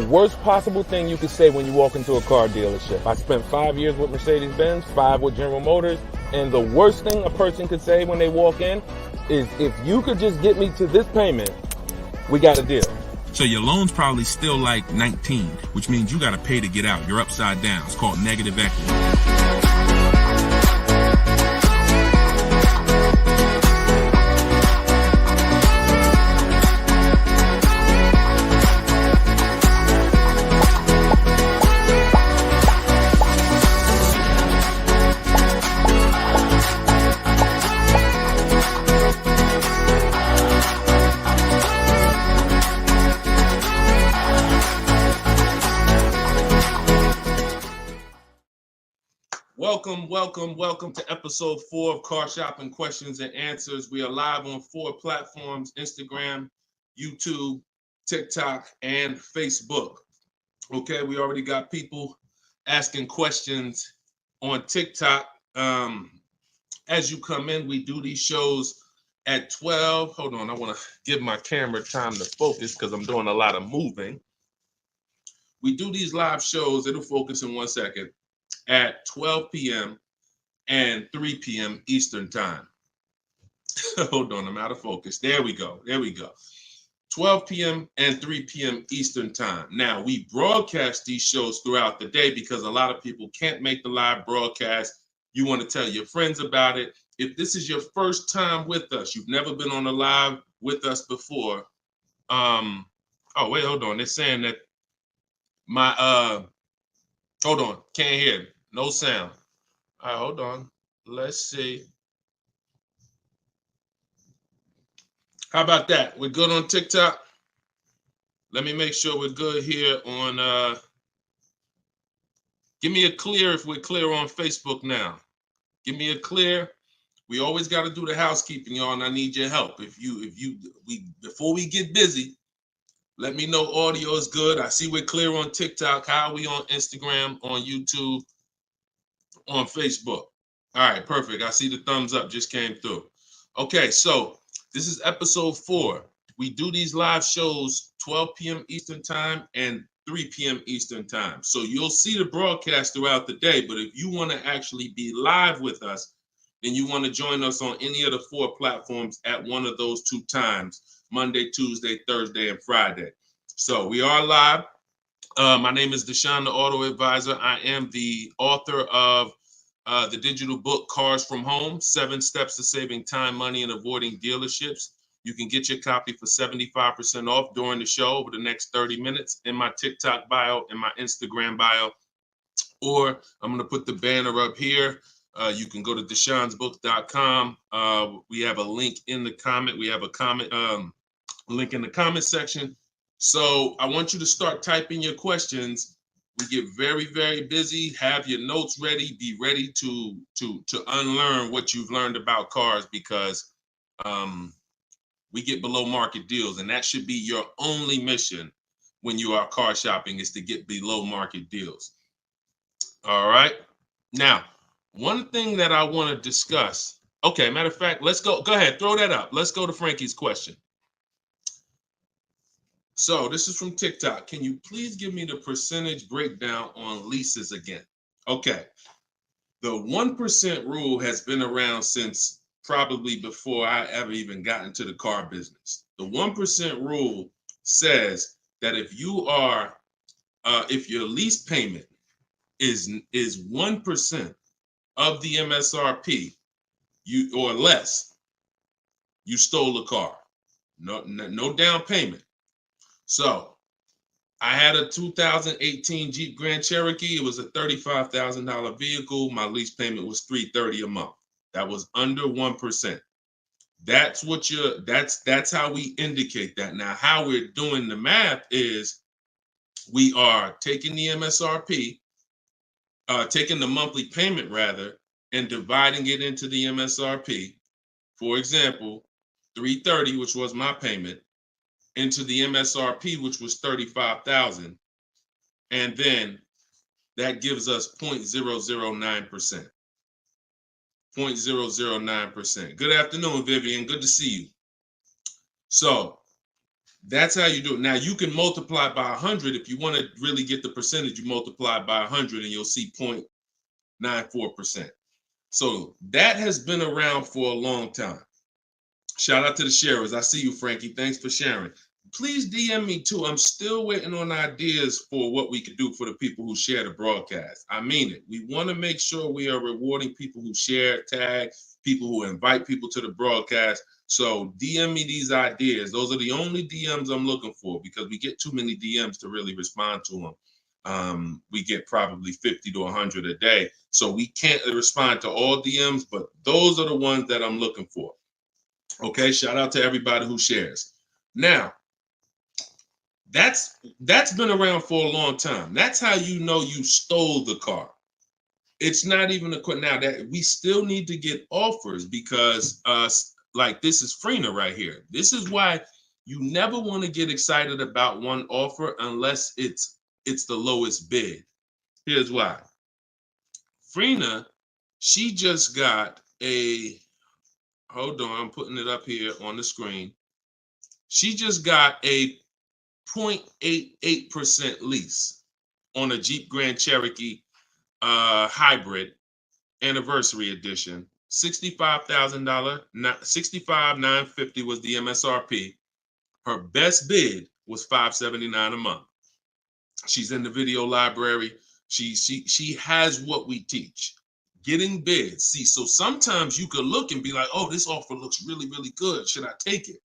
worst possible thing you could say when you walk into a car dealership. I spent 5 years with Mercedes-Benz, 5 with General Motors, and the worst thing a person could say when they walk in is, if you could just get me to this payment, we got a deal. So your loan's probably still like 19, which means you got to pay to get out. You're upside down. It's called negative equity. Welcome to episode 4 of Car Shopping Questions and Answers. We are live on 4 platforms: Instagram, YouTube, TikTok, and Facebook. Okay, we already got people asking questions on TikTok. As you come in, we do these shows at 12. Hold on, I want to give my camera time to focus because I'm doing a lot of moving. We do these live shows, it'll focus in 1 second, at 12 p.m. and 3 p.m. Eastern time. Hold on, I'm out of focus. There we go. 12 p.m. and 3 p.m. Eastern time. Now, we broadcast these shows throughout the day because a lot of people can't make the live broadcast. You want to tell your friends about it. If this is your first time with us, you've never been on a live with us before. Oh, wait, hold on. They're saying that hold on, can't hear. No sound. All right, hold on. Let's see. How about that? We're good on TikTok? Let me make sure we're good here on, give me a clear if we're clear on Facebook now. Give me a clear. We always got to do the housekeeping, y'all, and I need your help. Before we get busy, let me know audio is good. I see we're clear on TikTok. How are we on Instagram, on YouTube, on Facebook? All right, perfect. I see the thumbs up just came through. Okay, so this is episode 4. We do these live shows 12 p.m. Eastern time and 3 p.m. Eastern time. So you'll see the broadcast throughout the day, but if you want to actually be live with us, then you want to join us on any of the 4 platforms at one of those 2 times: Monday, Tuesday, Thursday, and Friday. So we are live. My name is Deshone the Auto Advisor. I am the author of the digital book, Cars from Home, 7 Steps to Saving Time, Money, and Avoiding Dealerships. You can get your copy for 75% off during the show over the next 30 minutes in my TikTok bio, in my Instagram bio, or I'm going to put the banner up here. You can go to deshonesbook.com. We have a link in the comment. We have a comment link in the comment section. So I want you to start typing your questions. We get very, very busy. Have your notes ready. Be ready to unlearn what you've learned about cars, because we get below market deals, and that should be your only mission when you are car shopping, is to get below market deals. All right. Now, one thing that I want to discuss. Okay, matter of fact, let's go. Go ahead, throw that up. Let's go to Frankie's question. So this is from TikTok. Can you please give me the percentage breakdown on leases again? Okay. The 1% rule has been around since probably before I ever even got into the car business. The 1% rule says that if your lease payment is 1% of the MSRP, or less, you stole a car. No down payment. So I had a 2018 Jeep Grand Cherokee. It was a $35,000 vehicle. My lease payment was $330 a month. That was under 1%. That's how we indicate that. Now, how we're doing the math is we are taking the MSRP, taking the monthly payment rather, and dividing it into the MSRP. For example, $330, which was my payment, into the MSRP, which was $35,000, and then that gives us 0.009%. 0.009%. Good afternoon, Vivian. Good to see you. So That's how you do it. Now you can multiply by 100 if you want to really get the percentage. You multiply by 100 and you'll see 0.94%. So that has been around for a long time. Shout out to the sharers. I see you, Frankie. Thanks for sharing. Please DM me too. I'm still waiting on ideas for what we could do for the people who share the broadcast. I mean it. We want to make sure we are rewarding people who share, tag, people who invite people to the broadcast. So DM me these ideas. Those are the only DMs I'm looking for because we get too many DMs to really respond to them. We get probably 50 to 100 a day. So we can't respond to all DMs, but those are the ones that I'm looking for. Okay, shout out to everybody who shares. Now, that's been around for a long time. That's how you know you stole the car. It's not even a question now that we still need to get offers because like this is Freener right here. This is why you never want to get excited about one offer unless it's the lowest bid. Here's why. Freener, she just got a, hold on, I'm putting it up here on the screen. She just got a 0.88% lease on a Jeep Grand Cherokee hybrid anniversary edition. $65,000, $65,950 was the MSRP. Her best bid was $579 a month. She's in the video library. She has what we teach. Getting bids. See, so sometimes you could look and be like, oh, this offer looks really, really good. Should I take it?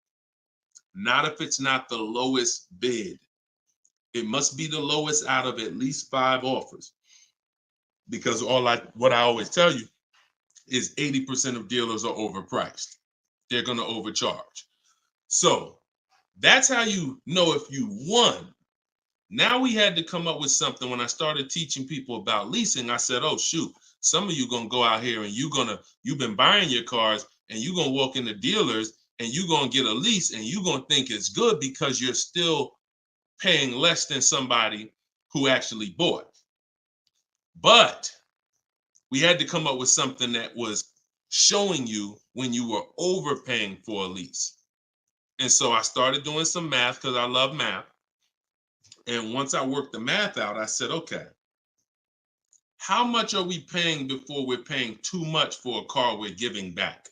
Not if it's not the lowest bid. It must be the lowest out of at least 5 offers. Because what I always tell you is 80% of dealers are overpriced. They're going to overcharge. So that's how you know if you won. Now we had to come up with something. When I started teaching people about leasing, I said, oh, shoot, some of you going to go out here and you've been buying your cars and you're going to walk into dealers and you're going to get a lease and you're going to think it's good because you're still paying less than somebody who actually bought. But we had to come up with something that was showing you when you were overpaying for a lease. And so I started doing some math because I love math. And once I worked the math out, I said, okay, how much are we paying before we're paying too much for a car we're giving back?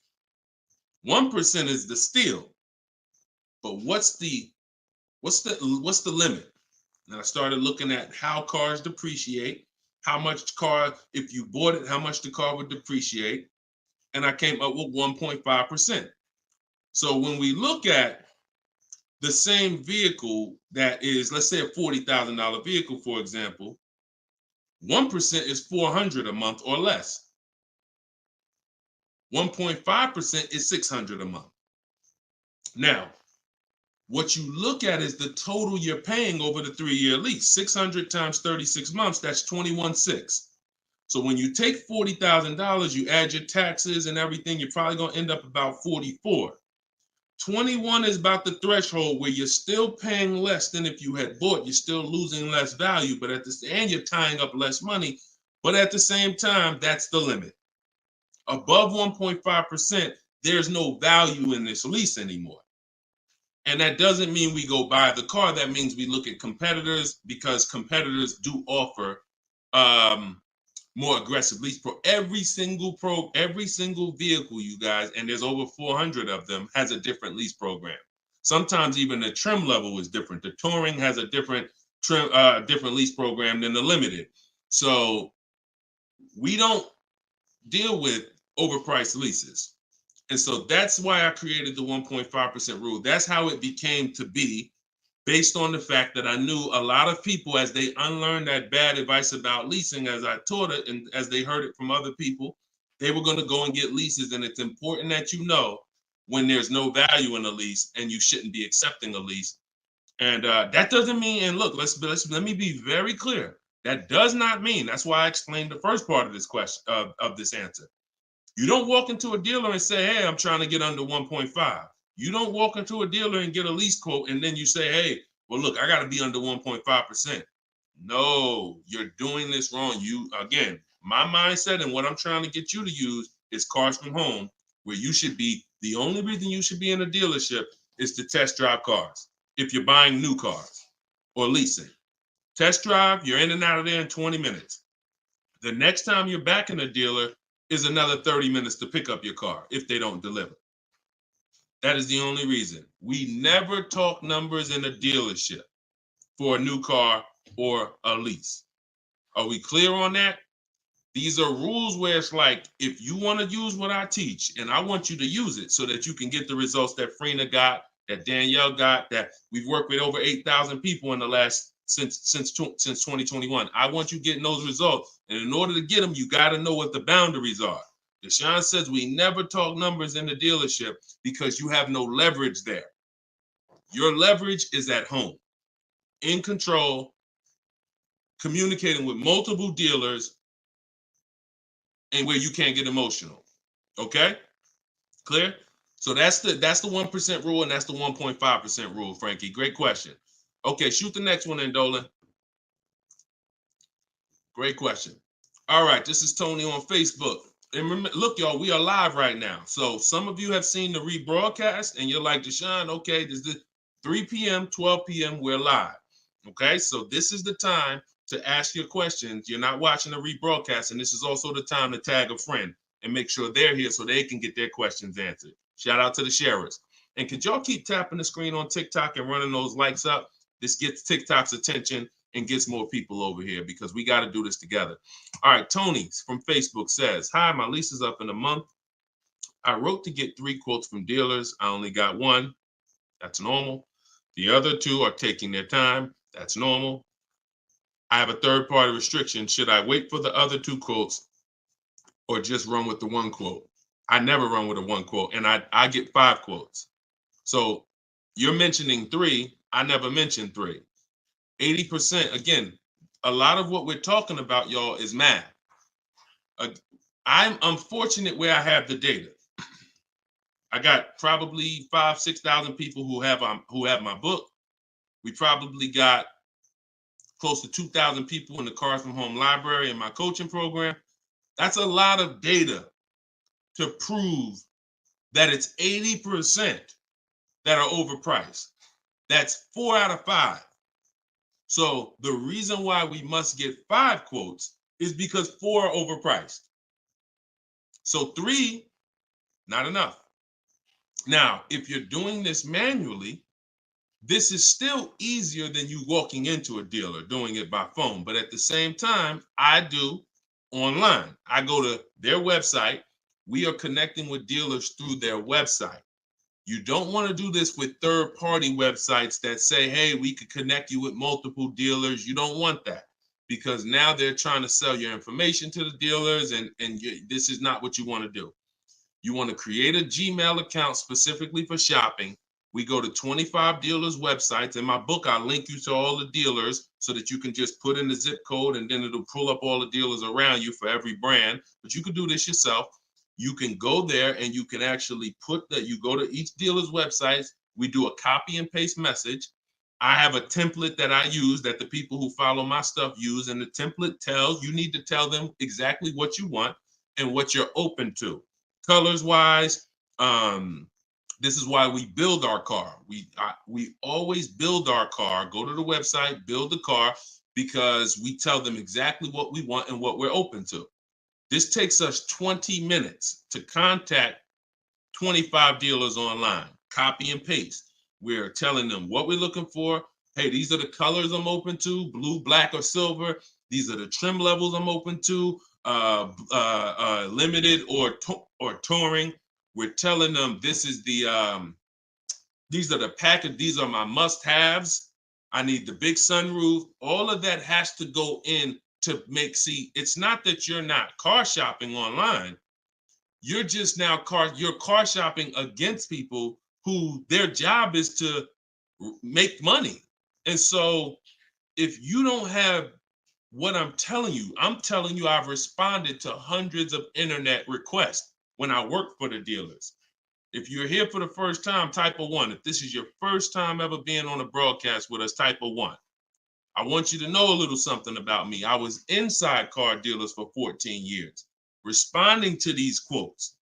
1% is the steal. But what's the limit? And I started looking at how cars depreciate, how much car, if you bought it, how much the car would depreciate. And I came up with 1.5%. So when we look at the same vehicle that is, let's say a $40,000 vehicle, for example, 1% is $400 a month or less. 1.5% is $600 a month. Now, what you look at is the total you're paying over the 3-year lease. 600 times 36 months, that's 21.6. So when you take $40,000, you add your taxes and everything, you're probably going to end up about 44. 21 is about the threshold where you're still paying less than if you had bought. You're still losing less value, but and you're tying up less money. But at the same time, that's the limit. Above 1.5%, there's no value in this lease anymore. And that doesn't mean we go buy the car. That means we look at competitors because competitors do offer more aggressive lease pro. Every single vehicle, you guys, and there's over 400 of them, has a different lease program. Sometimes even the trim level is different. The Touring has a different lease program than the Limited. So we don't deal with overpriced leases. And so that's why I created the 1.5% rule. That's how it became to be, based on the fact that I knew a lot of people, as they unlearned that bad advice about leasing, as I taught it and as they heard it from other people, they were going to go and get leases. And it's important that you know when there's no value in a lease and you shouldn't be accepting a lease. And that doesn't mean, and look, let me be very clear. That does not mean, that's why I explained the first part of this question, of this answer. You don't walk into a dealer and say, hey, I'm trying to get under 1.5. You don't walk into a dealer and get a lease quote and then you say, hey, well, look, I got to be under 1.5%. No, you're doing this wrong. Again, my mindset and what I'm trying to get you to use is Cars from Home, where you should be, the only reason you should be in a dealership is to test drive cars. if you're buying new cars or leasing. Test drive, you're in and out of there in 20 minutes. The next time you're back in a dealer is another 30 minutes to pick up your car if they don't deliver. That is the only reason. We never talk numbers in a dealership for a new car or a lease. Are we clear on that? These are rules where it's like, if you want to use what I teach, and I want you to use it so that you can get the results that Frina got, that Danielle got, that we've worked with over 8,000 people in the last since 2021. I want you getting those results. And in order to get them, you got to know what the boundaries are. Deshone says we never talk numbers in the dealership because you have no leverage there. Your leverage is at home, in control, communicating with multiple dealers, and where you can't get emotional. Okay? Clear? So that's the 1% rule, and that's the 1.5% rule, Frankie. Great question. Okay, shoot the next one in, Dolan. Great question. All right, this is Tony on Facebook. And remember, look, y'all, we are live right now. So some of you have seen the rebroadcast, and you're like, Deshone, okay, this is 3 p.m., 12 p.m., we're live. Okay, so this is the time to ask your questions. You're not watching the rebroadcast, and this is also the time to tag a friend and make sure they're here so they can get their questions answered. Shout out to the sharers. And could y'all keep tapping the screen on TikTok and running those likes up? This gets TikTok's attention and gets more people over here because we got to do this together. All right, Tony from Facebook says, hi, my lease is up in a month. I wrote to get 3 quotes from dealers. I only got 1. That's normal. The other 2 are taking their time. That's normal. I have a third-party restriction. Should I wait for the other 2 quotes or just run with the 1 quote? I never run with a 1 quote, and I get 5 quotes. So you're mentioning 3. I never mentioned 3. 80%, again, a lot of what we're talking about, y'all, is math. I'm unfortunate where I have the data. I got probably 5,000-6,000 people who have my book. We probably got close to 2,000 people in the Cars from Home library in my coaching program. That's a lot of data to prove that it's 80% that are overpriced. That's 4 out of 5. So the reason why we must get 5 quotes is because 4 are overpriced. So 3, not enough. Now, if you're doing this manually, this is still easier than you walking into a dealer doing it by phone. But at the same time, I do online. I go to their website. We are connecting with dealers through their website. You don't want to do this with third-party websites that say, hey, we could connect you with multiple dealers. You don't want that because now they're trying to sell your information to the dealers, and this is not what you want to do. You want to create a Gmail account specifically for shopping. We go to 25 dealers' websites. In my book, I link you to all the dealers so that you can just put in the zip code, and then it'll pull up all the dealers around you for every brand. But you can do this yourself. You can go there and you can actually you go to each dealer's websites. We do a copy and paste message. I have a template that I use that the people who follow my stuff use. And the template you need to tell them exactly what you want and what you're open to. Colors wise, this is why we build our car. We always build our car, go to the website, build the car, because we tell them exactly what we want and what we're open to. This takes us 20 minutes to contact 25 dealers online, copy and paste. We're telling them what we're looking for. Hey, these are the colors I'm open to, blue, black, or silver. These are the trim levels I'm open to, limited or touring. We're telling them this is these are the package, these are my must-haves. I need the big sunroof. All of that has to go in to it's not that you're not car shopping online. You're just now you're car shopping against people who their job is to make money. And so if you don't have what I'm telling you I've responded to hundreds of internet requests when I work for the dealers. If you're here for the first time, type a 1. If this is your first time ever being on a broadcast with us, type a 1. I want you to know a little something about me. I was inside car dealers for 14 years, responding to these quotes.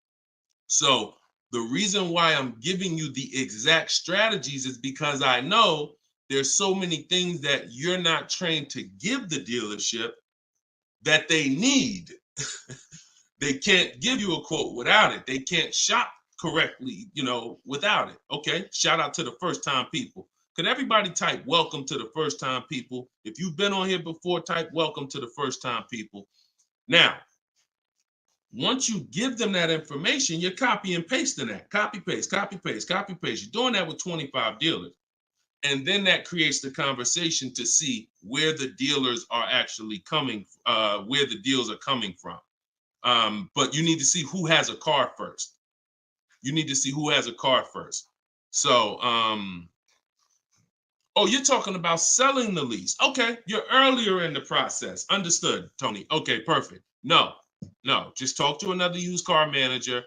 So The reason why I'm giving you the exact strategies is because I know there's so many things that you're not trained to give the dealership that they need. They can't give you a quote without it. They can't shop correctly, without it. Okay, shout out to the first time people. Could everybody type welcome to the first time people? If you've been on here before, type welcome to the first time people. Now, once you give them that information, you're copy and pasting that. Copy, paste, copy, paste, copy, paste. You're doing that with 25 dealers. And then that creates the conversation to see where the dealers are actually coming, where the deals are coming from. But you need to see who has a car first. You need to see who has a car first. So, oh, you're talking about selling the lease. Okay, you're earlier in the process. Understood, Tony. Okay, perfect. No, just talk to another used car manager.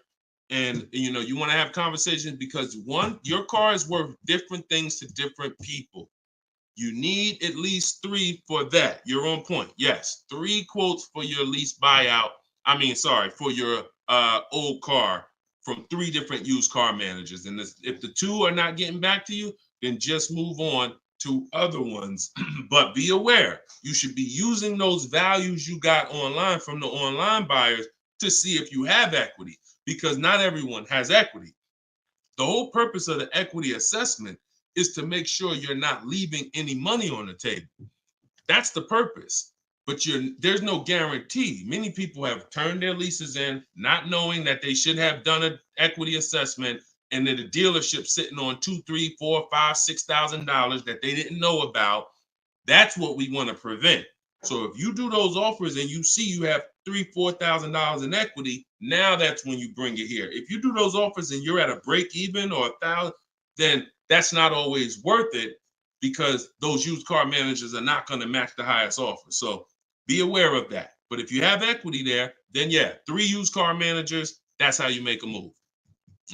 And you want to have conversations because one, your car is worth different things to different people. You need at least 3 for that. You're on point. Yes, 3 quotes for your lease buyout. For your old car from 3 different used car managers. And if the 2 are not getting back to you, then just move on to other ones. But be aware, you should be using those values you got online from the online buyers to see if you have equity, because not everyone has equity. The whole purpose of the equity assessment is to make sure you're not leaving any money on the table. That's the purpose. But there's no guarantee. Many people have turned their leases in not knowing that they should have done an equity assessment, and then the dealership sitting on $2,000, $3,000, $4,000, $5,000, $6,000 that they didn't know about. That's what we want to prevent. So if you do those offers and you see you have $3,000, $4,000 in equity, now that's when you bring it here. If you do those offers and you're at a break even or $1,000, then that's not always worth it, because those used car managers are not going to match the highest offer. So be aware of that. But if you have equity there, then 3 used car managers, that's how you make a move.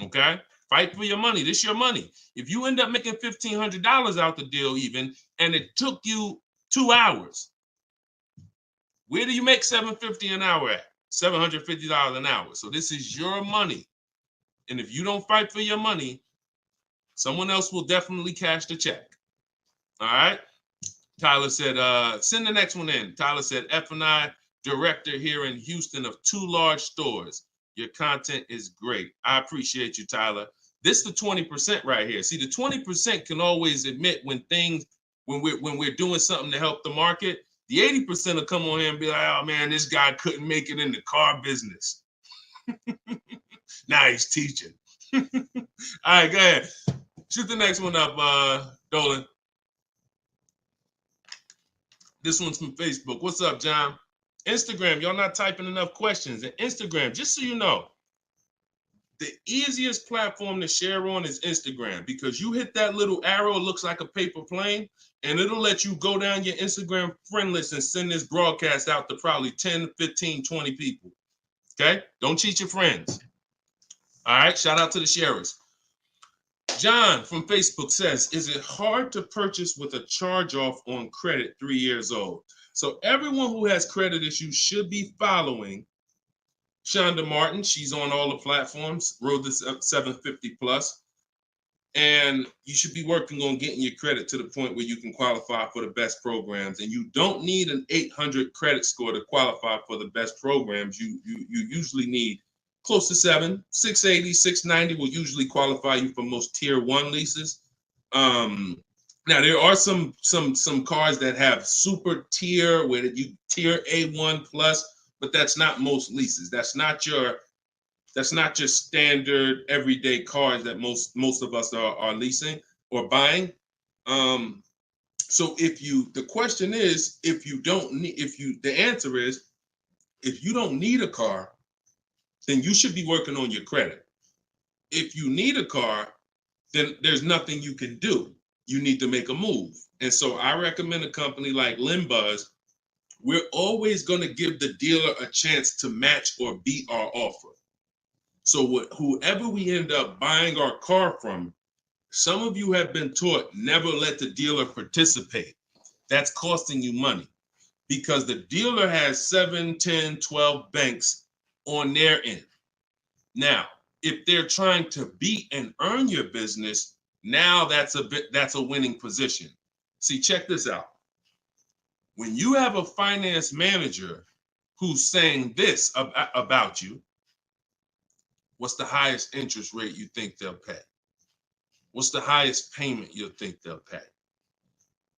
Okay? Fight for your money. This is your money. If you end up making $1,500 out the deal even, and it took you 2 hours, where do you make $750 an hour at? $750 an hour. So this is your money. And if you don't fight for your money, someone else will definitely cash the check. All right? Tyler said, send the next one in. Tyler said, F&I director here in Houston of 2 large stores. Your content is great. I appreciate you, Tyler. This is the 20% right here. See, the 20% can always admit when we're doing something to help the market. The 80% will come on here and be like, oh man, this guy couldn't make it in the car business. Now he's teaching. All right, go ahead. Shoot the next one up, Dolan. This one's from Facebook. What's up, John? Instagram, y'all not typing enough questions. And Instagram, just so you know, the easiest platform to share on is Instagram, because you hit that little arrow, it looks like a paper plane, and it'll let you go down your Instagram friend list and send this broadcast out to probably 10, 15, 20 people. Okay? Don't cheat your friends. All right? Shout out to the sharers. John from Facebook says, is it hard to purchase with a charge-off on credit 3 years old? So everyone who has credit issues should be following Shonda Martin. She's on all the platforms, Road to 750 plus. And you should be working on getting your credit to the point where you can qualify for the best programs. And you don't need an 800 credit score to qualify for the best programs. You usually need close to 680, 690 will usually qualify you for most tier 1 leases. Now there are some cars that have super tier where you tier A1 plus, but that's not most leases. That's not your standard everyday cars that most of us are leasing or buying. So the question is, the answer is, if you don't need a car, then you should be working on your credit. If you need a car, then there's nothing you can do. You need to make a move. And so I recommend a company like Limbuzz. We're always going to give the dealer a chance to match or beat our offer. So whoever we end up buying our car from, some of you have been taught never let the dealer participate. That's costing you money, because the dealer has 7, 10, 12 banks on their end. Now, If they're trying to beat and earn your business, now that's a winning position. See, check this out. When you have a finance manager who's saying this about you, what's the highest interest rate you think they'll pay? What's the highest payment you think they'll pay?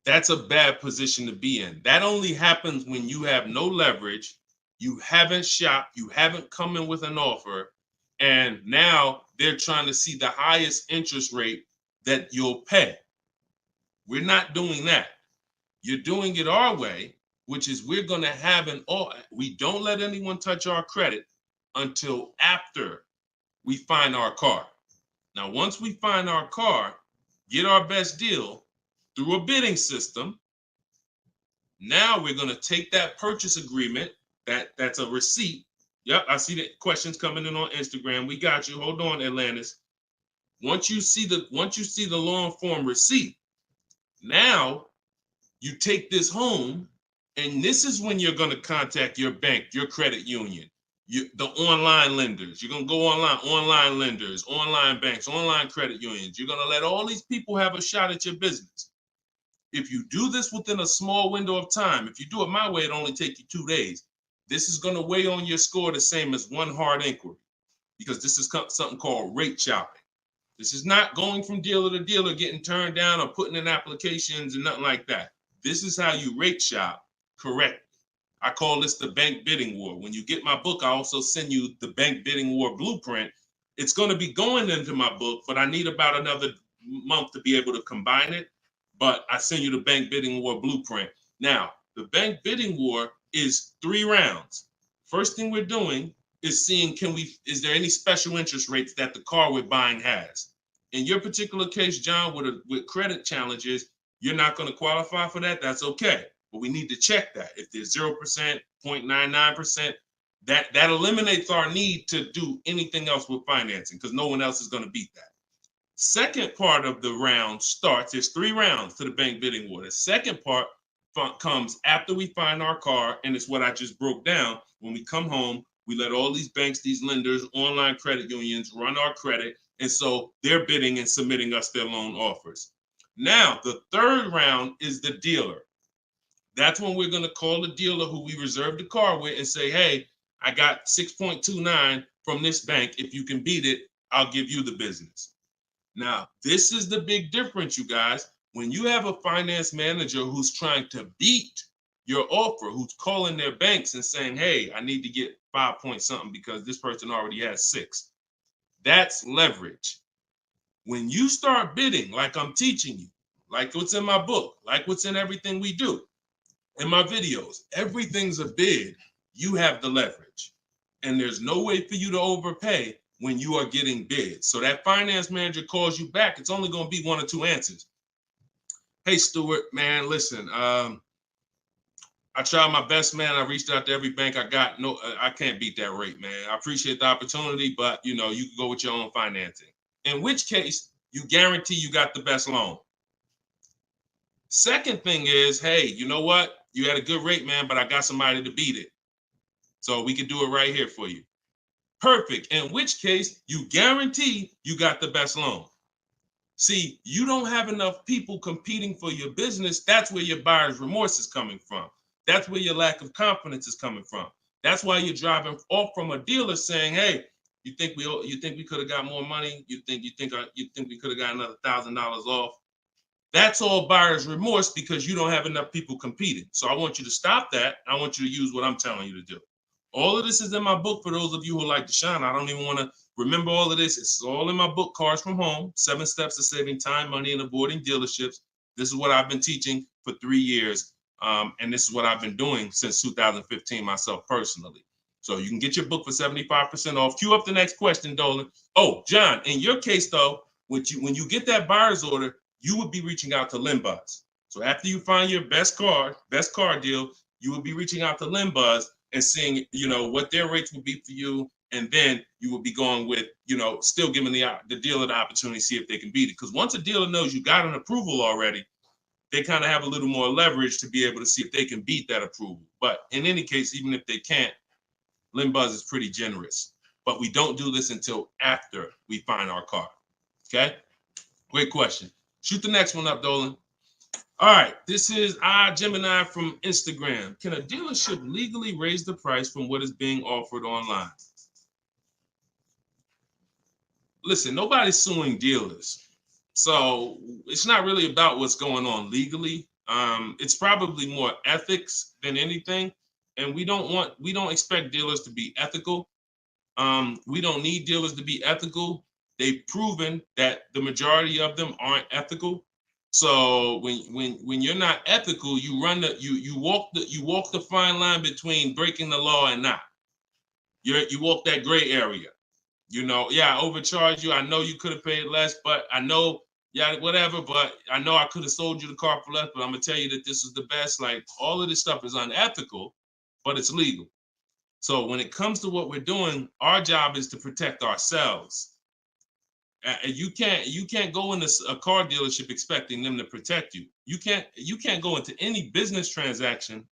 That's a bad position to be in. That only happens when you have no leverage, you haven't shopped, you haven't come in with an offer, and now they're trying to see the highest interest rate that you'll pay. We're not doing that. You're doing it our way, which is we're going to have we don't let anyone touch our credit until after we find our car. Now, once we find our car, get our best deal through a bidding system, now we're going to take that purchase agreement, that's a receipt. Yep, I see the questions coming in on Instagram. We got you. Hold on, Atlantis. Once you see the long form receipt, now you take this home, and this is when you're going to contact your bank, your credit union, the online lenders. You're going to go online lenders, online banks, online credit unions. You're going to let all these people have a shot at your business. If you do this within a small window of time, if you do it my way, it only take you 2 days. This is going to weigh on your score the same as one hard inquiry, because this is something called rate shopping. This is not going from dealer to dealer, getting turned down or putting in applications and nothing like that. This is how you rate shop correctly. I call this the bank bidding war. When you get my book, I also send you the bank bidding war blueprint. It's going to be going into my book, but I need about another month to be able to combine it. But I send you the bank bidding war blueprint. Now, the bank bidding war is 3 rounds. First thing we're doing is seeing, is there any special interest rates that the car we're buying has? In your particular case, John, with credit challenges, you're not going to qualify for that. That's okay. But we need to check that. If there's 0%, 0.99%, that eliminates our need to do anything else with financing, because no one else is going to beat that. Second part of the round starts, there's 3 rounds to the bank bidding war. The second part comes after we find our car, and it's what I just broke down. When we come home, we let all these banks, these lenders, online credit unions run our credit, and so they're bidding and submitting us their loan offers. Now, the third round is the dealer. That's when we're going to call the dealer who we reserved the car with and say, hey, I got 6.29 from this bank. If you can beat it, I'll give you the business. Now, this is the big difference, you guys. When you have a finance manager who's trying to beat your offer, who's calling their banks and saying, hey, I need to get 5 point something because this person already has 6. That's leverage. When you start bidding, like I'm teaching you, like what's in my book, like what's in everything we do, in my videos, everything's a bid. You have the leverage. And there's no way for you to overpay when you are getting bids. So that finance manager calls you back, it's only going to be 1 or 2 answers. Hey, Stuart, man, listen, I tried my best, man. I reached out to every bank I got. No, I can't beat that rate, man. I appreciate the opportunity, but you can go with your own financing. In which case, you guarantee you got the best loan. Second thing is, hey, you know what? You had a good rate, man, but I got somebody to beat it. So we can do it right here for you. Perfect. In which case, you guarantee you got the best loan. See, you don't have enough people competing for your business. That's where your buyer's remorse is coming from. That's where your lack of confidence is coming from. That's why you're driving off from a dealer saying, hey, you think we could have got more money? You think we could have got another $1,000 off? That's all buyer's remorse because you don't have enough people competing. So I want you to stop that. I want you to use what I'm telling you to do. All of this is in my book for those of you who like Deshone. I don't even want to remember all of this. It's all in my book, Cars from Home, 7 Steps to Saving Time, Money, and Avoiding Dealerships. This is what I've been teaching for 3 years. And this is what I've been doing since 2015 myself personally. So you can get your book for 75% off. Cue up the next question, Dolan. Oh, John, in your case, though, when you get that buyer's order, you would be reaching out to LendBuzz. So after you find your best car deal, you would be reaching out to LendBuzz and seeing, what their rates would be for you. And then you would be going with, still giving the dealer the opportunity to see if they can beat it. Because once a dealer knows you got an approval already, they kind of have a little more leverage to be able to see if they can beat that approval. But in any case, even if they can't, LendBuzz is pretty generous. but we don't do this until after we find our car. Okay? Great question. Shoot the next one up, Dolan. All right, this is Gemini from Instagram. Can a dealership legally raise the price from what is being offered online? Listen, nobody's suing dealers. So it's not really about what's going on legally. It's probably more ethics than anything. And we don't expect dealers to be ethical. We don't need dealers to be ethical. They've proven that the majority of them aren't ethical. So when you're not ethical, you walk the fine line between breaking the law and not. You walk that gray area. You know, yeah, I overcharged you. I know you could have paid less, but I know, yeah, whatever. But I know I could have sold you the car for less. But I'm gonna tell you that this is the best. Like, all of this stuff is unethical, but it's legal. So when it comes to what we're doing, our job is to protect ourselves. You can't go into a car dealership expecting them to protect you. You can't go into any business transaction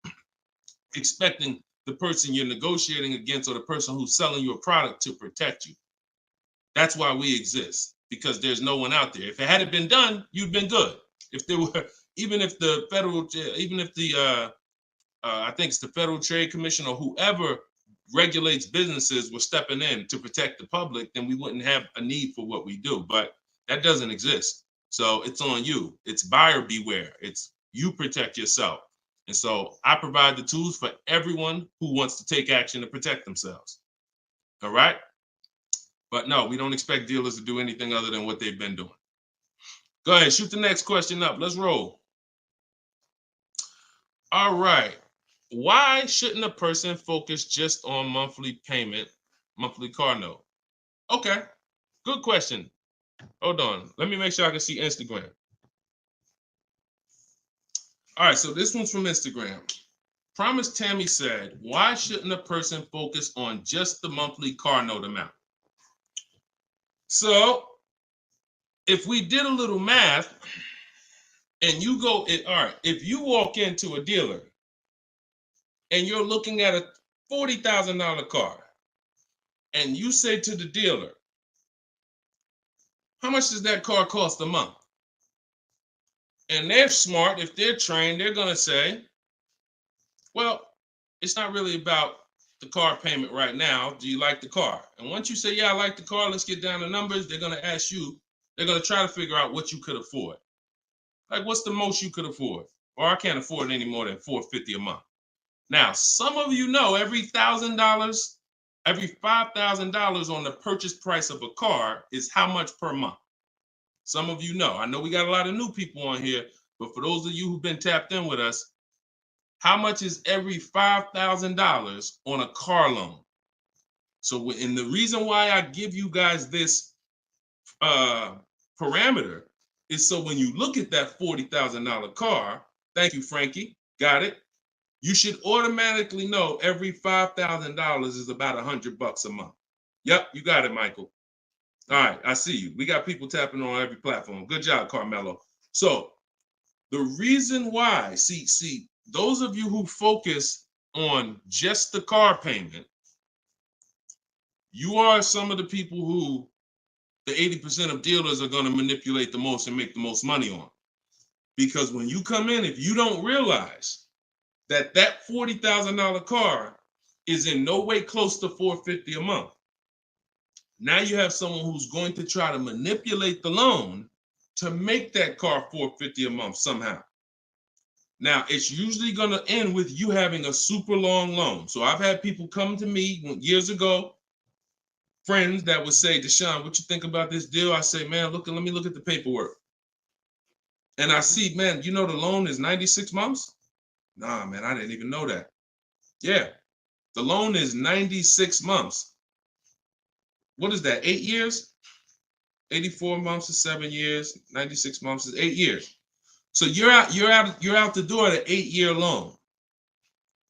expecting the person you're negotiating against or the person who's selling you a product to protect you. That's why we exist, because there's no one out there. If it hadn't been done, you'd been good. If there were, even if the I think it's the Federal Trade Commission or whoever regulates businesses were stepping in to protect the public, then we wouldn't have a need for what we do. But that doesn't exist. So it's on you. It's buyer beware. It's you protect yourself. And so I provide the tools for everyone who wants to take action to protect themselves. All right? But no, we don't expect dealers to do anything other than what they've been doing. Go ahead, shoot the next question up. Let's roll. All right. Why shouldn't a person focus just on monthly payment, monthly car note? Okay, good question. Hold on. Let me make sure I can see Instagram. All right, so this one's from Instagram. Promise Tammy said, why shouldn't a person focus on just the monthly car note amount? So if we did a little math and you go, all right, if you walk into a dealer and you're looking at a $40,000 car and you say to the dealer, how much does that car cost a month? And they're smart, if they're trained, they're gonna say, well, it's not really about the car payment right now. Do you like the car? And once you say, yeah, I like the car, let's get down to numbers, they're going to ask you, they're going to try to figure out what you could afford. Like, what's the most you could afford? Or I can't afford any more than $450 a month. Now, some of you know every $1,000, every $5,000 on the purchase price of a car is how much per month. Some of you know. I know we got a lot of new people on here, but for those of you who've been tapped in with us, how much is every $5,000 on a car loan? So, and the reason why I give you guys this parameter is so when you look at that $40,000 car, thank you, Frankie, got it. You should automatically know every $5,000 is about $100 a month. Yep, you got it, Michael. All right, I see you. We got people tapping on every platform. Good job, Carmelo. So the reason why, see, those of you who focus on just the car payment, you are some of the people who the 80% of dealers are going to manipulate the most and make the most money on. Because when you come in, if you don't realize that that $40,000 car is in no way close to $450 a month, now you have someone who's going to try to manipulate the loan to make that car $450 a month somehow. Now, it's usually going to end with you having a super long loan. So I've had people come to me years ago, friends that would say, Deshone, what you think about this deal? I say, man, let me look at the paperwork. And I see, man, you know the loan is 96 months? Nah, man, I didn't even know that. Yeah, the loan is 96 months. What is that, 8 years? 84 months is 7 years, 96 months is 8 years. So you're out the door at an 8-year loan.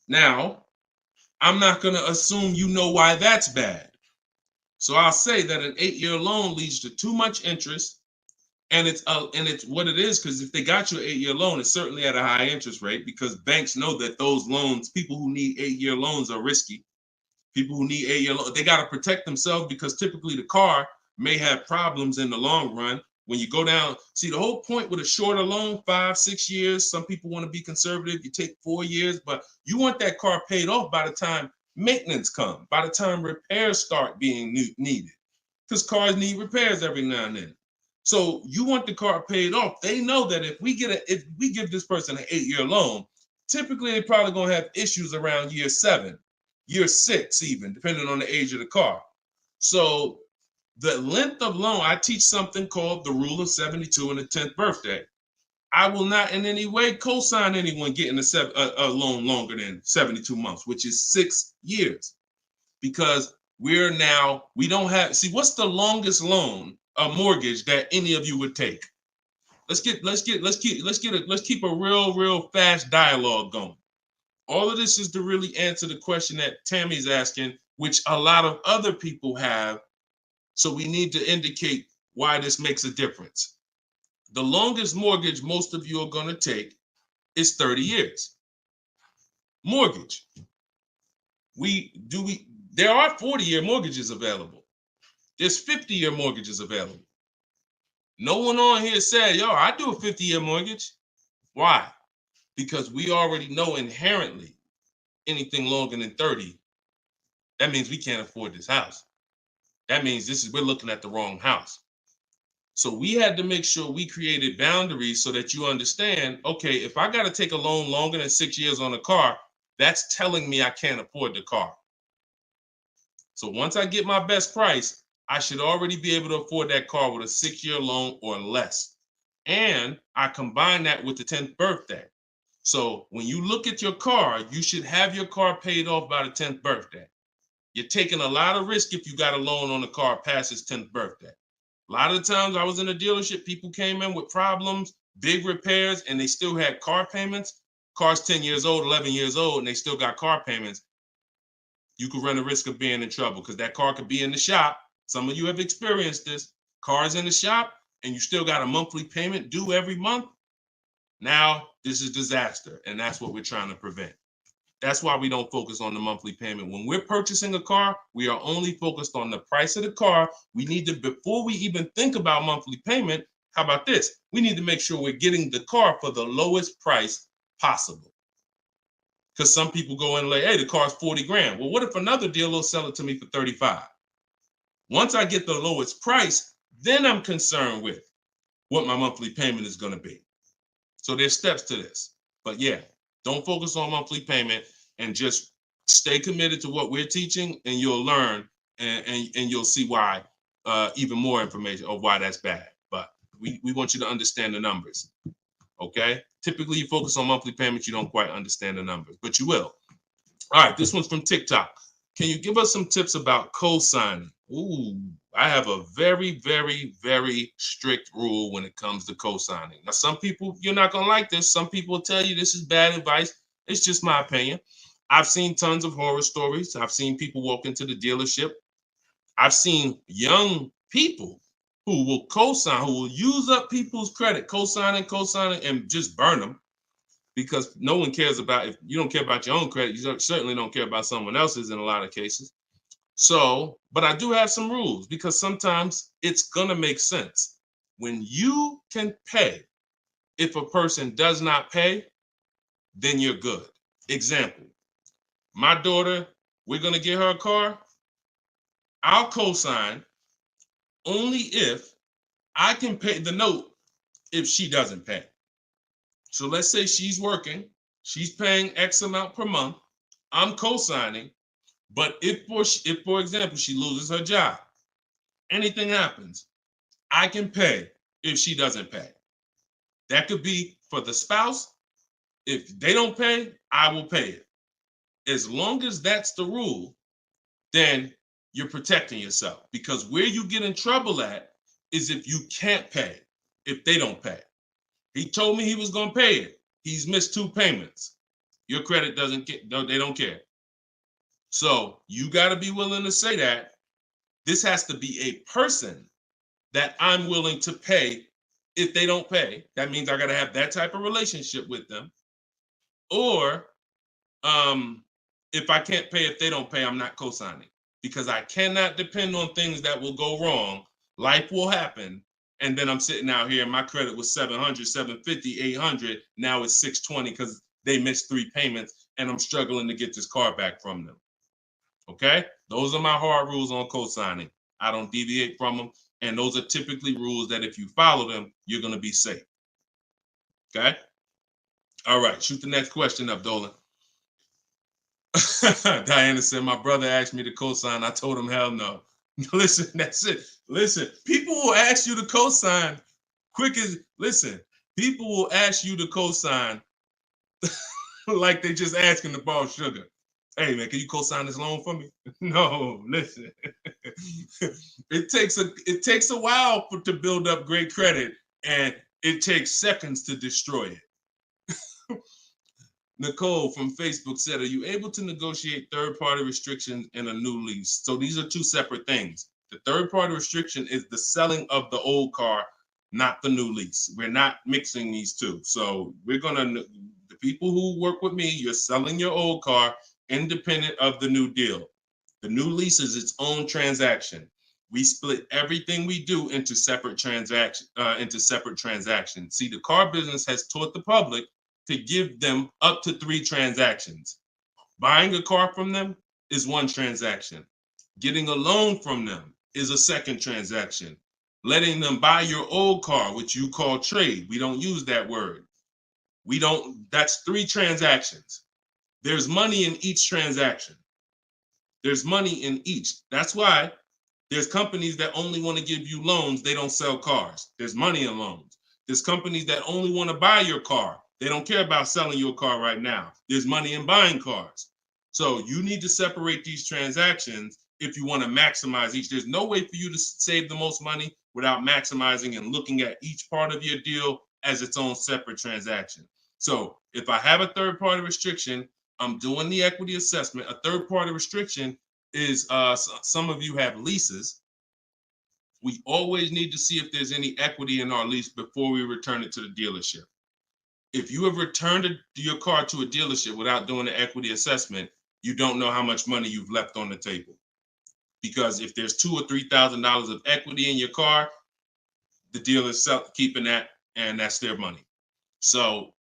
Now, I'm not going to assume you know why that's bad. So I'll say that an 8-year loan leads to too much interest, and it's what it is, because if they got you an 8-year loan, it's certainly at a high interest rate, because banks know that those loans, people who need 8-year loans, are risky. People who need 8-year loan, they got to protect themselves because typically the car may have problems in the long run. When you go down, see the whole point with a shorter loan, 5-6 years. Some people want to be conservative. You take 4 years, but you want that car paid off by the time maintenance comes, by the time repairs start being needed, because cars need repairs every now and then. So you want the car paid off. They know that if we give this person an 8-year loan, typically they're probably gonna have issues around year 7, year 6, even depending on the age of the car. So the length of loan, I teach something called the rule of 72 and the 10th birthday. I will not in any way co-sign anyone getting a loan longer than 72 months, which is 6 years, because we don't have, see, what's the longest loan, a mortgage that any of you would take? Let's keep a real fast dialogue going. All of this is to really answer the question that Tammy's asking, which a lot of other people have. So we need to indicate why this makes a difference. The longest mortgage most of you are going to take is 30 years. Mortgage. There are 40-year mortgages available. There's 50-year mortgages available. No one on here said, yo, I do a 50-year mortgage. Why? Because we already know inherently anything longer than 30, that means we can't afford this house. That means we're looking at the wrong house. So we had to make sure we created boundaries so that you understand, okay, if I got to take a loan longer than 6 years on a car, that's telling me I can't afford the car. So once I get my best price, I should already be able to afford that car with a 6-year loan or less. And I combine that with the 10th birthday. So when you look at your car, you should have your car paid off by the 10th birthday. You're taking a lot of risk if you got a loan on the car past its 10th birthday. A lot of the times I was in a dealership, people came in with problems, big repairs, and they still had car payments. Car's 10 years old, 11 years old, and they still got car payments. You could run the risk of being in trouble because that car could be in the shop. Some of you have experienced this. Car's in the shop and you still got a monthly payment due every month. Now, this is disaster, and that's what we're trying to prevent. That's why we don't focus on the monthly payment. When we're purchasing a car, we are only focused on the price of the car. We need to, before we even think about monthly payment, how about this? We need to make sure we're getting the car for the lowest price possible. Because some people go in and like, hey, the car's 40 grand. Well, what if another dealer will sell it to me for 35? Once I get the lowest price, then I'm concerned with what my monthly payment is going to be. So there's steps to this. But yeah, don't focus on monthly payment and just stay committed to what we're teaching, and you'll learn and you'll see why, even more information of why that's bad. But we want you to understand the numbers. Okay? Typically, you focus on monthly payments, you don't quite understand the numbers, but you will. All right, this one's from TikTok. Can you give us some tips about co-signing? Ooh, I have a very, very, very strict rule when it comes to co-signing. Now, some people, you're not going to like this. Some people will tell you this is bad advice. It's just my opinion. I've seen tons of horror stories. I've seen people walk into the dealership. I've seen young people who will co-sign, who will use up people's credit, co-signing, and just burn them, because no one cares about, if you don't care about your own credit, you certainly don't care about someone else's in a lot of cases. So, but I do have some rules, because sometimes it's gonna make sense. When you can pay, if a person does not pay, then you're good. Example, my daughter, we're gonna get her a car. I'll co-sign only if I can pay the note if she doesn't pay. So let's say she's working, she's paying X amount per month, I'm co-signing, but if for example, she loses her job, anything happens, I can pay if she doesn't pay. That could be for the spouse. If they don't pay, I will pay it. As long as that's the rule, then you're protecting yourself, because where you get in trouble at is if you can't pay, if they don't pay. He told me he was going to pay it. He's missed 2 payments. Your credit doesn't get, no, they don't care. So you got to be willing to say that. This has to be a person that I'm willing to pay if they don't pay. That means I got to have that type of relationship with them. Or if I can't pay, if they don't pay, I'm not co-signing, because I cannot depend on things that will go wrong. Life will happen. And then I'm sitting out here and my credit was 700, 750, 800. Now it's 620 because they missed 3 payments and I'm struggling to get this car back from them. Okay? Those are my hard rules on co-signing. I don't deviate from them. And those are typically rules that if you follow them, you're going to be safe. Okay? All right. Shoot the next question up, Dolan. Diana said, my brother asked me to co-sign. I told him, hell no. Listen, that's it. Listen, people will ask you to co-sign quick as, listen, people will ask you to co-sign like they just asking to borrow sugar. Hey man, can you co-sign this loan for me? No, listen. It takes a while to build up great credit, and it takes seconds to destroy it. Nicole from Facebook said, are you able to negotiate third-party restrictions in a new lease? So these are two separate things. The third-party restriction is the selling of the old car, not the new lease. We're not mixing these two. So we're the people who work with me, you're selling your old car independent of the new deal. The new lease is its own transaction. We split everything we do into separate transactions. See, the car business has taught the public to give them up to 3 transactions. Buying a car from them is one transaction. Getting a loan from them is a second transaction. Letting them buy your old car, which you call trade. We don't use that word. That's 3 transactions. There's money in each transaction. There's money in each. That's why there's companies that only want to give you loans. They don't sell cars. There's money in loans. There's companies that only want to buy your car. They don't care about selling your car right now. There's money in buying cars. So you need to separate these transactions if you want to maximize each. There's no way for you to save the most money without maximizing and looking at each part of your deal as its own separate transaction. So if I have a third-party restriction, I'm doing the equity assessment. A third-party restriction is, some of you have leases. We always need to see if there's any equity in our lease before we return it to the dealership. If you have returned your car to a dealership without doing the equity assessment, you don't know how much money you've left on the table. Because if there's $2,000 or $3,000 of equity in your car, the dealer's keeping that, and that's their money. So,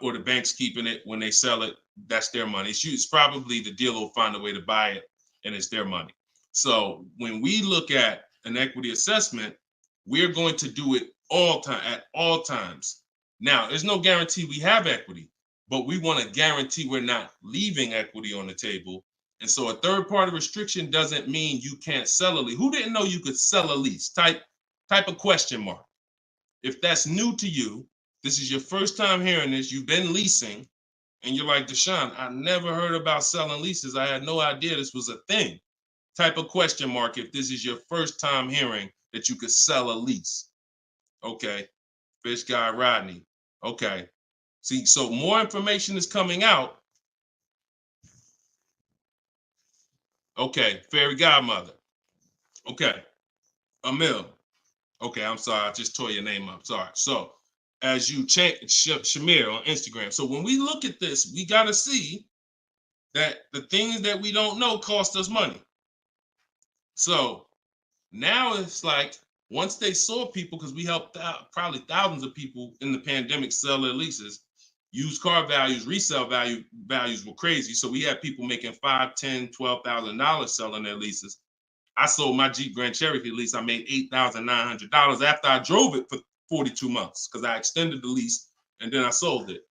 or the bank's keeping it when they sell it, that's their money. It's probably the dealer will find a way to buy it, and it's their money. So when we look at an equity assessment, we're going to do it at all times. Now, there's no guarantee we have equity, but we want to guarantee we're not leaving equity on the table. And so a third-party restriction doesn't mean you can't sell a lease. Who didn't know you could sell a lease? Type a question mark. If that's new to you, this is your first time hearing this, you've been leasing, and you're like, Deshone, I never heard about selling leases. I had no idea this was a thing. Type a question mark if this is your first time hearing that you could sell a lease. Okay. Fish Guy Rodney. Okay. See, so more information is coming out. Okay. Fairy Godmother. Okay. Emil. Okay, I'm sorry. I just tore your name up. Sorry. So as you change Shamir on Instagram. So when we look at this, we got to see that the things that we don't know cost us money. So now it's like, once they saw people, because we helped out probably thousands of people in the pandemic sell their leases, used car values, resale values were crazy. So we had people making $5,000, $10,000, $12,000 selling their leases. I sold my Jeep Grand Cherokee lease. I made $8,900 after I drove it for 42 months because I extended the lease and then I sold it.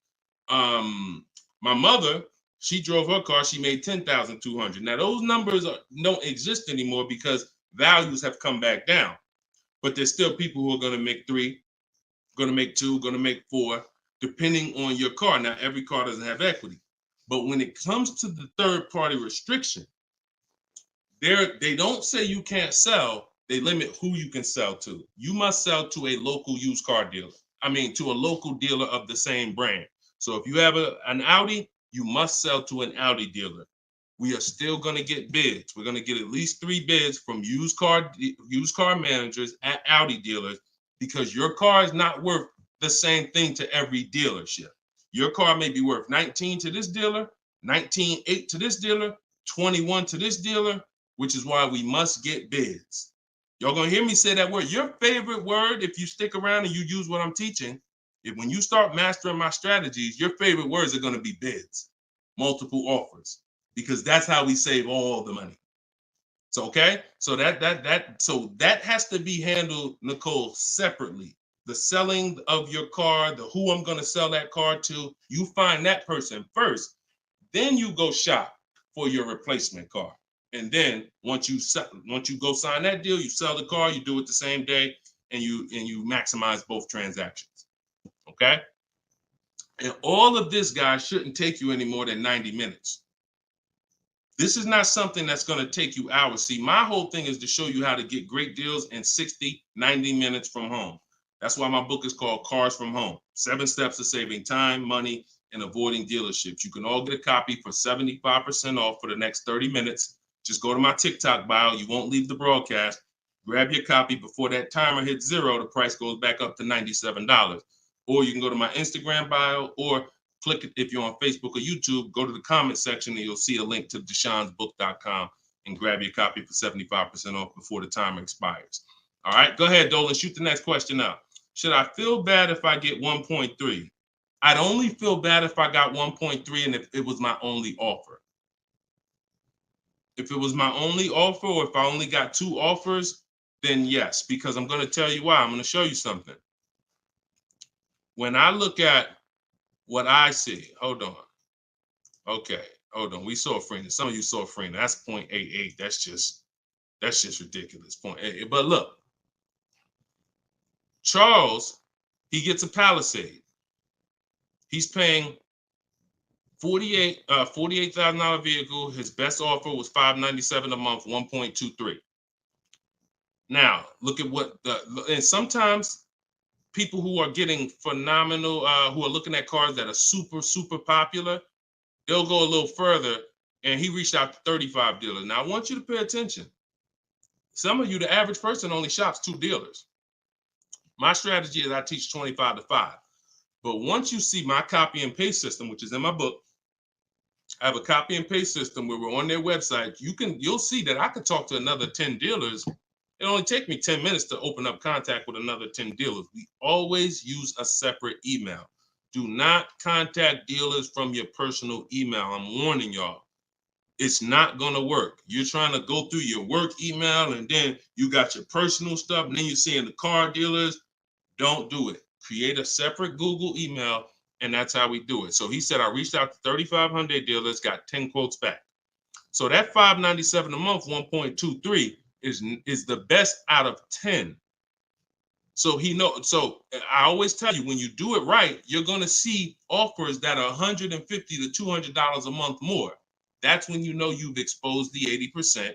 My mother, she drove her car. She made $10,200. Now those numbers don't exist anymore because values have come back down. But there's still people who are going to make 3, going to make 2, going to make 4, depending on your car. Now, every car doesn't have equity. But when it comes to the third-party restriction, they don't say you can't sell. They limit who you can sell to. You must sell to a local used car dealer. To a local dealer of the same brand. So if you have an Audi, you must sell to an Audi dealer. We are still going to get bids. We're going to get at least 3 bids from used car managers at Audi dealers because your car is not worth the same thing to every dealership. Your car may be worth 19 to this dealer, 19.8 to this dealer, 21 to this dealer, which is why we must get bids. Y'all gonna hear me say that word. Your favorite word, if you stick around and you use what I'm teaching, when you start mastering my strategies, your favorite words are gonna be bids, multiple offers, because that's how we save all the money. So okay, so that has to be handled, Nicole, separately. The selling of your car, the who I'm gonna sell that car to, you find that person first. Then you go shop for your replacement car. And then once you go sign that deal, you sell the car, you do it the same day, and you maximize both transactions. Okay? And all of this, guys, shouldn't take you any more than 90 minutes. This is not something that's going to take you hours. See, my whole thing is to show you how to get great deals in 60, 90 minutes from home. That's why my book is called Cars from Home. 7 Steps to Saving Time, Money, and Avoiding Dealerships. You can all get a copy for 75% off for the next 30 minutes. Just go to my TikTok bio. You won't leave the broadcast. Grab your copy before that timer hits 0. The price goes back up to $97. Or you can go to my Instagram bio, or click it if you're on Facebook or YouTube. Go to the comment section and you'll see a link to deshonsbook.com and grab your copy for 75% off before the timer expires. All right, go ahead, Dolan. Shoot the next question out. Should I feel bad if I get 1.3? I'd only feel bad if I got 1.3 and if it was my only offer. If it was my only offer, or if I only got 2 offers, then yes, because I'm going to tell you why. I'm going to show you something. When I look at what I see, hold on. Okay, hold on. We saw Freener. Some of you saw Freener. That's 0.88. That's just ridiculous. 0.88. But look, Charles, he gets a Palisade. He's paying $48,000 vehicle. His best offer was $597 a month, 1.23. Now, look at and sometimes people who are getting phenomenal, who are looking at cars that are super, super popular, they'll go a little further, and he reached out to 35 dealers. Now, I want you to pay attention. Some of you, the average person, only shops 2 dealers. My strategy is I teach 25 to 5. But once you see my copy and paste system, which is in my book, I have a copy and paste system where we're on their website. You'll see that I could talk to another 10 dealers. It only take me 10 minutes to open up contact with another 10 dealers. We always use a separate email. Do not contact dealers from your personal email. I'm warning y'all. It's not going to work. You're trying to go through your work email, and then you got your personal stuff, and then you're seeing the car dealers. Don't do it. Create a separate Google email, and that's how we do it. So he said, I reached out to 3,500 dealers, got 10 quotes back. So that $597 a month, 1.23 is the best out of 10. So so I always tell you, when you do it right, you're going to see offers that are $150 to $200 a month more. That's when you know you've exposed the 80%,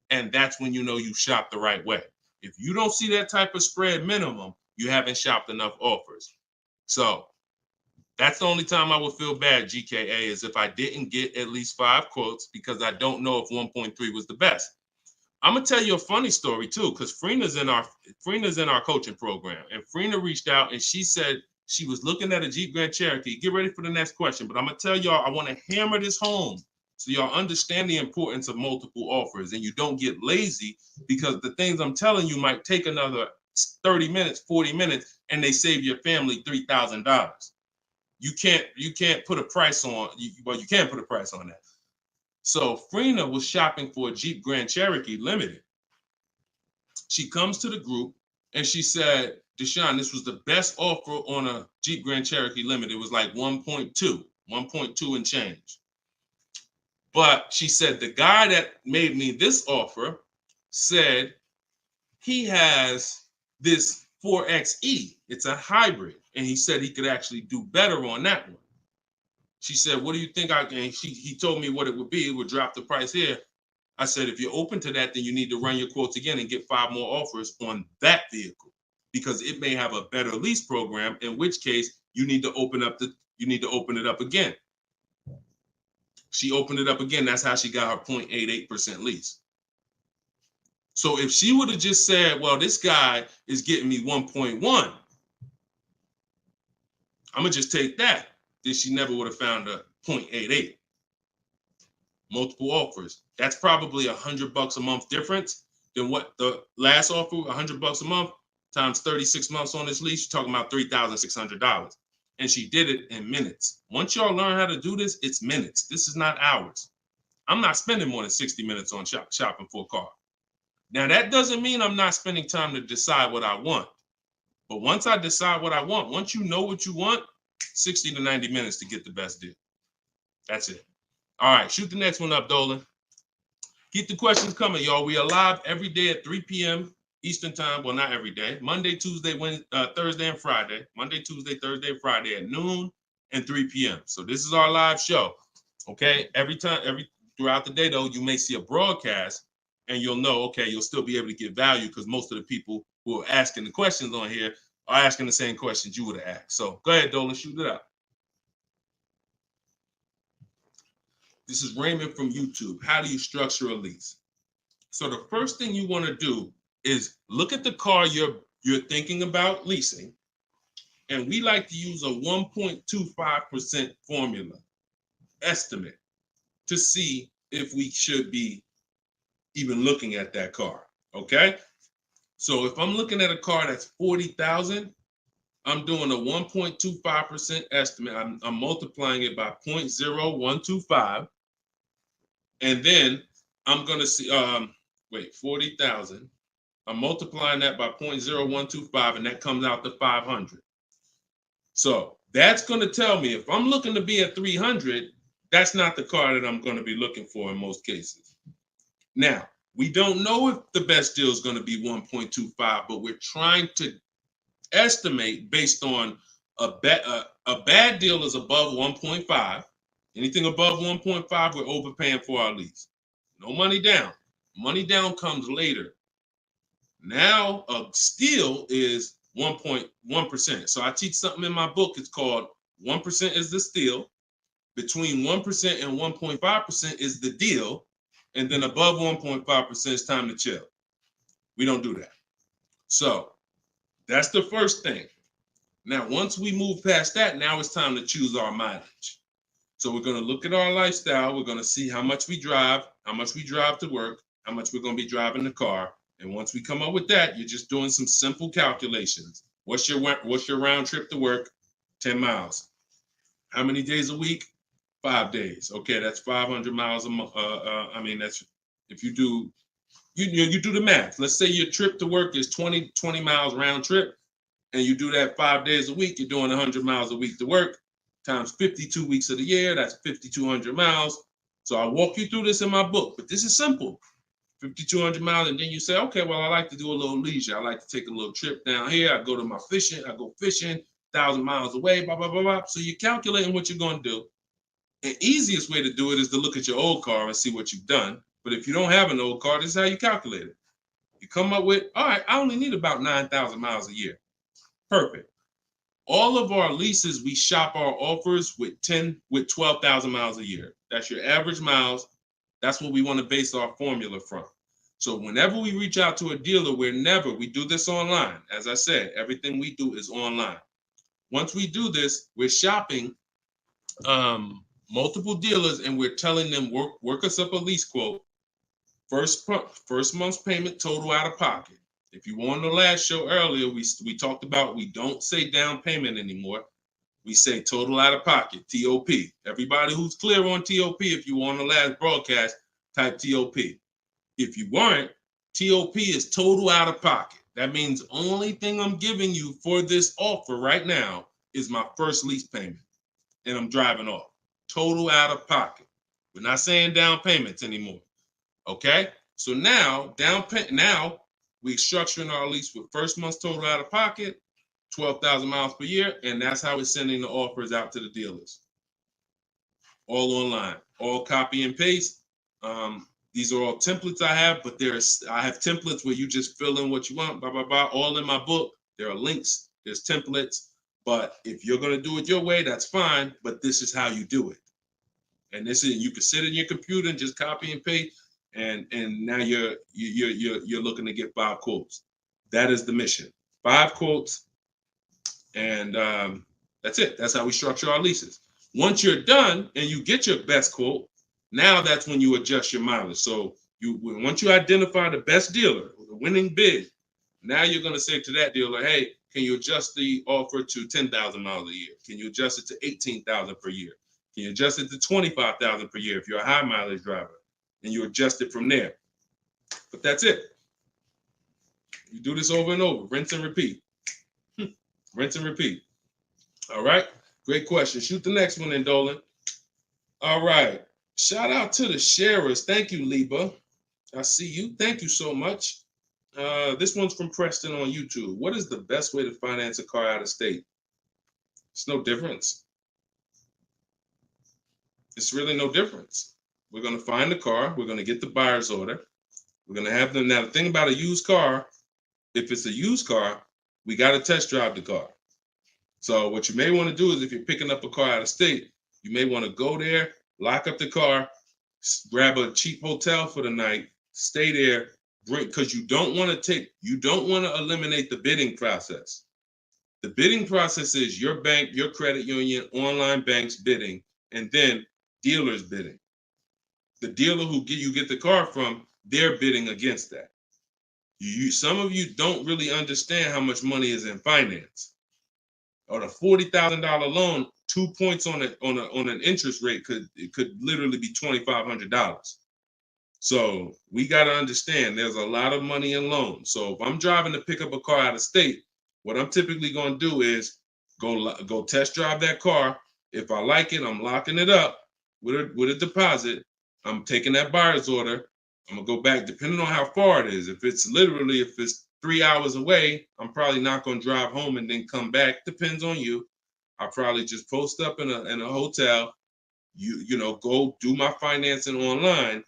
and that's when you know you shop the right way. If you don't see that type of spread minimum, you haven't shopped enough offers. So that's the only time I would feel bad, GKA, is if I didn't get at least 5 quotes, because I don't know if 1.3 was the best. I'm gonna tell you a funny story too, because Freena's in our coaching program, and Freena reached out and she said she was looking at a Jeep Grand Cherokee. Get ready for the next question, but I'm gonna tell y'all, I want to hammer this home so y'all understand the importance of multiple offers and you don't get lazy, because the things I'm telling you might take another 30 minutes, 40 minutes, and they save your family $3,000. You can't put a price on. Well, you can put a price on that. So Freena was shopping for a Jeep Grand Cherokee Limited. She comes to the group and she said, Deshone, this was the best offer on a Jeep Grand Cherokee Limited. It was like 1.2 and change. But she said, the guy that made me this offer said he has this 4XE. It's a hybrid. And he said he could actually do better on that one. She said, what do you think he told me what it would be. It would drop the price here. I said, if you're open to that, then you need to run your quotes again and get 5 more offers on that vehicle, because it may have a better lease program, in which case you need to open it up again. She opened it up again. That's how she got her 0.88% lease. So if she would have just said, well, this guy is getting me 1.1, I'm gonna just take that, then she never would have found a 0.88. multiple offers. That's probably $100 a month difference than what the last offer, $100 a month times 36 months on this lease. You're talking about $3,600. And she did it in minutes. Once y'all learn how to do this, it's minutes. This is not hours. I'm not spending more than 60 minutes on shopping for a car. Now, that doesn't mean I'm not spending time to decide what I want. But once I decide what I want, once you know what you want, 60 to 90 minutes to get the best deal. That's it. All right, shoot the next one up, Dolan. Keep the questions coming, y'all. We are live every day at 3 p.m. Eastern time. Well, not every day. Monday, Tuesday, Wednesday, Thursday, and Friday. Monday, Tuesday, Thursday, and Friday at noon and 3 p.m. So this is our live show. Okay. Throughout the day, though, you may see a broadcast and you'll know, okay, you'll still be able to get value because most of the people who are asking the questions on here are asking the same questions you would have asked. So go ahead, Dolan, shoot it out. This is Raymond from YouTube. How do you structure a lease? So the first thing you want to do is look at the car you're thinking about leasing. And we like to use a 1.25% formula estimate to see if we should be even looking at that car. Okay. So if I'm looking at a car that's $40,000, I'm doing a 1.25% estimate. I'm multiplying it by 0.0125. And then I'm going to see, 40,000. I'm multiplying that by 0.0125, and that comes out to 500. So that's going to tell me if I'm looking to be at 300, that's not the car that I'm going to be looking for in most cases. Now, we don't know if the best deal is going to be 1.25, but we're trying to estimate based on a bad deal is above 1.5. Anything above 1.5, we're overpaying for our lease. No money down. Money down comes later. Now a steal is 1.1%. So I teach something in my book. It's called 1% is the steal. Between 1% and 1.5% is the deal. And then above 1.5% is time to chill. We don't do that. So that's the first thing. Now, once we move past that, now it's time to choose our mileage. So we're going to look at our lifestyle. We're going to see how much we drive to work, how much we're going to be driving the car. And once we come up with that, you're just doing some simple calculations. What's your round trip to work? 10 miles. How many days a week? 5 days. Okay, that's 500 miles a month. That's if you do the math. Let's say your trip to work is 20 miles round trip, and you do that 5 days a week. You're doing 100 miles a week to work. Times 52 weeks of the year, that's 5,200 miles. So I walk you through this in my book, but this is simple. 5,200 miles, and then you say, okay, well, I like to do a little leisure. I like to take a little trip down here. I go fishing, 1,000 miles away, blah, blah, blah, blah. So you're calculating what you're going to do. The easiest way to do it is to look at your old car and see what you've done. But if you don't have an old car, this is how you calculate it. You come up with, all right, I only need about 9,000 miles a year. Perfect. All of our leases, we shop our offers with 12,000 miles a year. That's your average miles. That's what we want to base our formula from. So whenever we reach out to a dealer, we do this online. As I said, everything we do is online. Once we do this, we're shopping multiple dealers and we're telling them, work us up a lease quote. First month's payment, total out of pocket. If you were on the last show earlier, we talked about we don't say down payment anymore. We say total out of pocket, TOP. Everybody who's clear on TOP, if you were on the last broadcast, type TOP. If you weren't, TOP is total out of pocket. That means only thing I'm giving you for this offer right now is my first lease payment, and I'm driving off. Total out of pocket. We're not saying down payments anymore. Okay? So now, we're structuring our lease with first month's total out of pocket, 12,000 miles per year, and that's how we're sending the offers out to the dealers. All online, all copy and paste. These are all templates I have, but I have templates where you just fill in what you want, blah, blah, blah, all in my book. There are links, there's templates, but if you're going to do it your way, that's fine, but this is how you do it. And you can sit in your computer and just copy and paste. And now you're looking to get 5 quotes. That is the mission. 5 quotes, and that's it. That's how we structure our leases. Once you're done and you get your best quote, Now that's when you adjust your mileage. So once you identify the best dealer, the winning bid, now you're going to say to that dealer, hey, can you adjust the offer to 10,000 miles a year? Can you adjust it to 18,000 per year? Can you adjust it to 25,000 per year if you're a high mileage driver? And you adjust it from there. But that's it. You do this over and over, rinse and repeat. Rinse and repeat. All right. Great question. Shoot the next one in, Dolan. All right. Shout out to the sharers. Thank you, Liba. I see you. Thank you so much. This one's from Preston on YouTube. What is the best way to finance a car out of state? It's no difference. It's really no difference. We're going to find the car. We're going to get the buyer's order. We're going to have them. Now, the thing about a used car, if it's a used car, we got to test drive the car. So what you may want to do is if you're picking up a car out of state, you may want to go there, lock up the car, grab a cheap hotel for the night, stay there, because you don't want to eliminate the bidding process. The bidding process is your bank, your credit union, online banks bidding, and then dealers bidding. The dealer who you get the car from, they're bidding against that. Some of you don't really understand how much money is in finance. On a $40,000 loan, 2 points on an interest rate could literally be $2,500. So we got to understand there's a lot of money in loans. So if I'm driving to pick up a car out of state, what I'm typically going to do is go test drive that car. If I like it, I'm locking it up with a deposit. I'm taking that buyer's order. I'm gonna go back, depending on how far it is. If it's 3 hours away, I'm probably not gonna drive home and then come back. Depends on you. I'll probably just post up in a hotel. Go do my financing online.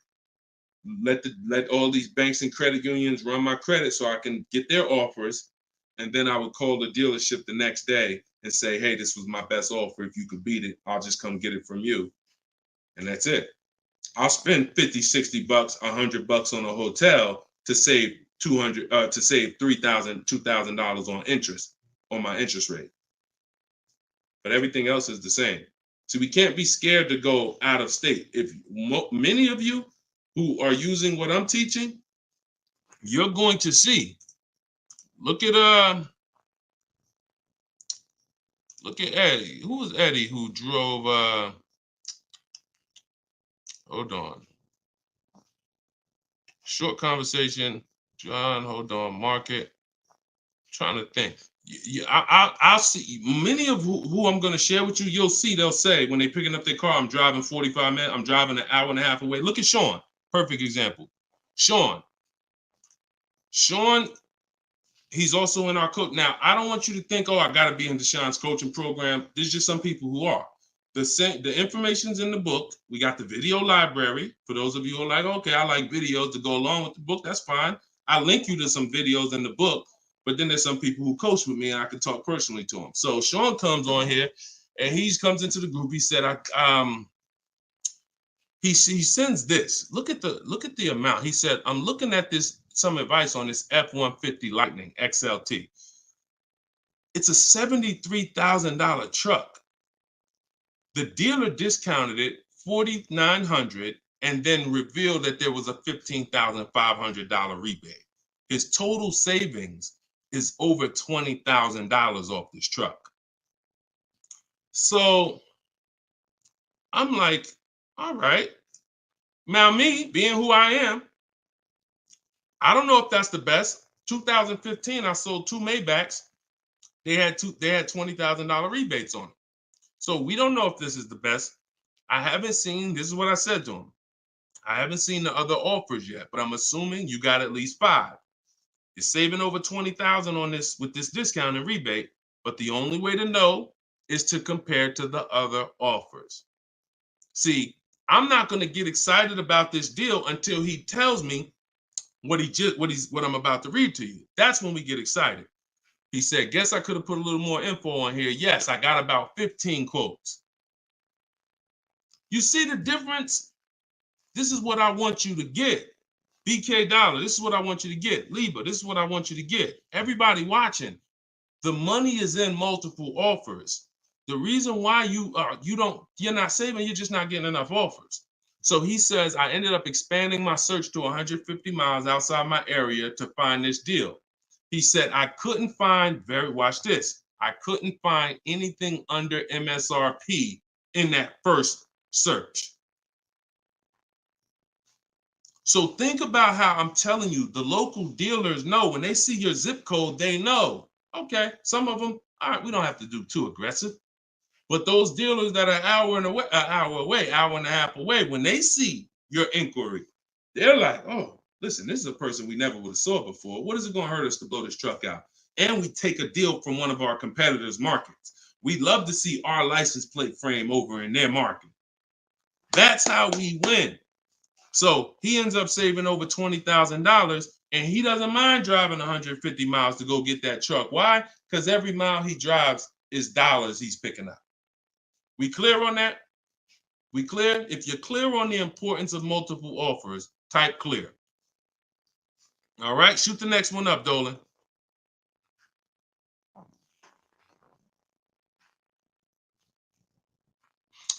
Let all these banks and credit unions run my credit so I can get their offers, and then I would call the dealership the next day and say, hey, this was my best offer. If you could beat it, I'll just come get it from you, and that's it. I'll spend $50, $60, $100 on a hotel to save $3,000, $2,000 on interest on my interest rate. But everything else is the same. So we can't be scared to go out of state. If many of you who are using what I'm teaching, you're going to see. Look at Eddie. Who was Eddie who drove? Hold on. Short conversation. John, hold on. Market. Trying to think. I'll see many of who I'm going to share with you. You'll see they'll say when they're picking up their car, I'm driving 45 minutes. I'm driving an hour and a half away. Look at Sean. Perfect example. Sean, he's also in our coach. Now, I don't want you to think, I got to be in Deshaun's coaching program. There's just some people who are. The information's in the book. We got the video library. For those of you who are like, okay, I like videos to go along with the book, that's fine. I link you to some videos in the book, but then there's some people who coach with me and I can talk personally to them. So Sean comes on here and he comes into the group. He said, he sends this. Look at the amount. He said, I'm looking at some advice on this F-150 Lightning XLT. It's a $73,000 truck. The dealer discounted it $4,900 and then revealed that there was a $15,500 rebate. His total savings is over $20,000 off this truck. So I'm like, all right. Now me, being who I am, I don't know if that's the best. 2015, I sold 2 Maybachs. They had $20,000 rebates on it. So we don't know if this is the best. I haven't seen, this is what I said to him. I haven't seen the other offers yet, but I'm assuming you got at least 5. You're saving over $20,000 on this with this discount and rebate, but the only way to know is to compare to the other offers. See, I'm not going to get excited about this deal until he tells me what I'm about to read to you. That's when we get excited. He said, guess I could have put a little more info on here. Yes, I got about 15 quotes. You see the difference? This is what I want you to get. BK Dollar, this is what I want you to get. Liba, this is what I want you to get. Everybody watching, the money is in multiple offers. The reason why you're not saving, you're just not getting enough offers. So he says, I ended up expanding my search to 150 miles outside my area to find this deal. He said, I couldn't find, watch this, I couldn't find anything under MSRP in that first search. So think about how I'm telling you, the local dealers know when they see your zip code, they know, okay, some of them, all right, we don't have to do too aggressive. But those dealers that are an hour and a half away, when they see your inquiry, they're like, oh, listen, this is a person we never would have saw before. What is it going to hurt us to blow this truck out? And we take a deal from one of our competitors' markets. We love to see our license plate frame over in their market. That's how we win. So he ends up saving over $20,000, and he doesn't mind driving 150 miles to go get that truck. Why? Because every mile he drives is dollars he's picking up. We clear on that? We clear? If you're clear on the importance of multiple offers, type clear. All right, shoot the next one up, Dolan.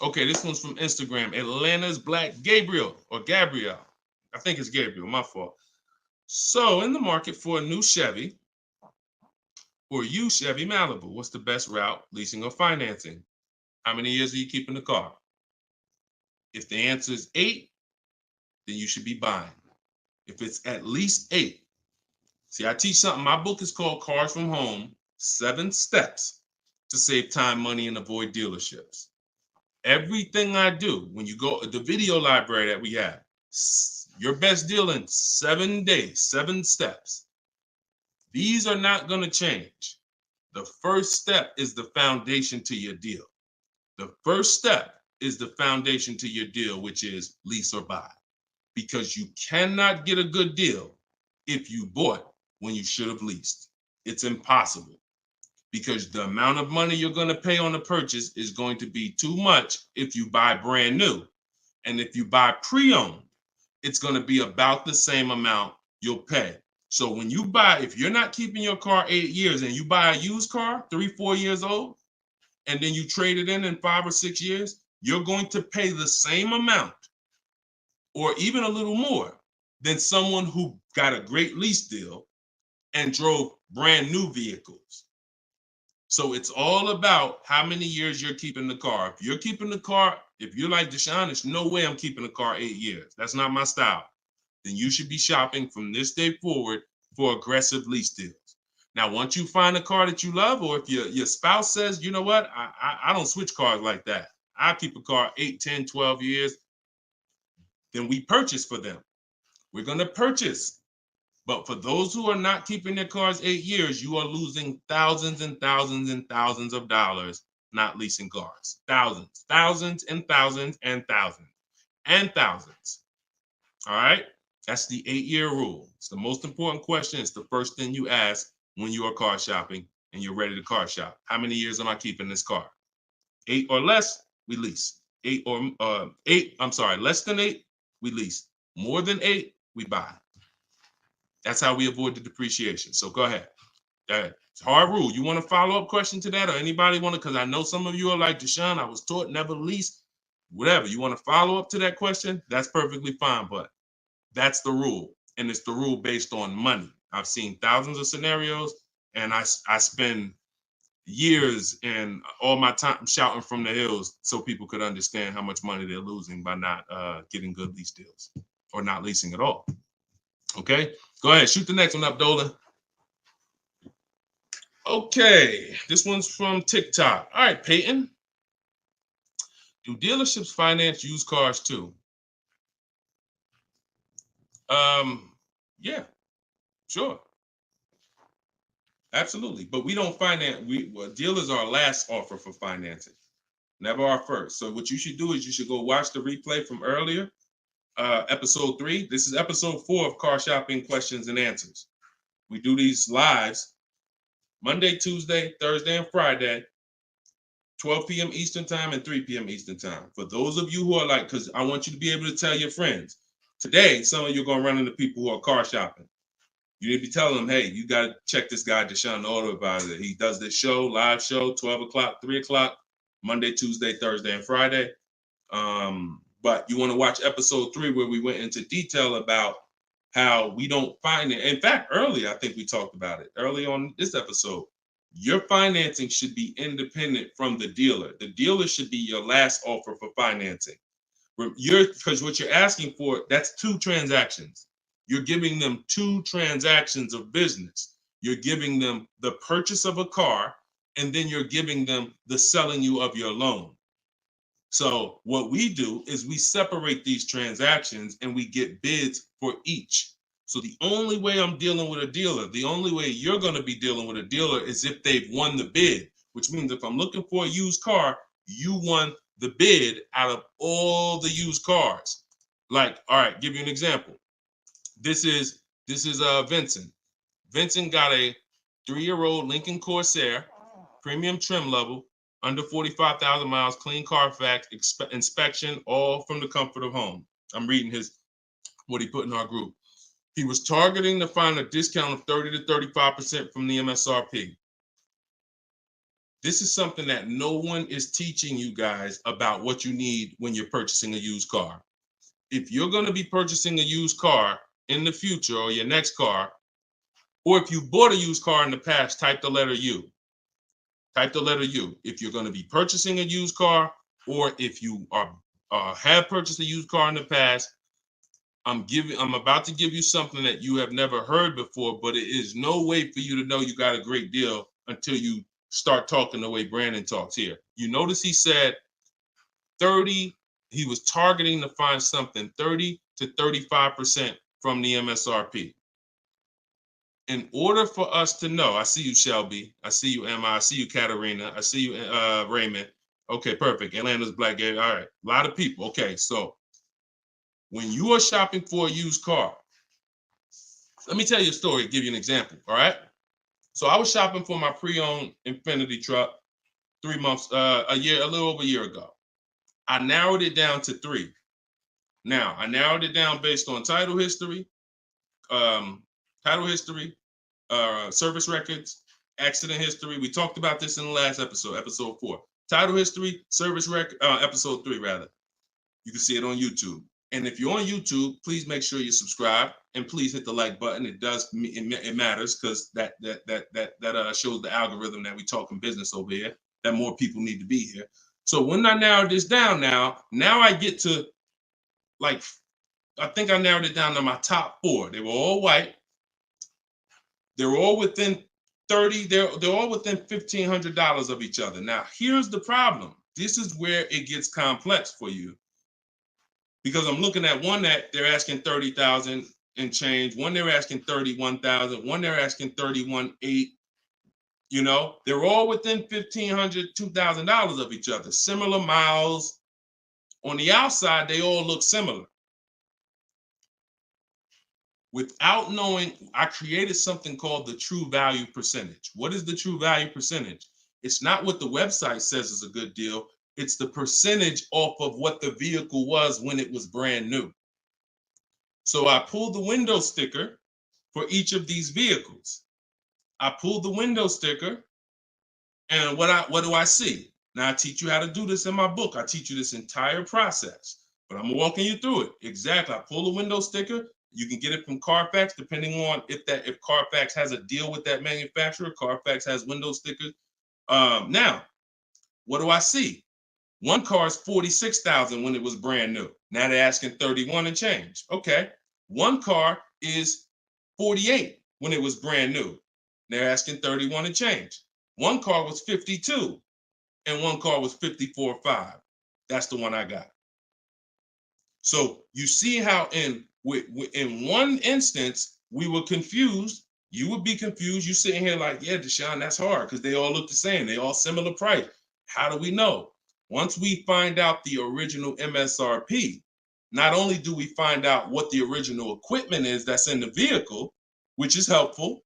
Okay, this one's from Instagram. Atlanta's Black Gabriel, or Gabrielle. I think it's Gabriel, my fault. So, in the market for a new Chevy or used Chevy Malibu, what's the best route, leasing or financing? How many years are you keeping the car? If the answer is 8, then you should be buying. If it's at least 8, see, I teach something. My book is called Cars from Home, 7 Steps to Save Time, Money, and Avoid Dealerships. Everything I do, when you go, the video library that we have, your best deal in 7 days, 7 steps. These are not going to change. The first step is the foundation to your deal. The first step is the foundation to your deal, which is lease or buy. Because you cannot get a good deal if you bought when you should have leased. It's impossible. Because the amount of money you're going to pay on the purchase is going to be too much if you buy brand new. And if you buy pre-owned, it's going to be about the same amount you'll pay. So when you buy, if you're not keeping your car 8 years and you buy a used car, 3-4 years old, and then you trade it in 5 or 6 years, you're going to pay the same amount or even a little more than someone who got a great lease deal and drove brand new vehicles. So it's all about how many years you're keeping the car. If you're keeping the car, if you're like Deshone, there's no way I'm keeping the car 8 years. That's not my style. Then you should be shopping from this day forward for aggressive lease deals. Now, once you find a car that you love, or if your spouse says, you know what, I don't switch cars like that. I keep a car 8, 10, 12 years. Then we purchase for them. We're going to purchase. But for those who are not keeping their cars 8 years, you are losing thousands and thousands and thousands of dollars not leasing cars. Thousands, thousands and thousands and thousands and thousands. All right? That's the 8-year rule. It's the most important question. It's the first thing you ask when you are car shopping and you're ready to car shop. How many years am I keeping this car? 8 or less, we lease. Less than 8, we lease. More than 8, we buy. That's how we avoid the depreciation. So go ahead. It's a hard rule. You want a follow-up question to that, or anybody want to? Because I know some of you are like, Deshone, I was taught never lease. Whatever. You want to follow up to that question? That's perfectly fine. But that's the rule. And it's the rule based on money. I've seen thousands of scenarios, and I spend years and all my time shouting from the hills so people could understand how much money they're losing by not getting good lease deals or not leasing at all. Okay, go ahead, shoot the next one up, Dolan. Okay, this one's from TikTok. All right, Peyton. Do dealerships finance used cars too? Yeah, sure. Absolutely. But we don't finance, dealers are our last offer for financing, never our first. So what you should do is you should go watch the replay from earlier, episode 3. This is episode 4 of Car Shopping Questions and Answers. We do these lives Monday, Tuesday, Thursday, and Friday, 12 p.m. Eastern time and 3 p.m. Eastern time. For those of you who are like, because I want you to be able to tell your friends. Today, some of you are going to run into people who are car shopping. You need to be telling them, hey, you got to check this guy, Deshone the Auto Advisor. He does this show, live show, 12 o'clock, 3 o'clock, Monday, Tuesday, Thursday, and Friday. But you want to watch episode 3 where we went into detail about how we don't finance. In fact, early, I think we talked about it early on this episode. Your financing should be independent from the dealer. The dealer should be your last offer for financing. Because what you're asking for, that's 2 transactions. You're giving them 2 transactions of business. You're giving them the purchase of a car, and then you're giving them the selling you of your loan. So what we do is we separate these transactions and we get bids for each. So the only way I'm dealing with a dealer, the only way you're going to be dealing with a dealer is if they've won the bid, which means if I'm looking for a used car, you won the bid out of all the used cars. Like, all right, give you an example. This is Vincent. Vincent got a 3-year-old Lincoln Corsair, premium trim level, under 45,000 miles, clean Carfax, inspection, all from the comfort of home. I'm reading what he put in our group. He was targeting to find a discount of 30 to 35% from the MSRP. This is something that no one is teaching you guys about what you need when you're purchasing a used car. If you're going to be purchasing a used car in the future or your next car, or if you bought a used car in the past, type the letter U. Type the letter U. If you're going to be purchasing a used car, or if you have purchased a used car in the past, I'm about to give you something that you have never heard before, but it is no way for you to know you got a great deal until you start talking the way Brandon talks here. You notice he said 30, he was targeting to find something 30 to 35% from the MSRP. In order for us to know, I see you, Shelby. I see you, Emma. I see you, Katarina. I see you, Raymond. Okay, perfect. Atlanta's Black Gate. All right, a lot of people. Okay, so when you are shopping for a used car, let me tell you a story, give you an example, all right? So I was shopping for my pre-owned Infiniti truck 3 months, a little over a year ago. I narrowed it down to 3. Now, I narrowed it down based on title history, service records, accident history. We talked about this in the last episode, episode 4. Title history, service record, episode 3 rather. You can see it on YouTube. And if you're on YouTube, please make sure you subscribe and please hit the like button. It matters because that shows the algorithm that we talking business over here, that more people need to be here. So when I narrowed this down now I get to I think I narrowed it down to my top 4. They were all white. They were all within 30, they're all within $1,500 of each other. Now, here's the problem. This is where it gets complex for you. Because I'm looking at one that they're asking 30,000 and change, one they're asking 31,000, one they're asking 31,800. You know, they're all within $1,500, $2,000 of each other. Similar miles. On the outside, they all look similar. Without knowing, I created something called the true value percentage. What is the true value percentage? It's not what the website says is a good deal. It's the percentage off of what the vehicle was when it was brand new. So I pulled the window sticker for each of these vehicles. I pulled the window sticker, and what do I see? Now I teach you how to do this in my book. I teach you this entire process, but I'm walking you through it. Exactly. I pull the window sticker. You can get it from Carfax, depending on if Carfax has a deal with that manufacturer. Carfax has window stickers. Now, what do I see? One car is 46,000 when it was brand new. Now they're asking 31 and change. Okay. One car is 48 when it was brand new. They're asking 31 and change. One car was 52 and one car was 54.5. That's the one I got. So you see how in one instance we were confused. You would be confused. You sitting here like, yeah, Deshone, that's hard because they all look the same. They all similar price. How do we know? Once we find out the original MSRP, not only do we find out what the original equipment is that's in the vehicle, which is helpful.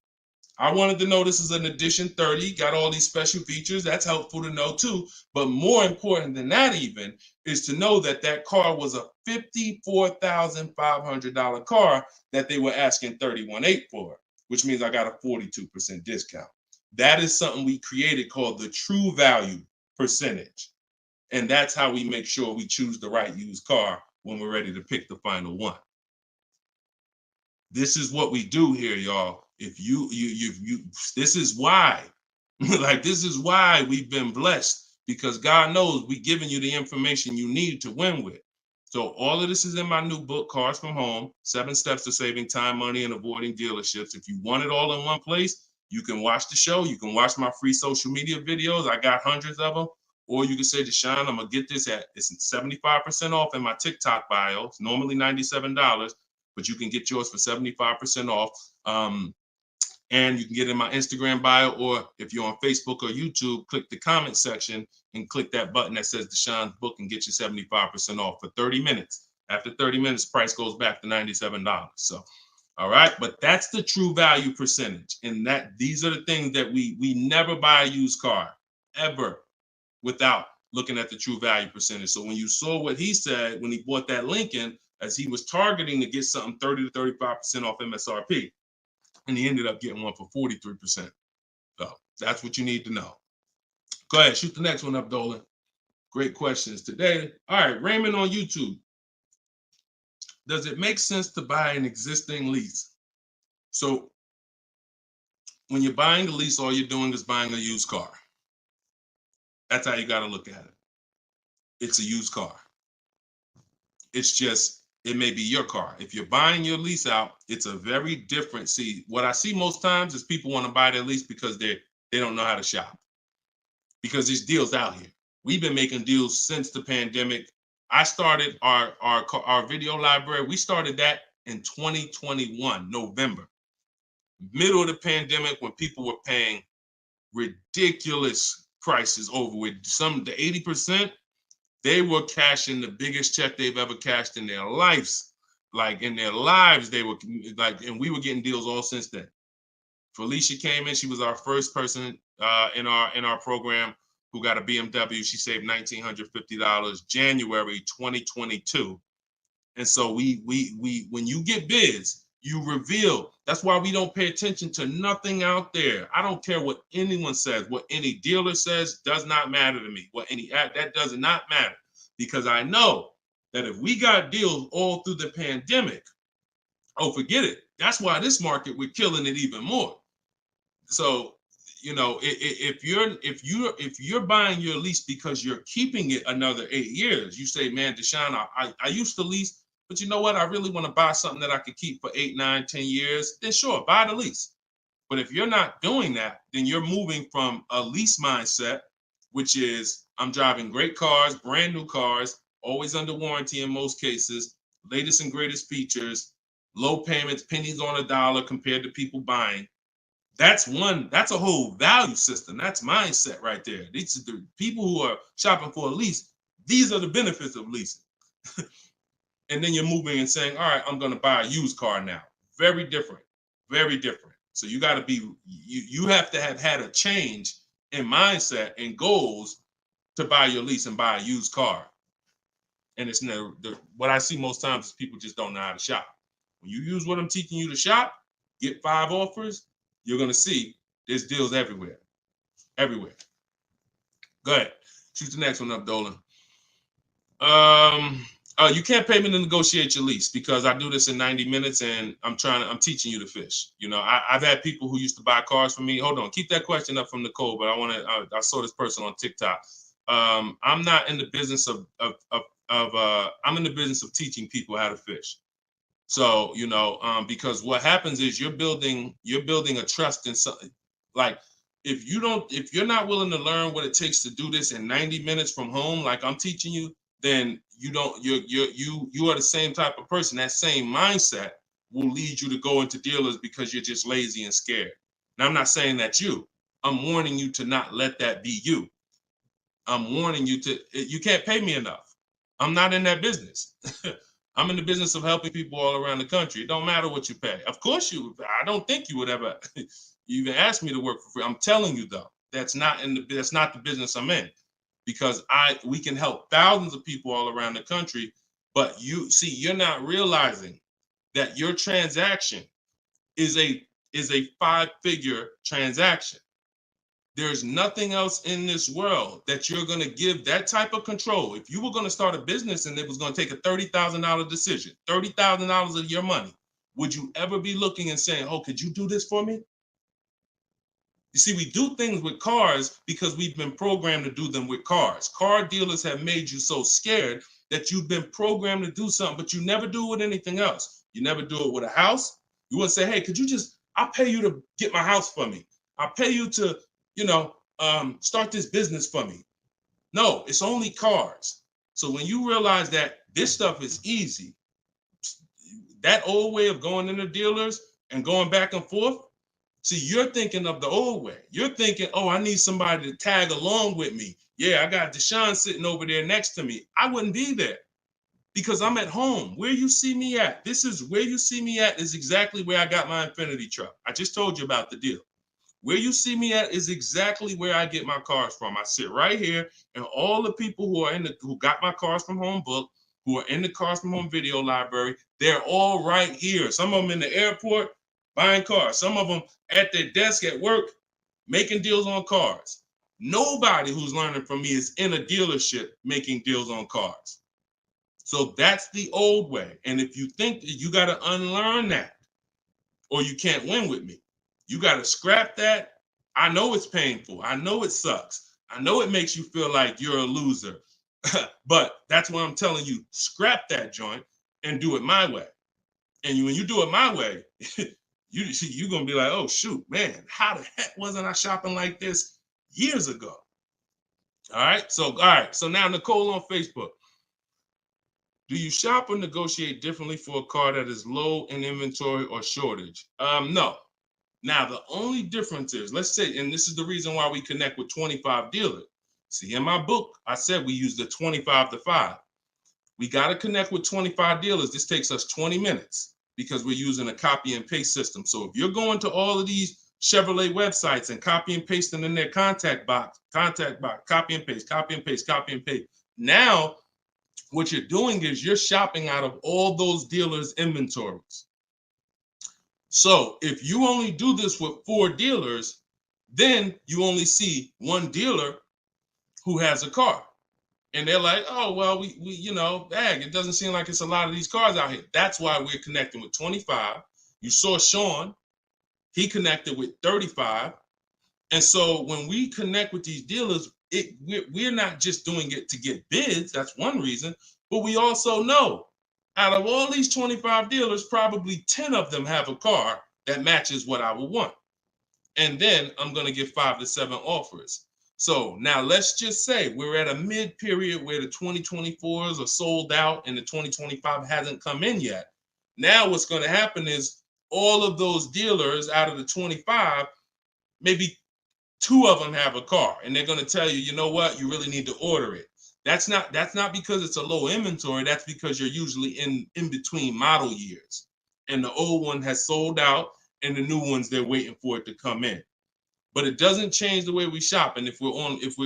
I wanted to know this is an Edition 30, got all these special features. That's helpful to know too. But more important than that even is to know that that car was a $54,500 car that they were asking $31,800 for, which means I got a 42% discount. That is something we created called the true value percentage. And that's how we make sure we choose the right used car when we're ready to pick the final one. This is what we do here, y'all. If you this is why, like, this is why we've been blessed, because God knows we giving you the information you need to win with. So all of this is in my new book, Cars from Home, 7 Steps to Saving Time, Money, and Avoiding Dealerships. If you want it all in one place, you can watch the show. You can watch my free social media videos. I got hundreds of them. Or you can say, Deshone, I'm going to get this it's 75% off in my TikTok bio. It's normally $97, but you can get yours for 75% off. And you can get it in my Instagram bio, or if you're on Facebook or YouTube, click the comment section and click that button that says Deshone's book and get you 75% off for 30 minutes. After 30 minutes, price goes back to $97. So, all right, but that's the true value percentage. And that these are the things that we never buy a used car ever without looking at the true value percentage. So when you saw what he said when he bought that Lincoln, as he was targeting to get something 30 to 35% off MSRP, and he ended up getting one for 43%. So that's what you need to know. Go ahead, shoot the next one up, Dolan. Great questions today. All right, Raymond on YouTube. Does it make sense to buy an existing lease? So when you're buying a lease, all you're doing is buying a used car. That's how you got to look at it. It's a used car. It's just, it may be your car. If you're buying your lease out, it's a very different. See, what I see most times is people want to buy their lease because they don't know how to shop. Because there's deals out here. We've been making deals since the pandemic. I started our video library. We started that in 2021, November, middle of the pandemic, when people were paying ridiculous prices over with the 80%. They were cashing the biggest check they've ever cashed in their lives. Like in their lives, they were like, and we were getting deals all since then. Felicia came in. She was our first person in our program who got a BMW. She saved $1,950 January 2022. And so we when you get bids, you reveal. That's why we don't pay attention to nothing out there. I don't care what anyone says, what any dealer says does not matter to me. That does not matter, because I know that if we got deals all through the pandemic, oh, forget it. That's why this market, we're killing it even more. So, you know, if you're buying your lease because you're keeping it another 8 years, you say, man, Deshone, I used to lease, but you know what? I really want to buy something that I could keep for 8, 9, 10 years. Then sure, buy the lease. But if you're not doing that, then you're moving from a lease mindset, which is I'm driving great cars, brand new cars, always under warranty in most cases, latest and greatest features, low payments, pennies on a dollar compared to people buying. That's a whole value system. That's mindset right there. These are the people who are shopping for a lease. These are the benefits of leasing. And then you're moving and saying, all right, I'm going to buy a used car now. Very different, very different. So you got to be, you have to have had a change in mindset and goals to buy your lease and buy a used car. And it's never, what I see most times is people just don't know how to shop. When you use what I'm teaching you to shop, get 5 offers, you're going to see there's deals everywhere. Everywhere. Go ahead. Shoot the next one up, Dolan. You can't pay me to negotiate your lease, because I do this in 90 minutes and I'm teaching you to fish. You know, I've had people who used to buy cars from me. Hold on, keep that question up from Nicole, but I saw this person on TikTok. I'm not in the business I'm in the business of teaching people how to fish. So, you know, because what happens is you're building a trust in something. Like, if you're not willing to learn what it takes to do this in 90 minutes from home, like I'm teaching you, then you are the same type of person. That same mindset will lead you to go into dealers because you're just lazy and scared. Now, I'm not saying that's you. I'm warning you to not let that be you. I'm warning you you can't pay me enough. I'm not in that business. I'm in the business of helping people all around the country. It don't matter what you pay. Of course I don't think you would ever even ask me to work for free. I'm telling you though, that's not the business I'm in, because we can help thousands of people all around the country. But you're not realizing that your transaction is a 5-figure transaction. There's nothing else in this world that you're going to give that type of control. If you were going to start a business and it was going to take a $30,000 decision, $30,000 of your money, would you ever be looking and saying, oh, could you do this for me? You see, we do things with cars because we've been programmed to do them with cars. Car dealers have made you so scared that you've been programmed to do something, but you never do it with anything else. You never do it with a house. You wouldn't say, hey, could you just, I'll pay you to get my house for me. I'll pay you to, start this business for me. No, it's only cars. So when you realize that this stuff is easy, that old way of going into dealers and going back and forth, see, you're thinking of the old way. You're thinking, oh, I need somebody to tag along with me. Yeah, I got Deshone sitting over there next to me. I wouldn't be there because I'm at home. Where you see me at, this is where you see me at is exactly where I got my Infinity truck. I just told you about the deal. Where you see me at is exactly where I get my cars from. I sit right here, and all the people who got my Cars from Home book, who are in the Cars from Home video library, they're all right here. Some of them in the airport buying cars. Some of them at their desk at work making deals on cars. Nobody who's learning from me is in a dealership making deals on cars. So that's the old way. And if you think that you got to unlearn that or you can't win with me, you got to scrap that. I know it's painful. I know it sucks. I know it makes you feel like you're a loser. But that's what I'm telling you. Scrap that joint and do it my way. And when you do it my way, you're going to be like, oh, shoot, man, how the heck wasn't I shopping like this years ago? All right. So now Nicole on Facebook. Do you shop or negotiate differently for a car that is low in inventory or shortage? No. Now, the only difference is, let's say, and this is the reason why we connect with 25 dealers. See, in my book, I said we use the 25 to 5. We got to connect with 25 dealers. This takes us 20 minutes because we're using a copy and paste system. So if you're going to all of these Chevrolet websites and copy and pasting in their contact box, copy and paste, copy and paste, copy and paste. Now, what you're doing is you're shopping out of all those dealers' inventories. So if you only do this with 4 dealers, then you only see one dealer who has a car. And they're like, oh, well, we it doesn't seem like it's a lot of these cars out here. That's why we're connecting with 25. You saw Sean, he connected with 35. And so when we connect with these dealers, we're not just doing it to get bids. That's one reason. But we also know out of all these 25 dealers, probably 10 of them have a car that matches what I would want. And then I'm going to get 5 to 7 offers. So now let's just say we're at a mid period where the 2024s are sold out and the 2025 hasn't come in yet. Now what's going to happen is all of those dealers out of the 25, maybe 2 of them have a car, and they're going to tell you, you know what, you really need to order it. That's not because it's a low inventory. That's because you're usually in between model years, and the old one has sold out, and the new ones they're waiting for it to come in. But it doesn't change the way we shop. And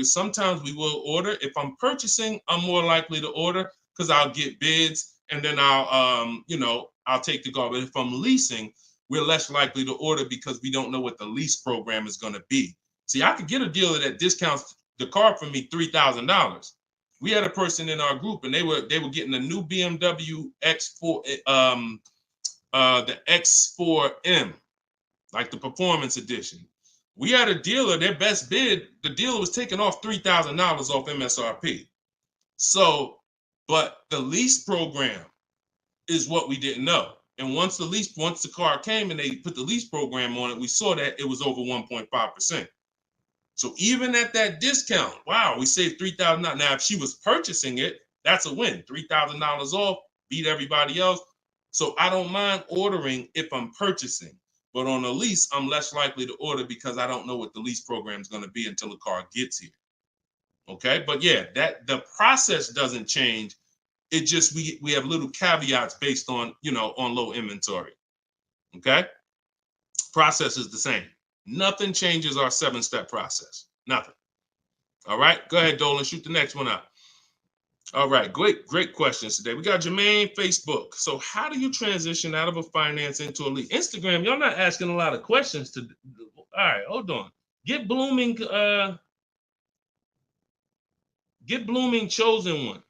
sometimes we will order. If I'm purchasing, I'm more likely to order because I'll get bids, and then I'll take the car. But if I'm leasing, we're less likely to order because we don't know what the lease program is going to be. See, I could get a dealer that discounts the car for me $3,000. We had a person in our group, and they were getting a new BMW X4, the X4M, like the performance edition. We had a dealer, their best bid, the dealer was taking off $3,000 off MSRP. So, but the lease program is what we didn't know. And once the car came and they put the lease program on it, we saw that it was over 1.5%. So even at that discount, wow, we saved $3,000. Now, if she was purchasing it, that's a win. $3,000 off, beat everybody else. So I don't mind ordering if I'm purchasing. But on a lease, I'm less likely to order because I don't know what the lease program is going to be until the car gets here. Okay, but yeah, that the process doesn't change. It just we have little caveats based on on low inventory. Okay, process is the same. Nothing changes our 7-step process. Nothing. All right, go ahead, Dolan. Shoot the next one up. All right, great questions today. We got Jermaine, Facebook. So how do you transition out of a finance into a lease? Instagram, y'all not asking a lot of questions. All right, hold on. Get Blooming chosen one.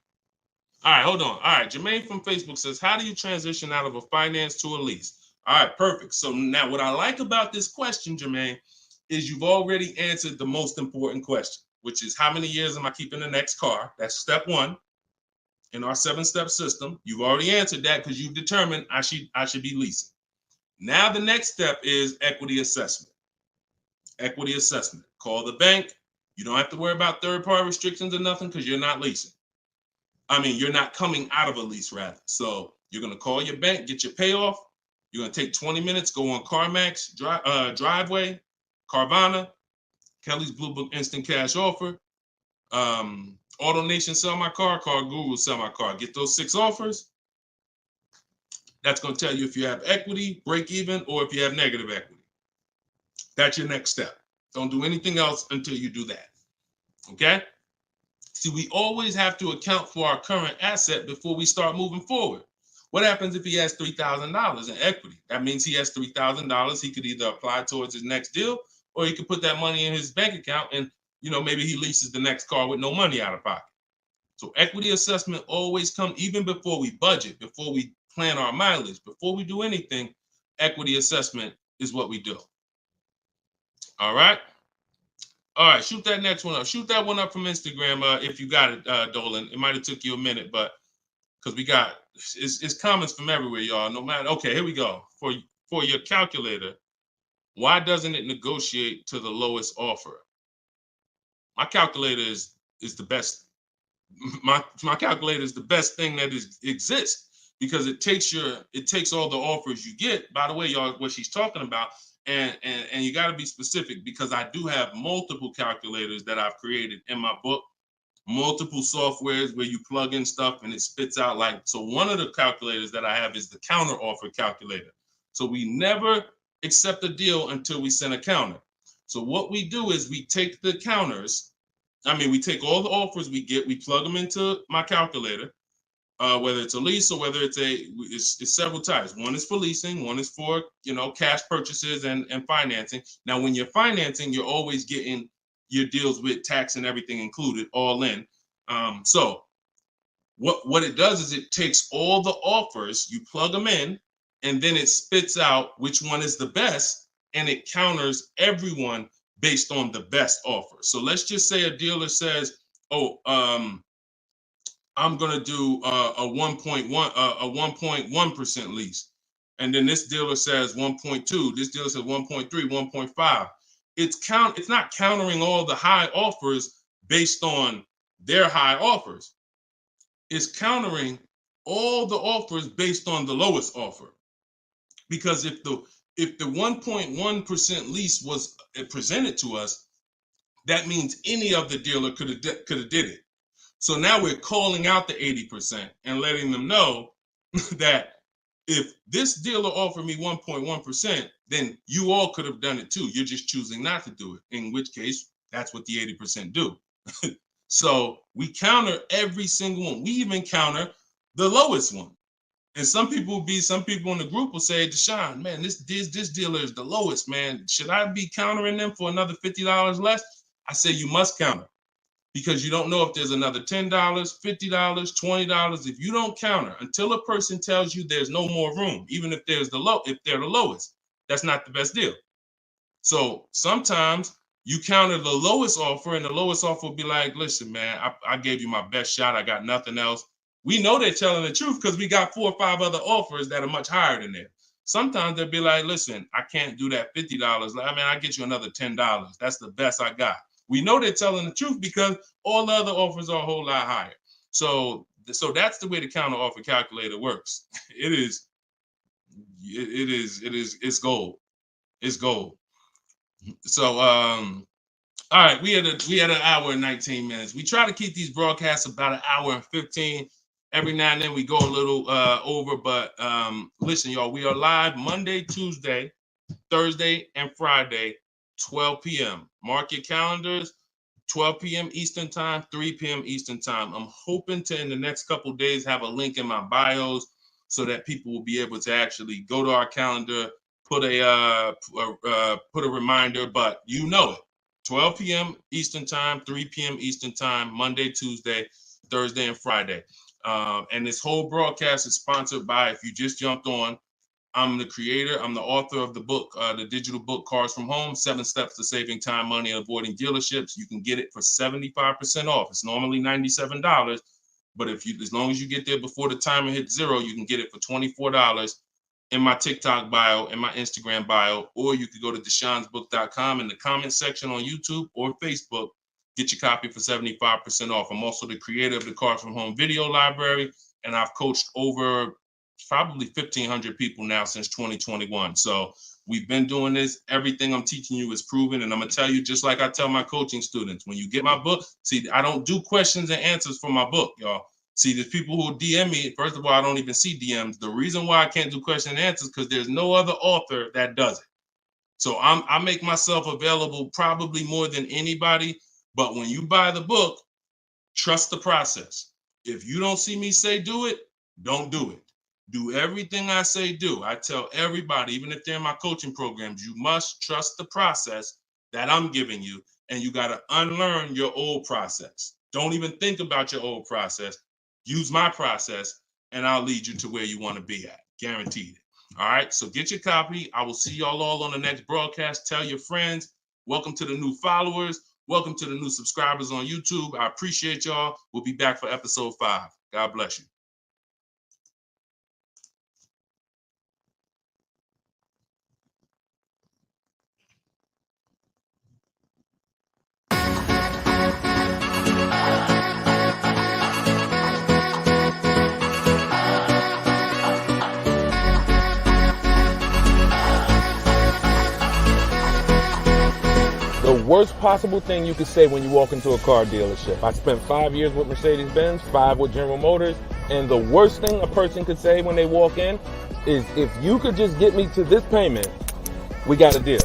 All right, hold on. All right, Jermaine from Facebook says, how do you transition out of a finance to a lease? All right, perfect. So now what I like about this question, Jermaine, is you've already answered the most important question, which is how many years am I keeping the next car? That's step one in our 7-step system. You've already answered that because you've determined I should be leasing. Now the next step is equity assessment. Equity assessment. Call the bank. You don't have to worry about third-party restrictions or nothing because you're not leasing. I mean, you're not coming out of a lease, rather. So you're going to call your bank, get your payoff. You're going to take 20 minutes, go on CarMax, Driveway, Carvana, Kelly's Blue Book Instant Cash Offer, AutoNation Sell My Car, Car Guru Sell My Car. Get those 6 offers. That's going to tell you if you have equity, break even, or if you have negative equity. That's your next step. Don't do anything else until you do that. Okay? See, we always have to account for our current asset before we start moving forward. What happens if he has $3,000 in equity? That means he has $3,000. He could either apply towards his next deal, or he could put that money in his bank account and, maybe he leases the next car with no money out of pocket. So equity assessment always comes even before we budget, before we plan our mileage, before we do anything. Equity assessment is what we do. All right. All right, shoot that next one up. Shoot that one up from Instagram if you got it, Dolan. It might have took you a minute, but because we got it's comments from everywhere, y'all. No matter. Okay, here we go. For your calculator, why doesn't it negotiate to the lowest offer? My calculator is the best. My calculator is the best thing that exists because it takes all the offers you get. By the way, y'all, what she's talking about. And you got to be specific because I do have multiple calculators that I've created in my book, multiple softwares where you plug in stuff and it spits out so one of the calculators that I have is the counter offer calculator. So we never accept a deal until we send a counter. So what we do is we take the counters. We take all the offers we get, we plug them into my calculator. Whether it's a lease or whether it's several types. One is for leasing, one is for cash purchases and financing. Now, when you're financing, you're always getting your deals with tax and everything included, all in. So what it does is it takes all the offers, you plug them in, and then it spits out which one is the best, and it counters everyone based on the best offer. So let's just say a dealer says, I'm gonna do a 1.1% lease, and then this dealer says 1.2. This dealer says 1.3, 1.5. It's not countering all the high offers based on their high offers. It's countering all the offers based on the lowest offer. Because if the 1.1% lease was presented to us, that means any of the dealer could have did it. So now we're calling out the 80% and letting them know that if this dealer offered me 1.1%, then you all could have done it too. You're just choosing not to do it, in which case that's what the 80% do. So we counter every single one. We even counter the lowest one. And some people in the group will say, Deshone, man, this dealer is the lowest, man. Should I be countering them for another $50 less? I say you must counter. Because you don't know if there's another $10, $50, $20. If you don't counter until a person tells you there's no more room, even if they're the lowest, that's not the best deal. So sometimes you counter the lowest offer, and the lowest offer will be like, listen, man, I gave you my best shot. I got nothing else. We know they're telling the truth because we got 4 or 5 other offers that are much higher than that. Sometimes they'll be like, listen, I can't do that $50. I'll get you another $10. That's the best I got. We know they're telling the truth because all the other offers are a whole lot higher. So that's the way the counter offer calculator works. It's gold. It's gold. So all right, we had an hour and 19 minutes. We try to keep these broadcasts about an hour and 15. Every now and then we go a little over, but listen, y'all, we are live Monday, Tuesday, Thursday, and Friday, 12 p.m. Mark your calendars, 12 p.m. Eastern time, 3 p.m. Eastern time. I'm hoping to, in the next couple of days, have a link in my bios so that people will be able to actually go to our calendar, put a reminder, but you know it. 12 p.m. Eastern time, 3 p.m. Eastern time, Monday, Tuesday, Thursday, and Friday. And this whole broadcast is sponsored by, if you just jumped on, I'm the creator, I'm the author of the book, the digital book, Cars from Home, 7 Steps to Saving Time, Money, and Avoiding Dealerships. You can get it for 75% off. It's normally $97, but as long as you get there before the timer hits 0, you can get it for $24 in my TikTok bio, in my Instagram bio, or you could go to deshonesbook.com in the comment section on YouTube or Facebook, get your copy for 75% off. I'm also the creator of the Cars from Home video library, and I've coached over probably 1,500 people now since 2021. So we've been doing this. Everything I'm teaching you is proven. And I'm going to tell you, just like I tell my coaching students, when you get my book, see, I don't do questions and answers for my book, y'all. See, there's people who DM me. First of all, I don't even see DMs. The reason why I can't do question and answers because there's no other author that does it. So I make myself available probably more than anybody. But when you buy the book, trust the process. If you don't see me say do it, don't do it. Do everything I say do. I tell everybody, even if they're in my coaching programs, you must trust the process that I'm giving you, and you got to unlearn your old process. Don't even think about your old process. Use my process, and I'll lead you to where you want to be at. Guaranteed. All right, so get your copy. I will see y'all all on the next broadcast. Tell your friends. Welcome to the new followers. Welcome to the new subscribers on YouTube. I appreciate y'all. We'll be back for episode 5. God bless you. The worst possible thing you could say when you walk into a car dealership. I spent 5 years with Mercedes-Benz, 5 with General Motors, and the worst thing a person could say when they walk in is, if you could just get me to this payment, we got a deal.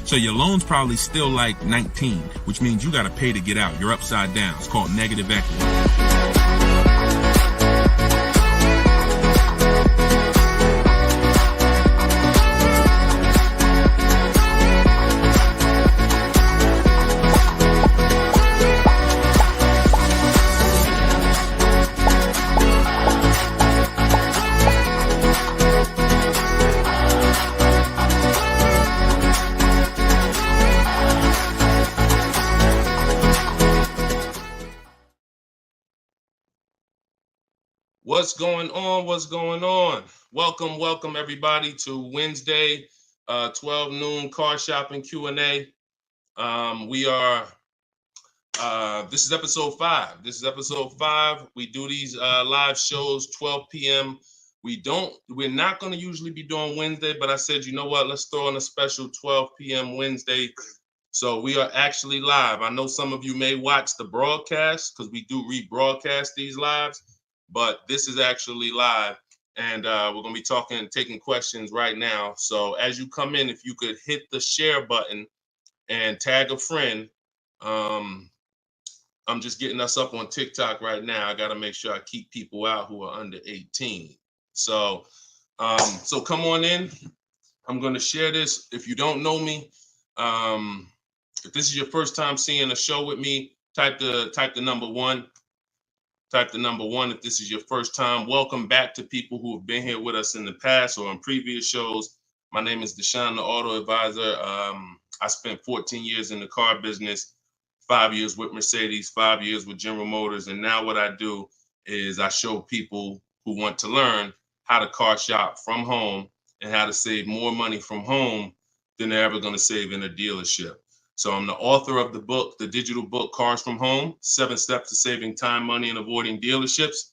So your loan's probably still like 19, which means you got to pay to get out. You're upside down. It's called negative equity. What's going on? What's going on? Welcome everybody to Wednesday, 12 noon car shopping Q&A. This is episode 5. We do these live shows 12 p.m. We're not going to usually be doing Wednesday, but I said, you know what? Let's throw in a special 12 p.m. Wednesday. So we are actually live. I know some of you may watch the broadcast because we do rebroadcast these lives, but this is actually live, and we're going to be taking questions right now. So as you come in, if you could hit the share button and tag a friend. I'm just getting us up on TikTok right now. I got to make sure I keep people out who are under 18. So come on in. I'm going to share this. If you don't know me, if this is your first time seeing a show with me, type the number 1. Type the number 1 if this is your first time. Welcome back to people who have been here with us in the past or on previous shows. My name is Deshone the Auto Advisor. I spent 14 years in the car business, 5 years with Mercedes, 5 years with General Motors. And now what I do is I show people who want to learn how to car shop from home and how to save more money from home than they're ever going to save in a dealership. So I'm the author of the book, the digital book, Cars from Home, 7 Steps to Saving Time, Money, and Avoiding Dealerships.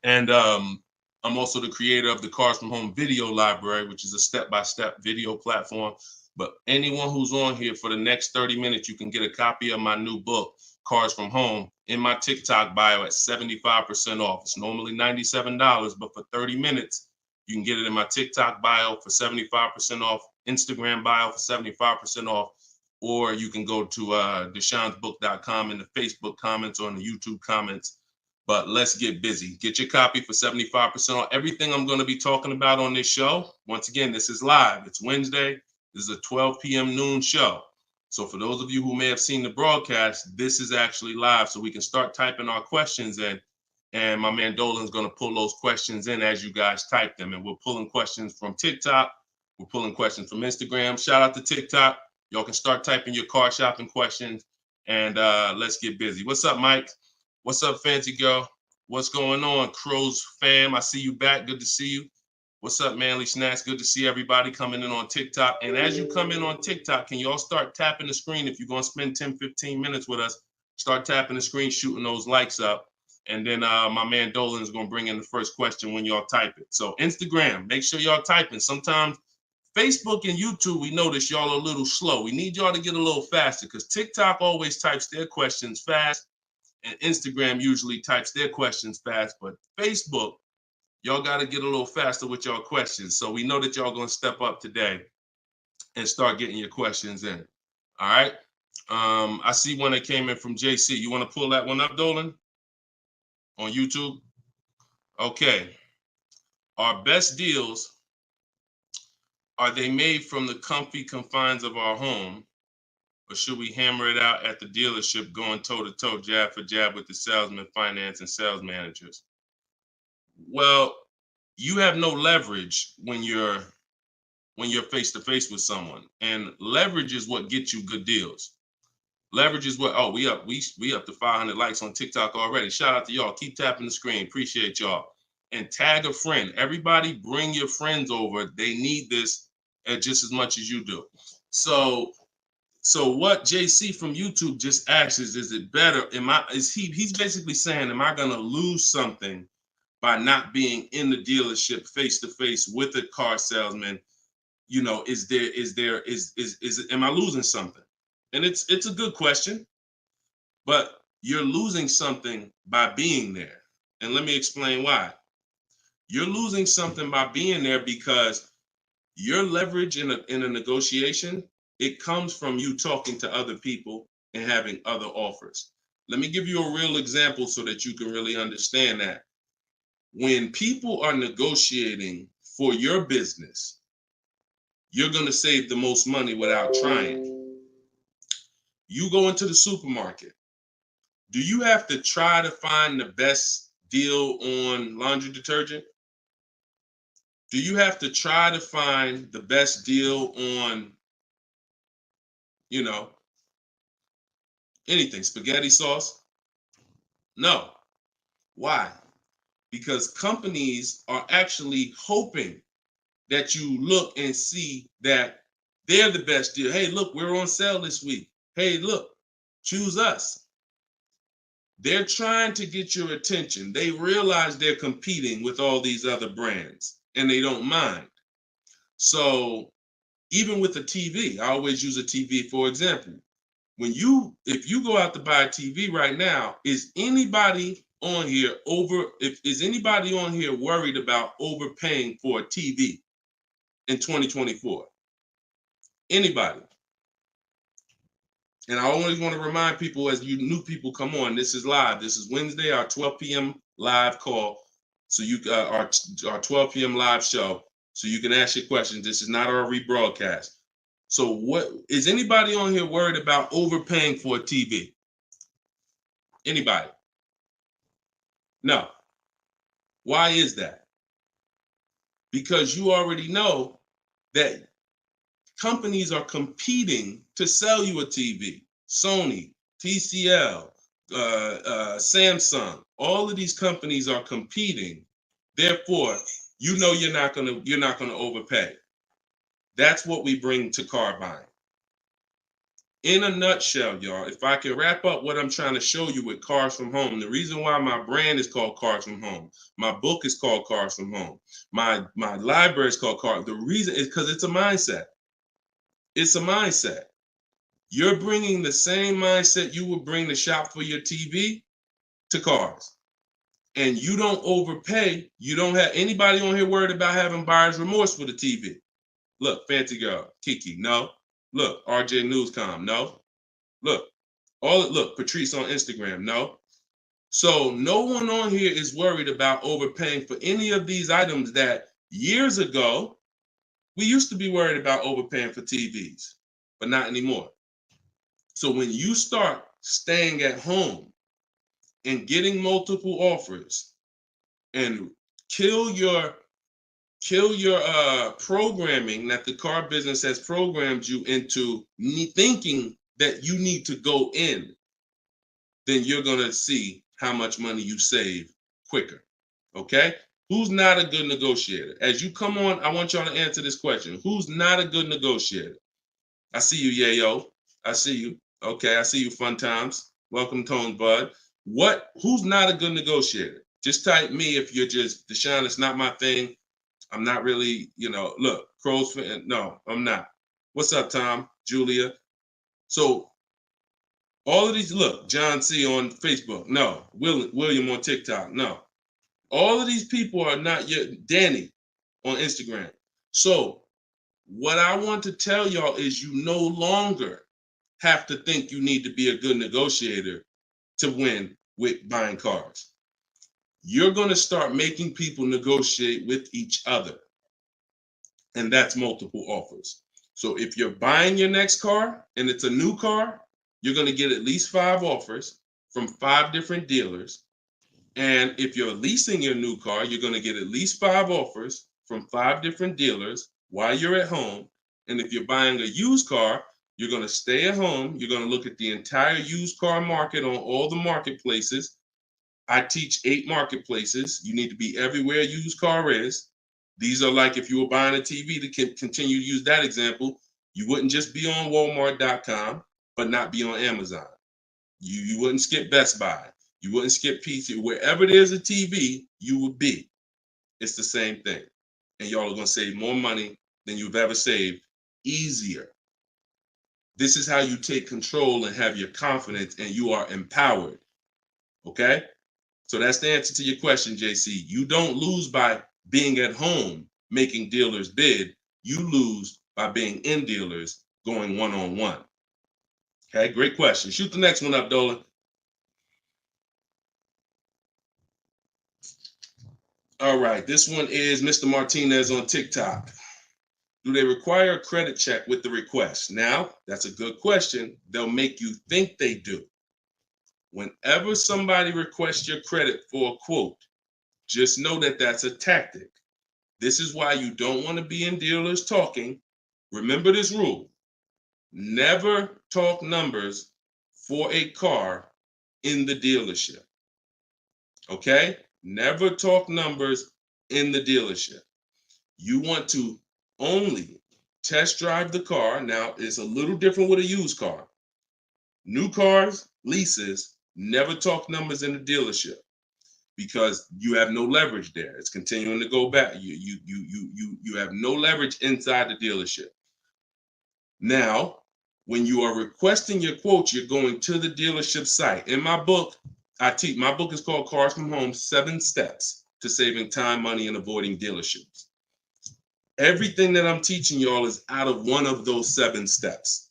And I'm also the creator of the Cars from Home video library, which is a step-by-step video platform. But anyone who's on here for the next 30 minutes, you can get a copy of my new book, Cars from Home, in my TikTok bio at 75% off. It's normally $97, but for 30 minutes, you can get it in my TikTok bio for 75% off, Instagram bio for 75% off. Or you can go to deshonesbook.com in the Facebook comments or in the YouTube comments. But let's get busy. Get your copy for 75% off. Everything I'm going to be talking about on this show, once again, this is live. It's Wednesday. This is a 12 p.m. noon show. So for those of you who may have seen the broadcast, this is actually live, so we can start typing our questions in. And my man Dolan's going to pull those questions in as you guys type them. And we're pulling questions from TikTok. We're pulling questions from Instagram. Shout out to TikTok. Y'all can start typing your car shopping questions, and let's get busy. What's up, Mike? What's up, Fancy Girl? What's going on, Crows fam? I see you back. Good to see you. What's up, Manly Snacks? Good to see everybody coming in on TikTok. And as you come in on TikTok, can y'all start tapping the screen? If you're going to spend 10, 15 minutes with us, start tapping the screen, shooting those likes up. And then my man Dolan is going to bring in the first question when y'all type it. So Instagram, make sure y'all typing. Sometimes Facebook and YouTube, we notice y'all are a little slow. We need y'all to get a little faster because TikTok always types their questions fast, and Instagram usually types their questions fast. But Facebook, y'all got to get a little faster with y'all questions. So we know that y'all going to step up today and start getting your questions in. All right. I see one that came in from JC. You want to pull that one up, Dolan? On YouTube? Okay. Our best deals, are they made from the comfy confines of our home, or should we hammer it out at the dealership going toe-to-toe, jab for jab with the salesman, finance, and sales managers? Well, you have no leverage when you're face-to-face with someone. And leverage is what gets you good deals. Leverage is what, oh, we up to 500 likes on TikTok already. Shout out to y'all. Keep tapping the screen. Appreciate y'all. And tag a friend. Everybody bring your friends over. They need this just as much as you do. So what JC from YouTube just asks is it better? He's basically saying, am I gonna lose something by not being in the dealership face-to-face with a car salesman? You know, am I losing something? And it's a good question, but you're losing something by being there. And let me explain why. You're losing something by being there because your leverage in a negotiation, it comes from you talking to other people and having other offers. Let me give you a real example so that you can really understand that. When people are negotiating for your business, you're going to save the most money without trying. You go into the supermarket. Do you have to try to find the best deal on laundry detergent? Do you have to try to find the best deal on, anything, spaghetti sauce? No. Why? Because companies are actually hoping that you look and see that they're the best deal. Hey, look, we're on sale this week. Hey, look, choose us. They're trying to get your attention. They realize they're competing with all these other brands and they don't mind. So even with a TV, I always use a TV for example. If you go out to buy a TV right now, is anybody on here worried about overpaying for a TV in 2024? Anybody? And I always want to remind people, as you new people come on, this is live. This is Wednesday, our 12 p.m. live call. So our 12 p.m. live show. So you can ask your questions. This is not our rebroadcast. So what is anybody on here worried about overpaying for a TV? Anybody? No. Why is that? Because you already know that companies are competing to sell you a TV. Sony, TCL, Samsung, all of these companies are competing. Therefore, you're not gonna overpay. That's what we bring to car buying. In a nutshell, y'all, if I can wrap up what I'm trying to show you with Cars from Home, the reason why my brand is called Cars from Home, my book is called Cars from Home, my library is called Cars. The reason is because it's a mindset. It's a mindset. You're bringing the same mindset you would bring to shop for your TV to cars. And you don't overpay. You don't have anybody on here worried about having buyer's remorse for the TV. Look, Fancy Girl, Kiki, no. Look, RJ Newscom, no. Look, Patrice on Instagram, no. So no one on here is worried about overpaying for any of these items that years ago, we used to be worried about overpaying for TVs, but not anymore. So when you start staying at home and getting multiple offers and kill your programming that the car business has programmed you into thinking that you need to go in, then you're going to see how much money you save quicker. Okay? Who's not a good negotiator? As you come on, I want y'all to answer this question. Who's not a good negotiator? I see you, Yayo. I see you. Okay, I see you, Fun Times. Welcome, Tone Bud. Who's not a good negotiator? Just type me if you're just, Deshone, it's not my thing. I'm not really, look, Crow's fan. No, I'm not. What's up, Tom? Julia? So all of these, look, John C on Facebook. No. William on TikTok. No. All of these people are not yet. Danny on Instagram. So what I want to tell y'all is you no longer have to think you need to be a good negotiator to win with buying cars. You're going to start making people negotiate with each other. And that's multiple offers. So if you're buying your next car and it's a new car, you're going to get at least 5 offers from 5 different dealers. And if you're leasing your new car, you're going to get at least 5 offers from 5 different dealers while you're at home. And if you're buying a used car, you're going to stay at home. You're going to look at the entire used car market on all the marketplaces. I teach 8 marketplaces. You need to be everywhere a used car is. These are like if you were buying a TV, to continue to use that example, you wouldn't just be on Walmart.com, but not be on Amazon. You wouldn't skip Best Buy. You wouldn't skip PC. Wherever there's a TV, you would be. It's the same thing. And y'all are going to save more money than you've ever saved, easier. This is how you take control and have your confidence, and you are empowered. Okay? So that's the answer to your question, JC. You don't lose by being at home making dealers bid. You lose by being in dealers going one-on-one. Okay, great question. Shoot the next one up, Dolan. All right, this one is Mr. Martinez on TikTok. Do they require a credit check with the request? Now, that's a good question. They'll make you think they do. Whenever somebody requests your credit for a quote, just know that that's a tactic. This is why you don't want to be in dealers talking. Remember this rule. Never talk numbers for a car in the dealership. Okay? Never talk numbers in the dealership. You want to only test drive the car. Now, it's a little different with a used car. New cars, leases, never talk numbers in the dealership because you have no leverage there. It's continuing to go back. You have no leverage inside the dealership. Now, when you are requesting your quote, you're going to the dealership site. In my book, my book is called Cars from Home, 7 Steps to Saving Time, Money, and Avoiding Dealerships. Everything that I'm teaching y'all is out of one of those 7 steps.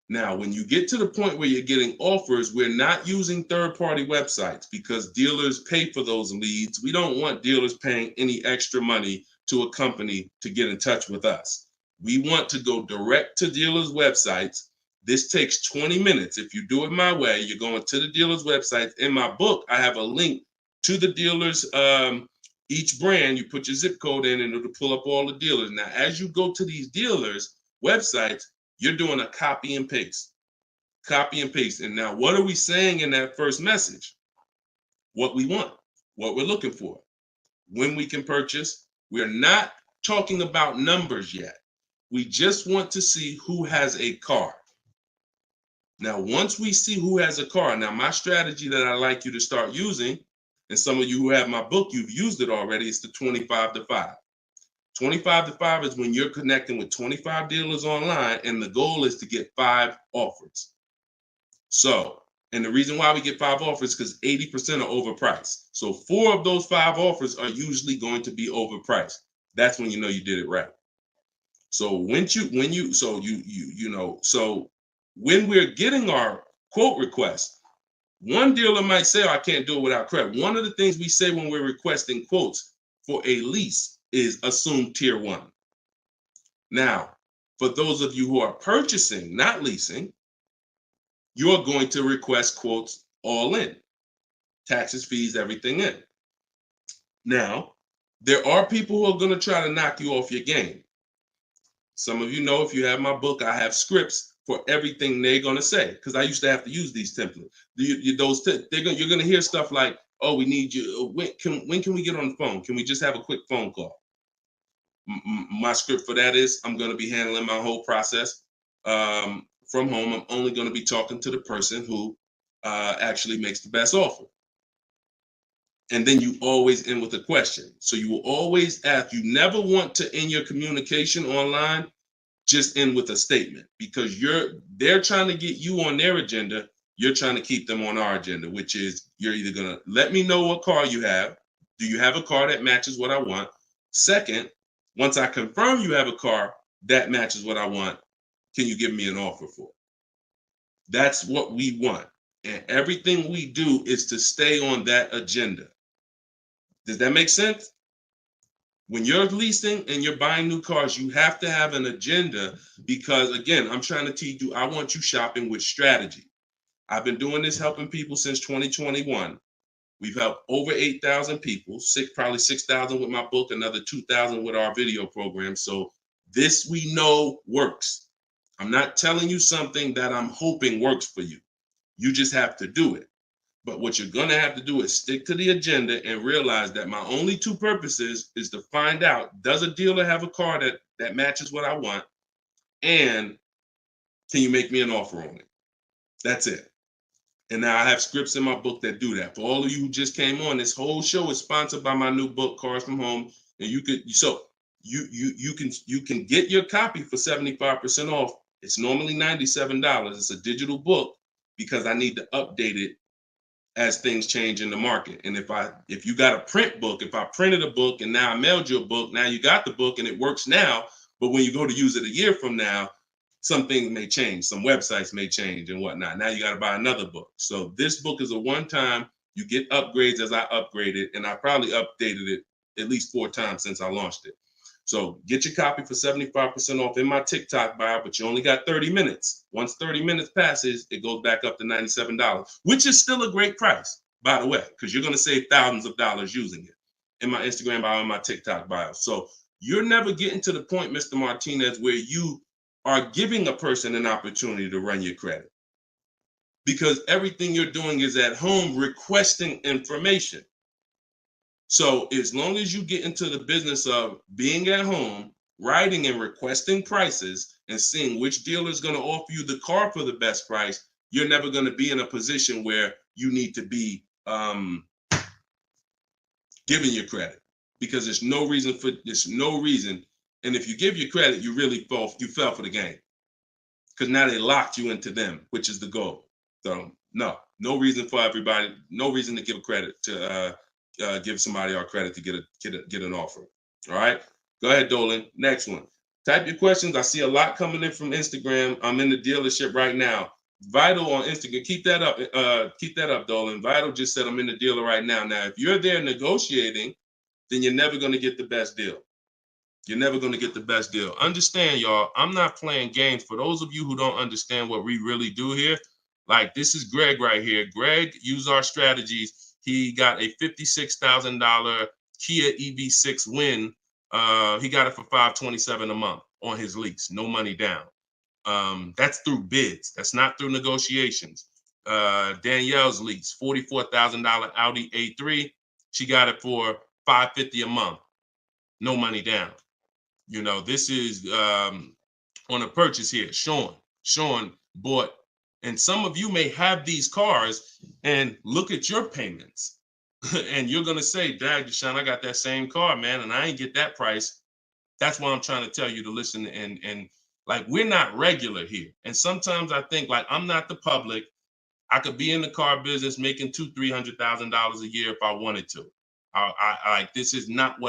Now, when you get to the point where you're getting offers, we're not using third-party websites because dealers pay for those leads. We don't want dealers paying any extra money to a company to get in touch with us. We want to go direct to dealers' websites. This takes 20 minutes. If you do it my way, you're going to the dealer's website. In my book, I have a link to the dealers, each brand. You put your zip code in and it'll pull up all the dealers. Now, as you go to these dealers' websites, you're doing a copy and paste. Copy and paste. And now, what are we saying in that first message? What we want, what we're looking for, when we can purchase. We're not talking about numbers yet. We just want to see who has a car. Now, once we see who has a car, now my strategy that I like you to start using, and some of you who have my book, you've used it already, is the 25 to 5. 25 to 5 is when you're connecting with 25 dealers online, and the goal is to get 5 offers. So, and the reason why we get 5 offers is because 80% are overpriced. So 4 of those 5 offers are usually going to be overpriced. That's when you know you did it right. So when we're getting our quote request, one dealer might say, oh, I can't do it without credit. One of the things we say when we're requesting quotes for a lease is assume tier 1. Now, for those of you who are purchasing, not leasing, you're going to request quotes all in, taxes, fees, everything in. Now, there are people who are going to try to knock you off your game. Some of you know, if you have my book, I have scripts for everything they're going to say, because I used to have to use these templates. You're going to hear stuff like, oh, we need you. When can we get on the phone? Can we just have a quick phone call? My script for that is, I'm going to be handling my whole process from home. I'm only going to be talking to the person who actually makes the best offer. And then you always end with a question. So you will always ask. You never want to end your communication online just end with a statement, because they're trying to get you on their agenda. You're trying to keep them on our agenda, which is, you're either going to let me know what car you have. Do you have a car that matches what I want? Second, once I confirm you have a car that matches what I want, can you give me an offer for it? That's what we want. And everything we do is to stay on that agenda. Does that make sense? When you're leasing and you're buying new cars, you have to have an agenda, because, again, I'm trying to teach you, I want you shopping with strategy. I've been doing this, helping people since 2021. We've helped over 8,000 people, probably 6,000 with my book, another 2,000 with our video program. So this, we know, works. I'm not telling you something that I'm hoping works for you. You just have to do it. But what you're going to have to do is stick to the agenda and realize that my only two purposes is to find out, does a dealer have a car that matches what I want? And can you make me an offer on it? That's it. And now I have scripts in my book that do that. For all of you who just came on, this whole show is sponsored by my new book, Cars from Home. And you can get your copy for 75% off. It's normally $97. It's a digital book, because I need to update it as things change in the market. And if you got a print book, if I printed a book and now I mailed you a book, now you got the book and it works now, but when you go to use it a year from now, some things may change, some websites may change and whatnot. Now you got to buy another book. So this book is a one-time, you get upgrades as I upgrade it, and I probably updated it at least 4 times since I launched it. So get your copy for 75% off in my TikTok bio, but you only got 30 minutes. Once 30 minutes passes, it goes back up to $97, which is still a great price, by the way, because you're going to save thousands of dollars using it in my Instagram bio and my TikTok bio. So you're never getting to the point, Mr. Martinez, where you are giving a person an opportunity to run your credit, because everything you're doing is at home requesting information. So as long as you get into the business of being at home, writing and requesting prices and seeing which dealer is going to offer you the car for the best price, you're never going to be in a position where you need to be giving your credit, because there's no reason. And if you give your credit, you really fell for the game, because now they locked you into them, which is the goal. So no reason for everybody, no reason to give credit to give somebody our credit to get an offer. All right, go ahead, Dolan. Next one. Type your questions. I see a lot coming in from Instagram. I'm in the dealership right now. Vital on Instagram. Keep that up. Keep that up, Dolan. Vital just said I'm in the dealer right now. Now, if you're there negotiating, then you're never going to get the best deal. You're never going to get the best deal. Understand, y'all, I'm not playing games. For those of you who don't understand what we really do here, like, this is Greg right here. Greg used our strategies. He got a $56,000 Kia EV6 win. He got it for $527 a month on his lease, no money down. That's through bids. That's not through negotiations. Danielle's lease, $44,000 Audi A3. She got it for $550 a month, no money down. You know, this is on a purchase here. Sean bought, and some of you may have these cars and look at your payments. And you're going to say, Dad, Deshone, I got that same car, man, and I ain't get that price. That's why I'm trying to tell you to listen. And like, we're not regular here. And sometimes I think, like, I'm not the public. I could be in the car business making $200,000-$300,000 a year if I wanted to. This is not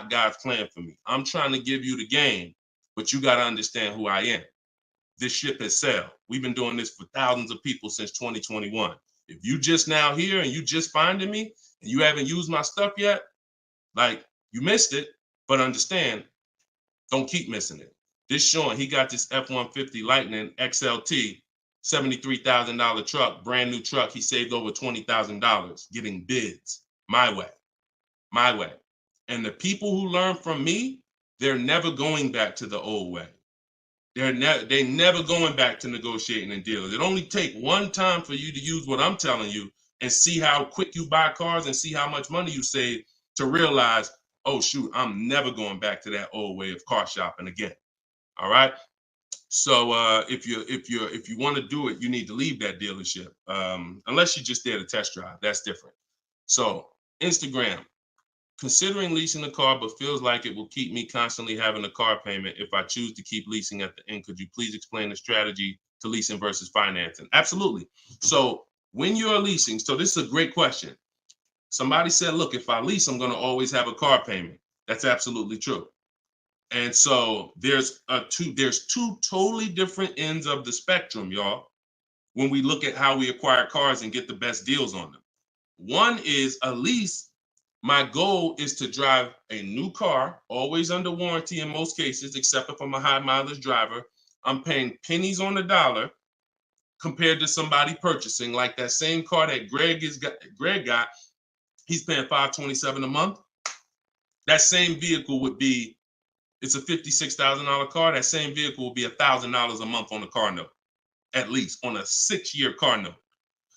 God's plan for me. I'm trying to give you the game, but you got to understand who I am. This ship has sailed. We've been doing this for thousands of people since 2021. If you just now here and you just finding me and you haven't used my stuff yet, like, you missed it, but understand, don't keep missing it. This Sean, he got this F-150 Lightning XLT $73,000 truck, brand new truck. He saved over $20,000 getting bids my way. And the people who learn from me, they're never going back to the old way. They're never going back to negotiating and dealing. It only take one time for you to use what I'm telling you and see how quick you buy cars and see how much money you save to realize, oh shoot, I'm never going back to that old way of car shopping again. All right. So if you want to do it, you need to leave that dealership. Unless you're just there to test drive, that's different. So Instagram. Considering leasing a car, but feels like it will keep me constantly having a car payment if I choose to keep leasing at the end. Could you please explain the strategy to leasing versus financing? Absolutely. So when you're leasing, so this is a great question. Somebody said, look, if I lease, I'm going to always have a car payment. That's absolutely true. And so there's two totally different ends of the spectrum, y'all, when we look at how we acquire cars and get the best deals on them. One is a lease. My goal is to drive a new car, always under warranty in most cases, except if I'm a high mileage driver. I'm paying pennies on the dollar compared to somebody purchasing like that same car that Greg got. He's paying $527 a month. That same vehicle would be, it's a $56,000 car. That same vehicle will be $1,000 a month on the car note, at least on a 6-year car note.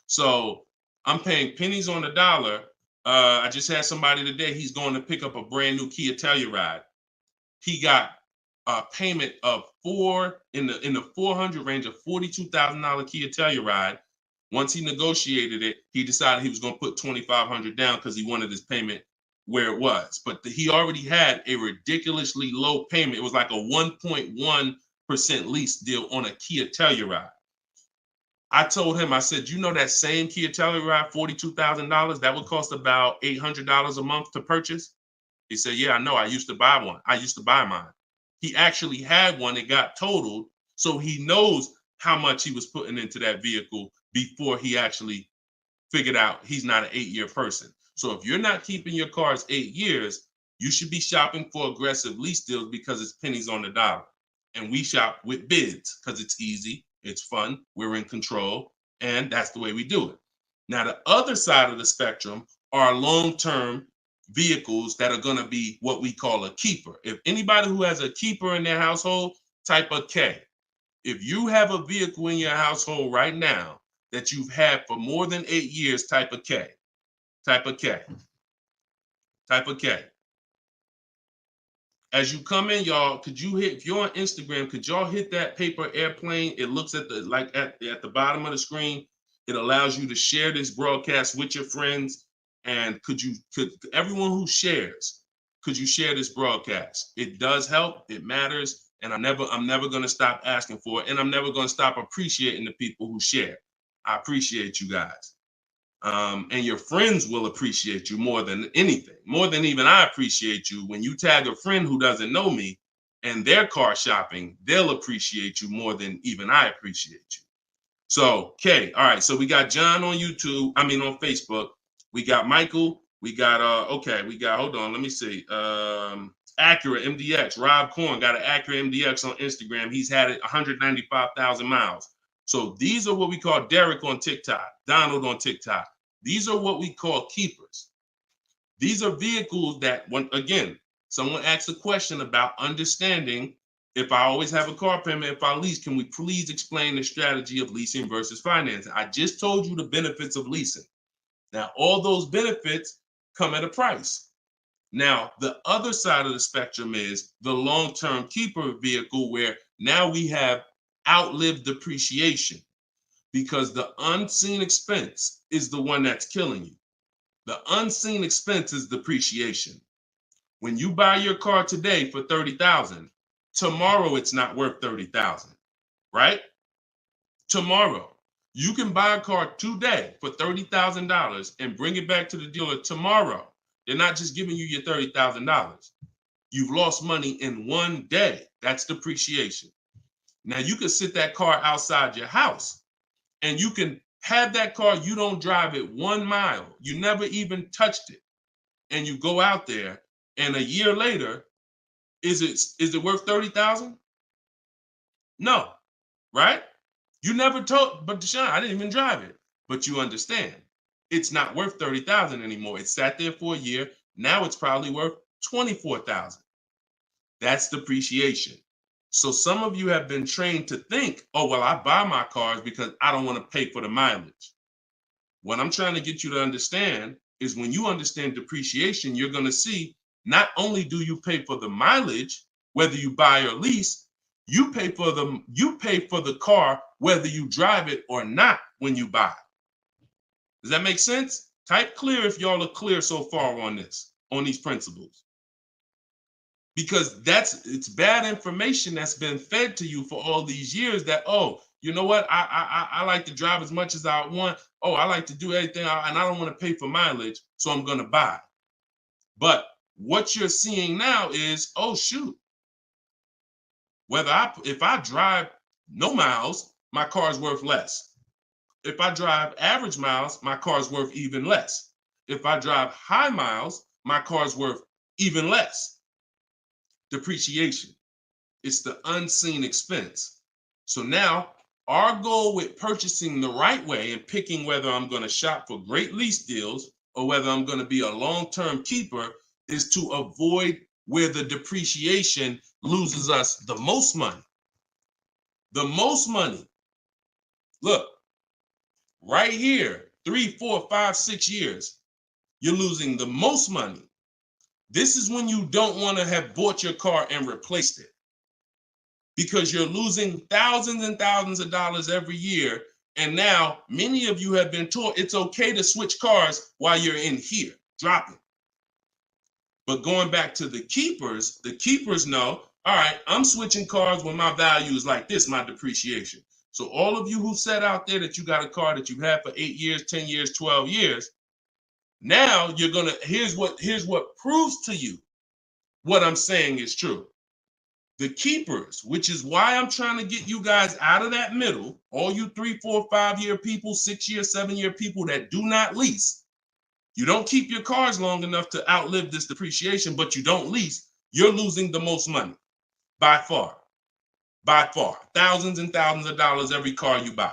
So I'm paying pennies on the dollar. I just had somebody today, he's going to pick up a brand new Kia Telluride. He got a payment of in the 400 range of $42,000 Kia Telluride. Once he negotiated it, he decided he was going to put $2,500 down because he wanted his payment where it was. But he already had a ridiculously low payment. It was like a 1.1% lease deal on a Kia Telluride. I told him, I said, you know that same Kia Telluride, $42,000, that would cost about $800 a month to purchase? He said, yeah, I know. I used to buy one. I used to buy mine. He actually had one. It got totaled. So he knows how much he was putting into that vehicle before he actually figured out he's not an 8-year person. So if you're not keeping your cars 8 years, you should be shopping for aggressive lease deals because it's pennies on the dollar. And we shop with bids because it's easy. It's fun. We're in control. And that's the way we do it. Now, the other side of the spectrum are long-term vehicles that are going to be what we call a keeper. If anybody who has a keeper in their household, type a K. If you have a vehicle in your household right now that you've had for more than 8 years, type a K. Type a K. Type a K. As you come in, y'all, if you're on Instagram, could y'all hit that paper airplane? It looks at the bottom of the screen. It allows you to share this broadcast with your friends. And could everyone who shares, could you share this broadcast? It does help. It matters. And I'm never going to stop asking for it. And I'm never going to stop appreciating the people who share. I appreciate you guys. And your friends will appreciate you more than anything, more than even I appreciate you. When you tag a friend who doesn't know me and they're car shopping, they'll appreciate you more than even I appreciate you. So, okay, all right. So we got John on on Facebook. We got Michael. We got hold on, let me see. Acura MDX. Rob Korn got an Acura MDX on Instagram. He's had it 195,000 miles. So these are what we call Derek on TikTok, Donald on TikTok. These are what we call keepers. These are vehicles that, someone asked a question about understanding if I always have a car payment, if I lease, can we please explain the strategy of leasing versus financing? I just told you the benefits of leasing. Now, all those benefits come at a price. Now, the other side of the spectrum is the long-term keeper vehicle where now we have outlived depreciation because the unseen expense is the one that's killing you. The unseen expense is depreciation. When you buy your car today for $30,000, tomorrow it's not worth $30,000, right? Tomorrow. You can buy a car today for $30,000 and bring it back to the dealer tomorrow. They're not just giving you your $30,000. You've lost money in one day. That's depreciation. Now you can sit that car outside your house and you can have that car. You don't drive it 1 mile. You never even touched it. And you go out there and a year later, is it worth $30,000? No, right? You never told, but Deshone, I didn't even drive it. But you understand, it's not worth $30,000 anymore. It sat there for a year. Now it's probably worth $24,000. That's depreciation. So some of you have been trained to think, oh, well, I buy my cars because I don't want to pay for the mileage. What I'm trying to get you to understand is when you understand depreciation, you're going to see not only do you pay for the mileage, whether you buy or lease, you pay for the car whether you drive it or not when you buy. Does that make sense? Type clear if y'all are clear so far on this, on these principles. Because it's bad information that's been fed to you for all these years that, oh, you know what? I like to drive as much as I want. Oh, I like to do everything and I don't want to pay for mileage, so I'm going to buy. But what you're seeing now is, oh, shoot. If I drive no miles, my car's worth less. If I drive average miles, my car's worth even less. If I drive high miles, my car's worth even less. Depreciation. It's the unseen expense. So now our goal with purchasing the right way and picking whether I'm going to shop for great lease deals or whether I'm going to be a long-term keeper is to avoid where the depreciation loses us the most money. The most money. Look, right here, 3, 4, 5, 6 years, you're losing the most money. This is when you don't want to have bought your car and replaced it, because you're losing thousands and thousands of dollars every year. And now many of you have been taught it's okay to switch cars while you're in here, dropping. But going back to the keepers know, all right, I'm switching cars when my value is like this, my depreciation. So all of you who said out there that you got a car that you've had for 8 years, 10 years, 12 years, now you're gonna, here's what proves to you what I'm saying is true. The keepers, which is why I'm trying to get you guys out of that middle, all you 3, 4, 5 year people, 6 year, 7 year people that do not lease. You don't keep your cars long enough to outlive this depreciation, but you don't lease. You're losing the most money by far, thousands and thousands of dollars every car you buy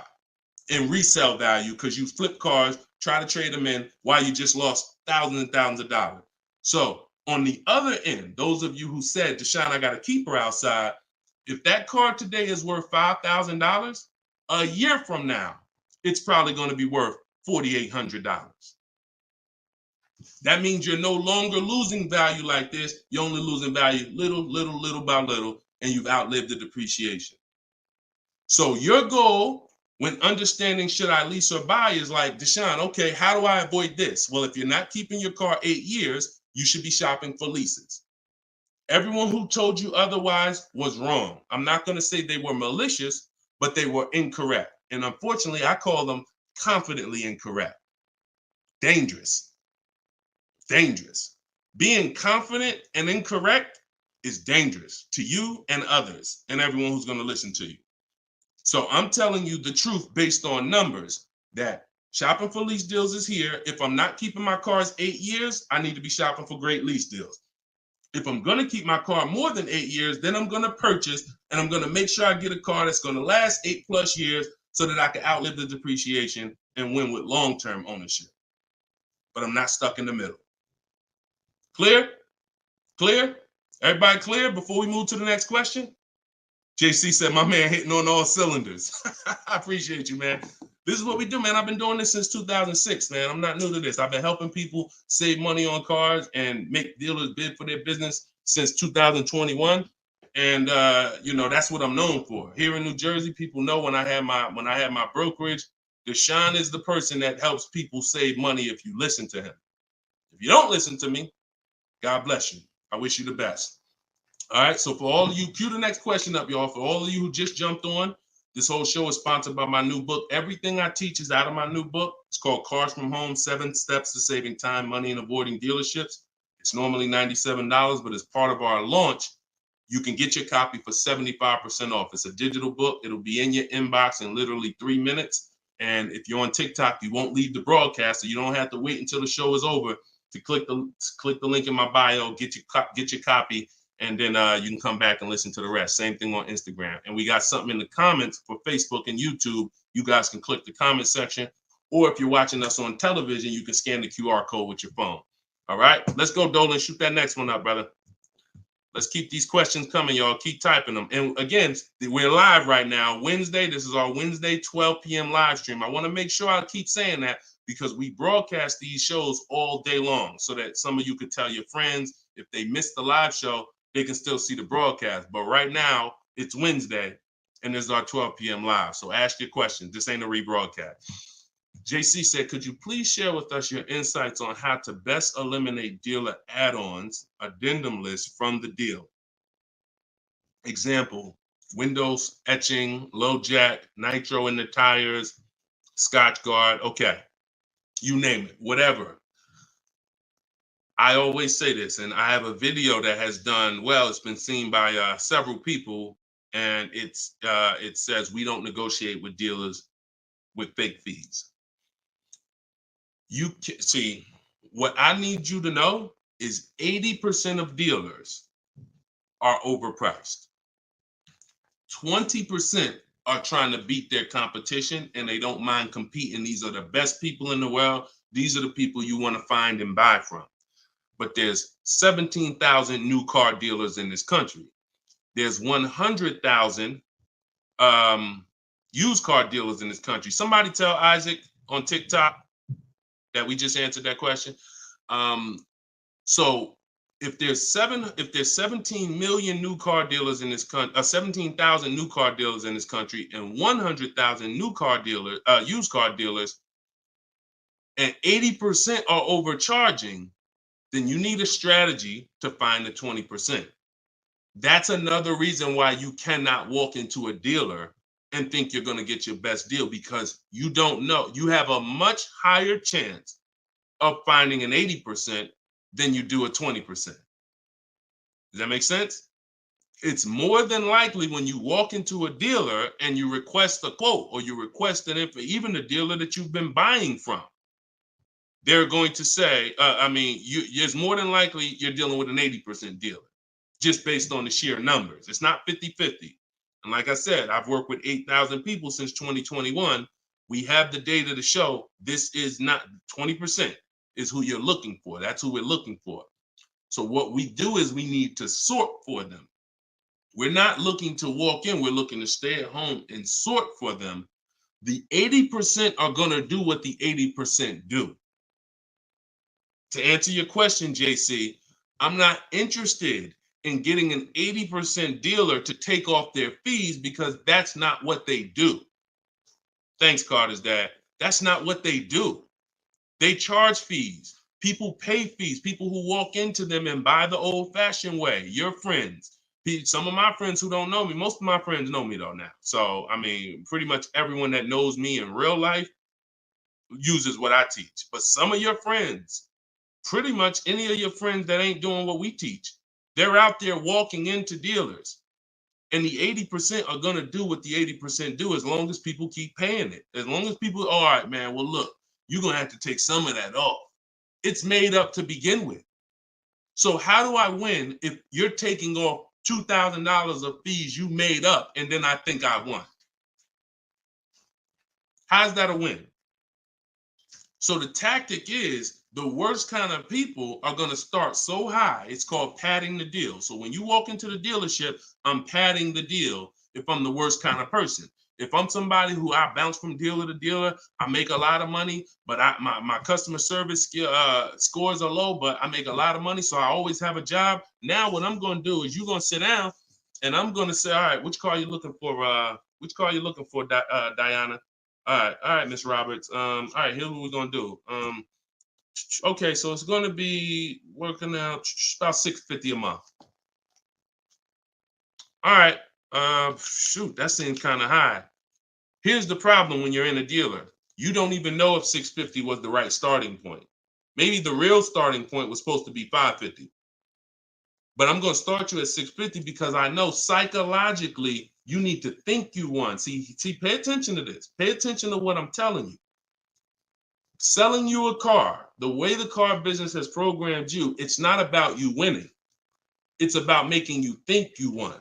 in resale value, because you flip cars, try to trade them in while you just lost thousands and thousands of dollars. So on the other end, those of you who said, Deshone, I got a keeper outside, if that car today is worth $5,000, a year from now, it's probably going to be worth $4,800. That means you're no longer losing value like this. You're only losing value little by little, and you've outlived the depreciation. So your goal when understanding should I lease or buy is like, Deshone, okay, how do I avoid this? Well, if you're not keeping your car 8 years, you should be shopping for leases. Everyone who told you otherwise was wrong. I'm not going to say they were malicious, but they were incorrect. And unfortunately, I call them confidently incorrect. Dangerous. Being confident and incorrect is dangerous to you and others and everyone who's going to listen to you. So I'm telling you the truth based on numbers, that shopping for lease deals is here. If I'm not keeping my cars 8 years, I need to be shopping for great lease deals. If I'm going to keep my car more than 8 years, then I'm going to purchase and I'm going to make sure I get a car that's going to last 8+ years so that I can outlive the depreciation and win with long-term ownership. But I'm not stuck in the middle. Clear? Clear? Everybody clear before we move to the next question? JC said, my man hitting on all cylinders. I appreciate you, man. This is what we do, man. I've been doing this since 2006, man. I'm not new to this. I've been helping people save money on cars and make dealers bid for their business since 2021. And that's what I'm known for. Here in New Jersey, people know when I had my brokerage, Deshone is the person that helps people save money if you listen to him. If you don't listen to me, God bless you. I wish you the best. All right, so for all of you, cue the next question up, y'all. For all of you who just jumped on, this whole show is sponsored by my new book. Everything I teach is out of my new book. It's called Cars from Home, 7 Steps to Saving Time, Money, and Avoiding Dealerships. It's normally $97, but as part of our launch, you can get your copy for 75% off. It's a digital book. It'll be in your inbox in literally 3 minutes. And if you're on TikTok, you won't leave the broadcast, so you don't have to wait until the show is over to click the link in my bio, get your copy, and then you can come back and listen to the rest. Same thing on Instagram. And we got something in the comments for Facebook and YouTube. You guys can click the comment section, or if you're watching us on television, you can scan the QR code with your phone. All right, let's go, Dolan. Shoot that next one up, brother. Let's keep these questions coming, y'all. Keep typing them. And again, we're live right now, Wednesday. This is our Wednesday 12 p.m. live stream. I want to make sure I keep saying that because we broadcast these shows all day long so that some of you could tell your friends if they missed the live show, they can still see the broadcast. But right now, it's Wednesday, and this is our 12 p.m. live. So ask your questions. This ain't a rebroadcast. JC said, could you please share with us your insights on how to best eliminate dealer add-ons, addendum lists from the deal? Example, windows etching, low jack, nitro in the tires, Scotch guard. Okay, you name it, whatever. I always say this, and I have a video that has done well. It's been seen by several people, and it says we don't negotiate with dealers with fake fees. You can see, what I need you to know is 80% of dealers are overpriced. 20% are trying to beat their competition, and they don't mind competing. These are the best people in the world. These are the people you want to find and buy from. But there's 17,000 new car dealers in this country. There's 100,000 used car dealers in this country. Somebody tell Isaac on TikTok that we just answered that question. So if there's 17 million new car dealers in this country, 17,000 new car dealers in this country, and 100,000 new car dealers, used car dealers, and 80% are overcharging, then you need a strategy to find the 20%. That's another reason why you cannot walk into a dealer and think you're going to get your best deal, because you don't know. You have a much higher chance of finding an 80% than you do a 20%. Does that make sense? It's more than likely when you walk into a dealer and you request a quote, or you request an info, even the dealer that you've been buying from, they're going to say, it's more than likely you're dealing with an 80% dealer, just based on the sheer numbers. It's not 50-50. And like I said, I've worked with 8,000 people since 2021. We have the data to show this is not 20% is who you're looking for. That's who we're looking for. So what we do is we need to sort for them. We're not looking to walk in. We're looking to stay at home and sort for them. The 80% are going to do what the 80% do. To answer your question, JC, I'm not interested in getting an 80% dealer to take off their fees, because that's not what they do. Thanks, Carter's dad. That's not what they do. They charge fees. People pay fees. People who walk into them and buy the old-fashioned way. Your friends. Some of my friends who don't know me, most of my friends know me though now. So, pretty much everyone that knows me in real life uses what I teach. But some of your friends, pretty much any of your friends that ain't doing what we teach, they're out there walking into dealers. And the 80% are going to do what the 80% do, as long as people keep paying it. As long as people, all right, man, well, look, you're going to have to take some of that off. It's made up to begin with. So how do I win if you're taking off $2,000 of fees you made up, and then I think I won? How's that a win? So the tactic is, the worst kind of people are going to start so high. It's called padding the deal. So when you walk into the dealership, I'm padding the deal if I'm the worst kind of person. If I'm somebody who I bounce from dealer to dealer, I make a lot of money, but my customer service scores are low, but I make a lot of money, so I always have a job. Now what I'm going to do is, you're going to sit down, and I'm going to say, all right, which car are you looking for? Which car are you looking for, Diana? All right, Miss Roberts. All right, here's what we're going to do. Okay, so it's going to be working out about $650 a month. All right. Shoot, that seems kind of high. Here's the problem when you're in a dealer. You don't even know if $650 was the right starting point. Maybe the real starting point was supposed to be $550. But I'm going to start you at $650 because I know psychologically you need to think you won. See, pay attention to this. Pay attention to what I'm telling you. Selling you a car, the way the car business has programmed you, it's not about you winning. It's about making you think you won.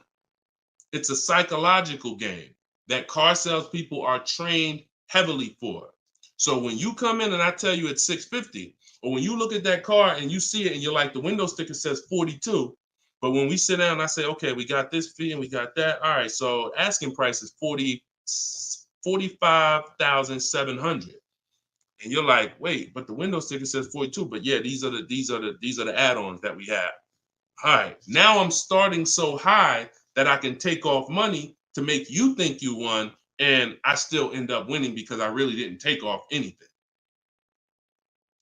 It's a psychological game that car salespeople are trained heavily for. So when you come in and I tell you it's 650, or when you look at that car and you see it and you're like, the window sticker says 42, but when we sit down and I say, okay, we got this fee and we got that. All right, so asking price is 45,700. And you're like, wait, but the window sticker says 42. But yeah, these are the add-ons that we have. All right, now I'm starting so high that I can take off money to make you think you won, and I still end up winning because I really didn't take off anything.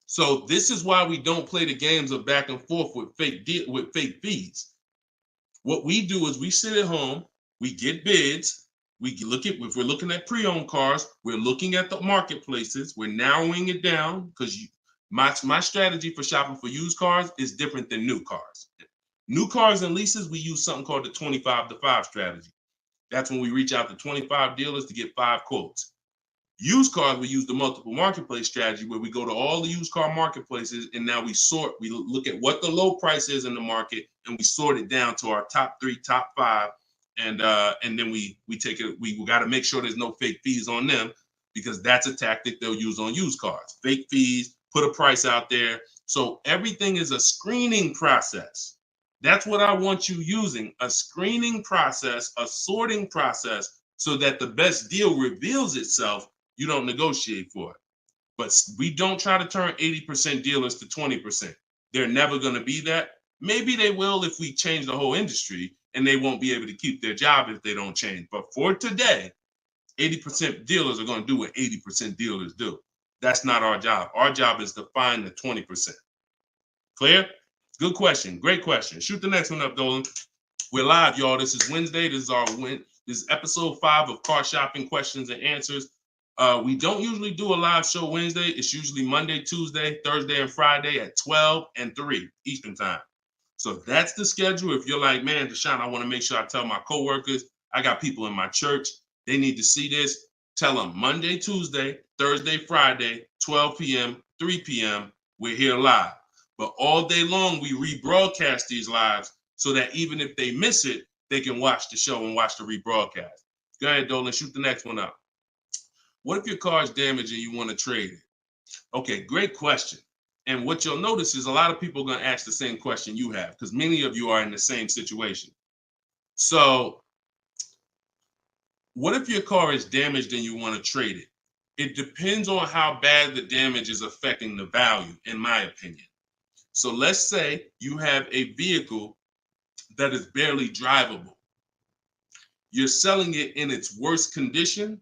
So this is why we don't play the games of back and forth with fake fees. What we do is we sit at home, we get bids, we look at, if we're looking at pre-owned cars, we're looking at the marketplaces, we're narrowing it down, because my strategy for shopping for used cars is different than new cars. New cars and leases, we use something called the 25 to 5 strategy. That's when we reach out to 25 dealers to get 5 quotes. Used cars, we use the multiple marketplace strategy, where we go to all the used car marketplaces and now we look at what the low price is in the market and we sort it down to our top 3, top 5. And then we take it, we got to make sure there's no fake fees on them, because that's a tactic they'll use on used cars. Fake fees, put a price out there. So everything is a screening process. That's what I want you using, a screening process, a sorting process, so that the best deal reveals itself. You don't negotiate for it. But we don't try to turn 80% dealers to 20%. They're never going to be that. Maybe they will if we change the whole industry, and they won't be able to keep their job if they don't change. But for today, 80% dealers are going to do what 80% dealers do. That's not our job. Our job is to find the 20%. Clear? Good question. Great question. Shoot the next one up, Dolan. We're live, y'all. This is Wednesday. This is episode 5 of Car Shopping Questions and Answers. We don't usually do a live show Wednesday. It's usually Monday, Tuesday, Thursday, and Friday at 12 and 3 Eastern time. So that's the schedule. If you're like, man, Deshone, I want to make sure I tell my coworkers, I got people in my church, they need to see this. Tell them Monday, Tuesday, Thursday, Friday, 12 p.m., 3 p.m., we're here live. But all day long, we rebroadcast these lives so that even if they miss it, they can watch the show and watch the rebroadcast. Go ahead, Dolan, shoot the next one up. What if your car is damaged and you want to trade it? Okay, great question. And what you'll notice is a lot of people are going to ask the same question you have, because many of you are in the same situation. So what if your car is damaged and you want to trade it? It depends on how bad the damage is affecting the value, in my opinion. So let's say you have a vehicle that is barely drivable. You're selling it in its worst condition,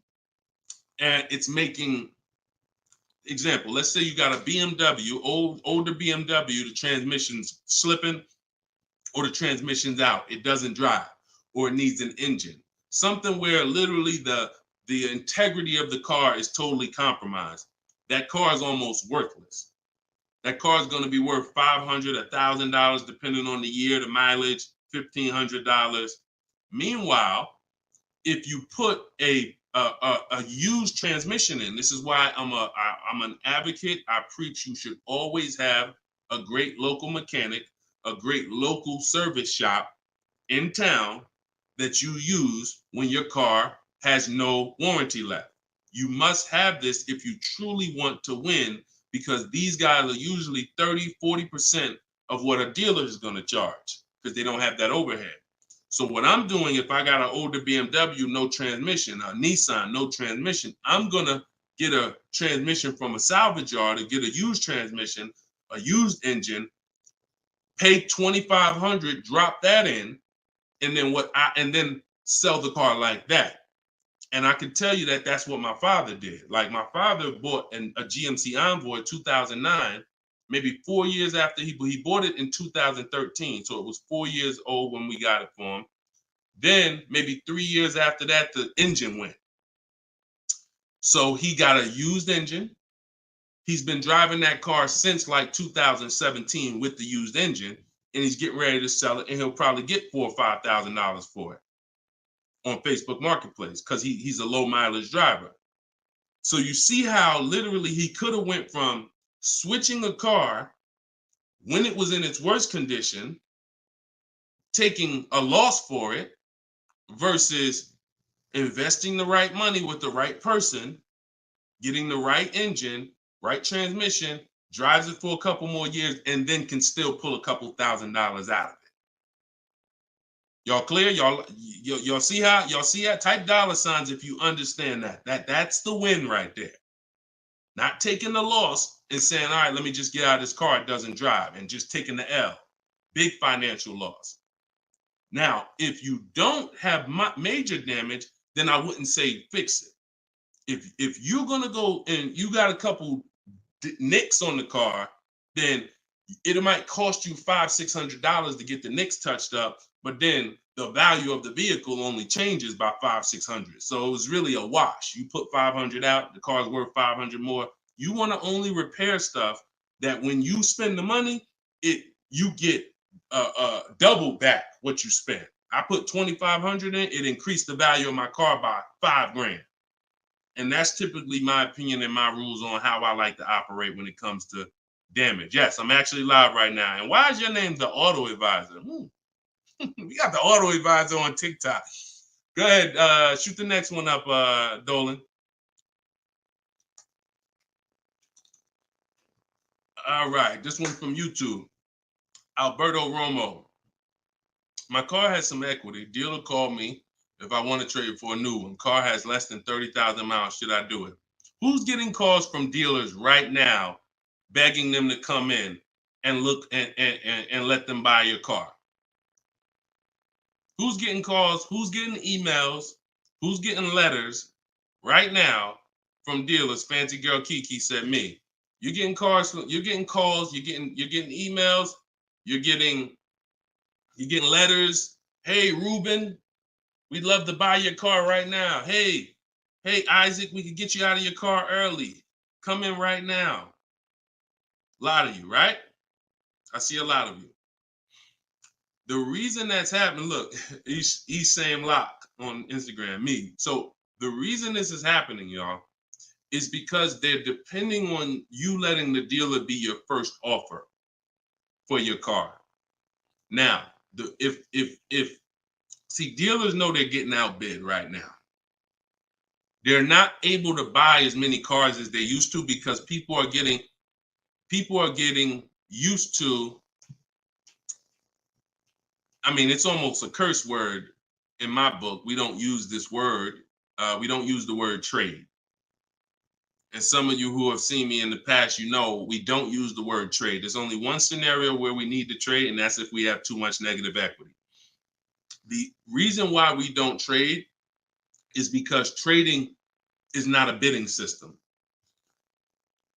and it's making, example, let's say you got a BMW, older BMW, the transmission's slipping, or the transmission's out, it doesn't drive, or it needs an engine. Something where literally the integrity of the car is totally compromised. That car is almost worthless. That car is going to be worth $500, $1,000, depending on the year, the mileage, $1,500. Meanwhile, if you put a used transmission in, this is why I'm an advocate. I preach you should always have a great local mechanic, a great local service shop in town that you use when your car has no warranty left. You must have this if you truly want to win, because these guys are usually 30, 40% of what a dealer is going to charge, because they don't have that overhead. So what I'm doing, if I got an older BMW, no transmission, a Nissan, no transmission, I'm going to get a transmission from a salvage yard to get a used transmission, a used engine, pay $2,500, drop that in, and then sell the car like that. And I can tell you that that's what my father did. Like, my father bought a GMC Envoy 2009, maybe 4 years after he bought it in 2013. So it was 4 years old when we got it for him. Then maybe 3 years after that, the engine went. So he got a used engine. He's been driving that car since like 2017 with the used engine, and he's getting ready to sell it, and he'll probably get $4,000 or $5,000 for it on Facebook Marketplace, because he's a low mileage driver. So you see how literally he could have went from switching a car when it was in its worst condition taking a loss for it versus investing the right money with the right person, getting the right engine, right transmission, drives it for a couple more years, and then can still pull a couple $1,000s out of it. Y'all clear? Y'all see how? Y'all see how? Type dollar signs if you understand that. That's the win right there. Not taking the loss and saying, all right, let me just get out of this car, it doesn't drive, and just taking the L. Big financial loss. Now, if you don't have major damage, then I wouldn't say fix it. If you're gonna go and you got a couple nicks on the car, then it might cost you $500-600 to get the nicks touched up, but then the value of the vehicle only changes by $500-600. So it was really a wash. You put 500 out, the car's worth 500 more. You want to only repair stuff that when you spend the money, you get double back what you spent. I put 2,500 in, it increased the value of my car by $5,000. And that's typically my opinion and my rules on how I like to operate when it comes to damage. Yes, I'm actually live right now. And why is your name the Auto Advisor? We got the Auto Advisor on TikTok. Go ahead, shoot the next one up, Dolan. All right, this one from YouTube. Alberto Romo. My car has some equity. Dealer called me if I want to trade it for a new one. Car has less than 30,000 miles. Should I do it? Who's getting calls from dealers right now begging them to come in and look and let them buy your car? Who's getting calls? Who's getting emails? Who's getting letters right now from dealers? Fancy Girl Kiki said me. You're getting calls. You're getting calls. You're getting emails. You're getting letters. Hey, Ruben, we'd love to buy your car right now. Hey, Isaac, we could get you out of your car early. Come in right now. A lot of you, right? I see a lot of you. The reason that's happening, look, he's saying lock on Instagram, me. So the reason this is happening, y'all, is because they're depending on you letting the dealer be your first offer for your car. Now, see, dealers know they're getting outbid right now. They're not able to buy as many cars as they used to because people are getting used to, I mean, it's almost a curse word in my book. We don't use this word. We don't use the word trade. And some of you who have seen me in the past, you know we don't use the word trade. There's only one scenario where we need to trade, and that's if we have too much negative equity. The reason why we don't trade is because trading is not a bidding system.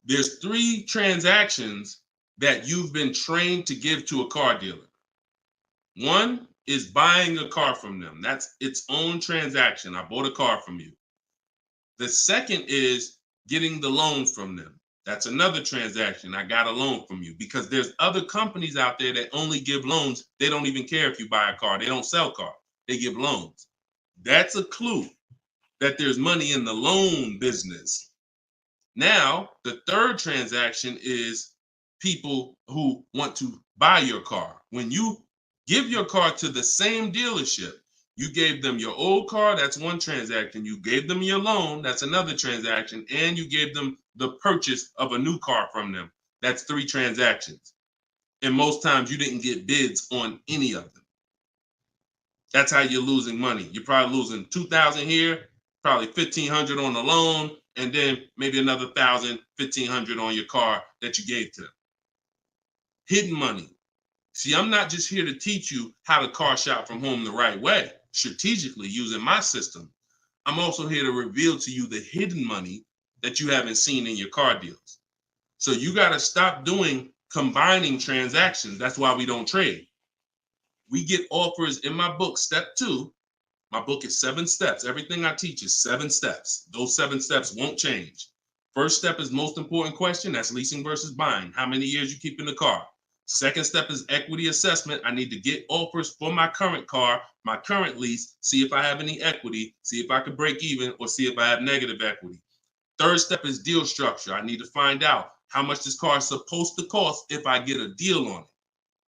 There's 3 transactions that you've been trained to give to a car dealer. One is buying a car from them. That's its own transaction. I bought a car from you. The second is getting the loan from them. That's another transaction. I got a loan from you, because there's other companies out there that only give loans. They don't even care if you buy a car. They don't sell cars. They give loans. That's a clue that there's money in the loan business. Now, the third transaction is people who want to buy your car. When you give your car to the same dealership, you gave them your old car, that's one transaction. You gave them your loan, that's another transaction. And you gave them the purchase of a new car from them. That's 3 transactions. And most times you didn't get bids on any of them. That's how you're losing money. You're probably losing $2,000 here, probably $1,500 on the loan, and then maybe another $1,000, $1,500 on your car that you gave to them. Hidden money. See, I'm not just here to teach you how to car shop from home the right way, strategically using my system. I'm also here to reveal to you the hidden money that you haven't seen in your car deals. So you got to stop doing combining transactions. That's why we don't trade. We get offers in my book, step 2. My book is 7 steps. Everything I teach is 7 steps. Those 7 steps won't change. First step is most important question. That's leasing versus buying. How many years you keep in the car? Second step is equity assessment. I need to get offers for my current car, my current lease, see if I have any equity, see if I can break even, or see if I have negative equity. Third step is deal structure. I need to find out how much this car is supposed to cost if I get a deal on it.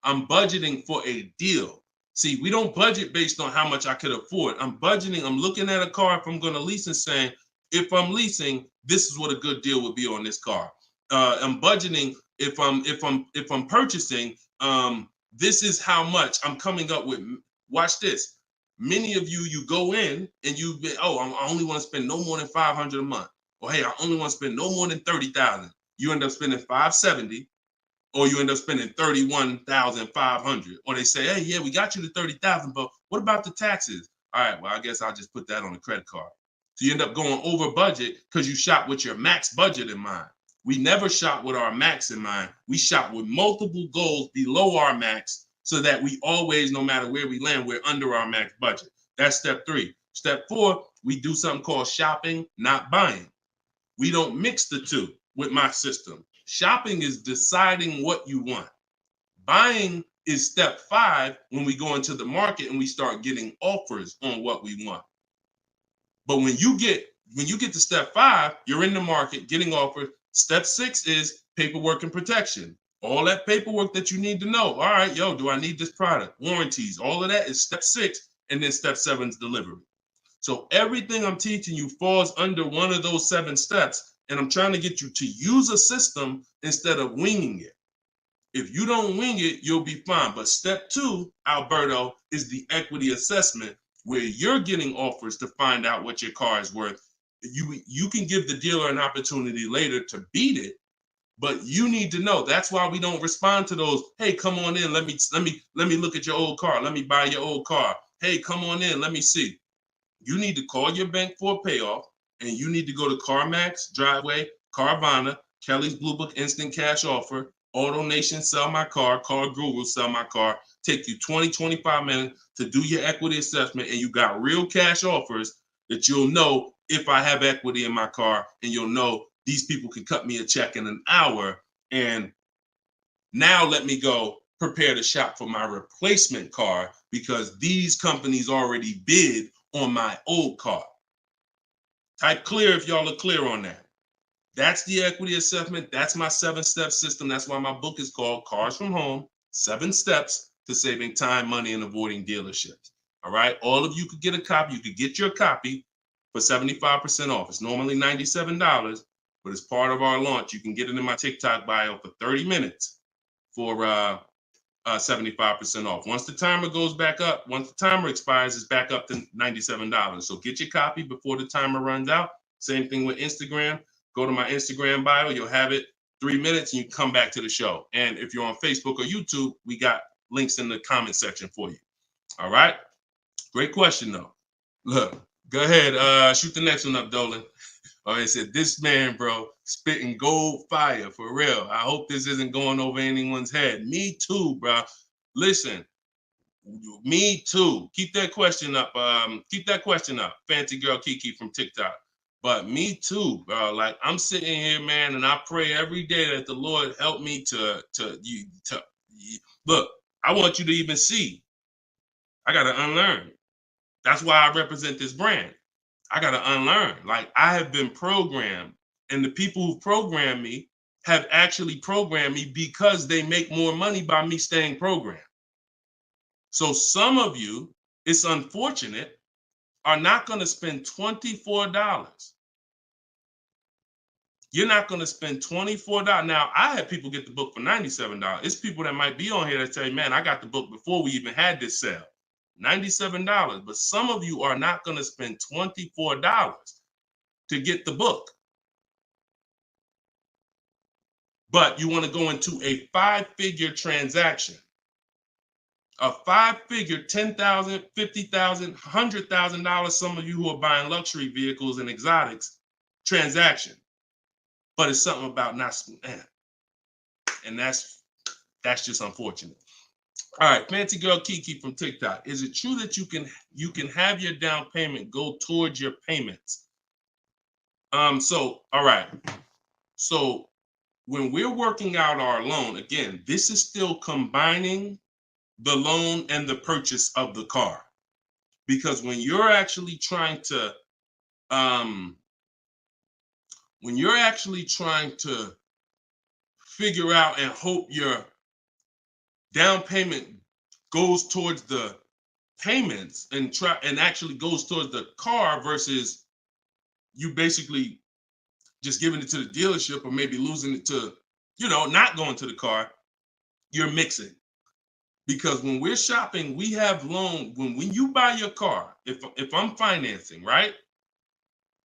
I'm budgeting for a deal. See, we don't budget based on how much I could afford. I'm budgeting, I'm looking at a car if I'm going to lease and saying, if I'm leasing, this is what a good deal would be on this car. I'm budgeting if I'm purchasing, this is how much I'm coming up with. Watch this. Many of you go in and I only want to spend no more than $500 a month. Or hey, I only want to spend no more than $30,000. You end up spending $570, or you end up spending $31,500. Or they say, hey, yeah, we got you to $30,000, but what about the taxes? All right, well, I guess I'll just put that on a credit card. So you end up going over budget because you shop with your max budget in mind. We never shop with our max in mind. We shop with multiple goals below our max so that we always, no matter where we land, we're under our max budget. That's step 3. Step 4, we do something called shopping, not buying. We don't mix the two with my system. Shopping is deciding what you want. Buying is step 5 when we go into the market and we start getting offers on what we want. But when you get to step 5, you're in the market getting offers. Step 6 is paperwork and protection. All that paperwork that you need to know. All right, do I need this product? Warranties, all of that is step 6. And then step 7 is delivery. So everything I'm teaching you falls under one of those 7 steps. And I'm trying to get you to use a system instead of winging it. If you don't wing it, you'll be fine. But step 2, Alberto, is the equity assessment, where you're getting offers to find out what your car is worth. You can give the dealer an opportunity later to beat it, but you need to know. That's why we don't respond to those. Hey, come on in. Let me look at your old car. Let me buy your old car. Hey, come on in. Let me see. You need to call your bank for a payoff, and you need to go to CarMax, Driveway, Carvana, Kelly's Blue Book Instant Cash Offer, AutoNation, Sell My Car, Car Guru, Sell My Car. Take you 20, 25 minutes to do your equity assessment, and you got real cash offers that you'll know if I have equity in my car, and you'll know these people can cut me a check in an hour. And now let me go prepare to shop for my replacement car because these companies already bid on my old car. Type clear if y'all are clear on that. That's the equity assessment. That's my 7-step system. That's why my book is called Cars from Home, 7 Steps to Saving Time, Money, and Avoiding Dealerships. All right. All of you could get a copy. You could get your copy for 75% off. It's normally $97, but as part of our launch, you can get it in my TikTok bio for 30 minutes for 75% off. Once the timer goes back up, once the timer expires, it's back up to $97. So get your copy before the timer runs out. Same thing with Instagram. Go to my Instagram bio. You'll have it 3 minutes and you come back to the show. And if you're on Facebook or YouTube, we got links in the comment section for you. All right. Great question, though. Look, go ahead. Shoot the next one up, Dolan. It said, this man, bro, spitting gold fire for real. I hope this isn't going over anyone's head. Me too, bro. Listen, me too. Keep that question up. Fancy girl Kiki from TikTok. But me too, bro. Like, I'm sitting here, man, and I pray every day that the Lord help me to look. I want you to even see. I gotta unlearn. That's why I represent this brand. I got to unlearn. Like, I have been programmed, and the people who programmed me have actually programmed me because they make more money by me staying programmed. So some of you, it's unfortunate, are not going to spend $24. You're not going to spend $24. Now, I had people get the book for $97. It's people that might be on here that say, man, I got the book before we even had this sale. $97, but some of you are not going to spend $24 to get the book. But you want to go into a 5-figure transaction, a 5-figure, $10,000, $50,000, $100,000. Some of you who are buying luxury vehicles and exotics transaction, but it's something about not, and that's just unfortunate. All right, fancy girl Kiki from TikTok. Is it true that you can have your down payment go towards your payments? So all right. So when we're working out our loan, again, this is still combining the loan and the purchase of the car. Because when you're actually trying to figure out and hope your down payment goes towards the payments and actually goes towards the car versus you basically just giving it to the dealership or maybe losing it to, not going to the car, you're mixing. Because when we're shopping, we have loan. When you buy your car, if I'm financing, right?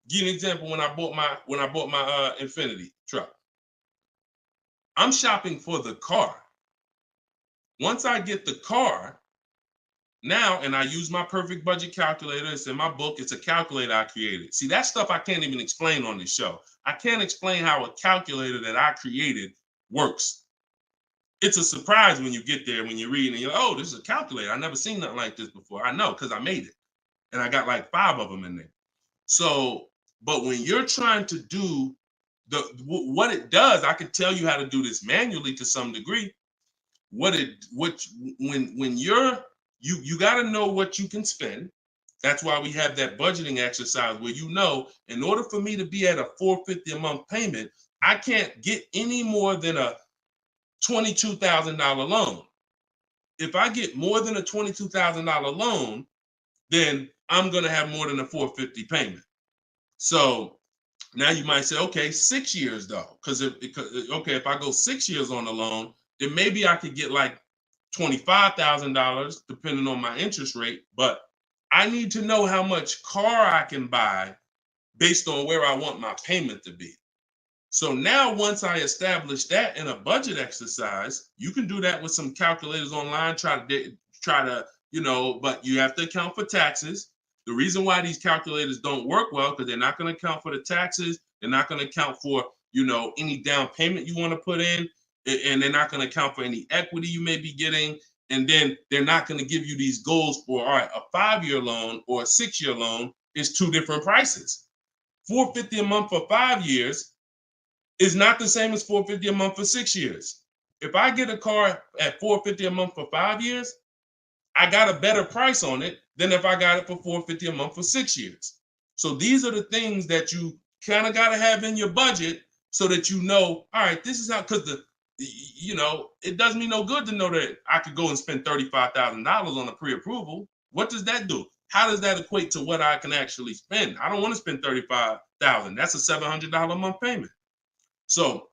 Give you an example. When I bought my Infiniti truck, I'm shopping for the car. Once I get the car, now, and I use my perfect budget calculator. It's in my book. It's a calculator I created. See, that stuff I can't even explain on this show. I can't explain how a calculator that I created works. It's a surprise when you get there, when you're reading and you're like, oh, this is a calculator. I've never seen nothing like this before. I know, because I made it. And I got like 5 of them in there. So, but when you're trying to do what it does, I can tell you how to do this manually to some degree. When you got to know what you can spend. That's why we have that budgeting exercise where in order for me to be at a $450 a month payment, I can't get any more than a $22,000 loan. If I get more than a $22,000 loan, then I'm going to have more than a $450 payment. So now you might say, okay, 6 years though, because if I go 6 years on the loan, then maybe I could get like $25,000 depending on my interest rate. But I need to know how much car I can buy based on where I want my payment to be. So now once I establish that in a budget exercise, you can do that with some calculators online, try to, but you have to account for taxes. The reason why these calculators don't work well, because they're not going to account for the taxes. They're not going to account for, any down payment you want to put in, and they're not going to account for any equity you may be getting. And then they're not going to give you these goals for, all right, a 5-year loan or a 6-year loan is 2 different prices. $450 a month for 5 years is not the same as $450 a month for 6 years. If I get a car at $450 a month for 5 years, I got a better price on it than if I got it for $450 a month for 6 years. So these are the things that you kind of got to have in your budget so that all right, this is how, because it does me no good to know that I could go and spend $35,000 on a pre-approval. What does that do? How does that equate to what I can actually spend? I don't want to spend $35,000. That's a $700 a month payment. So,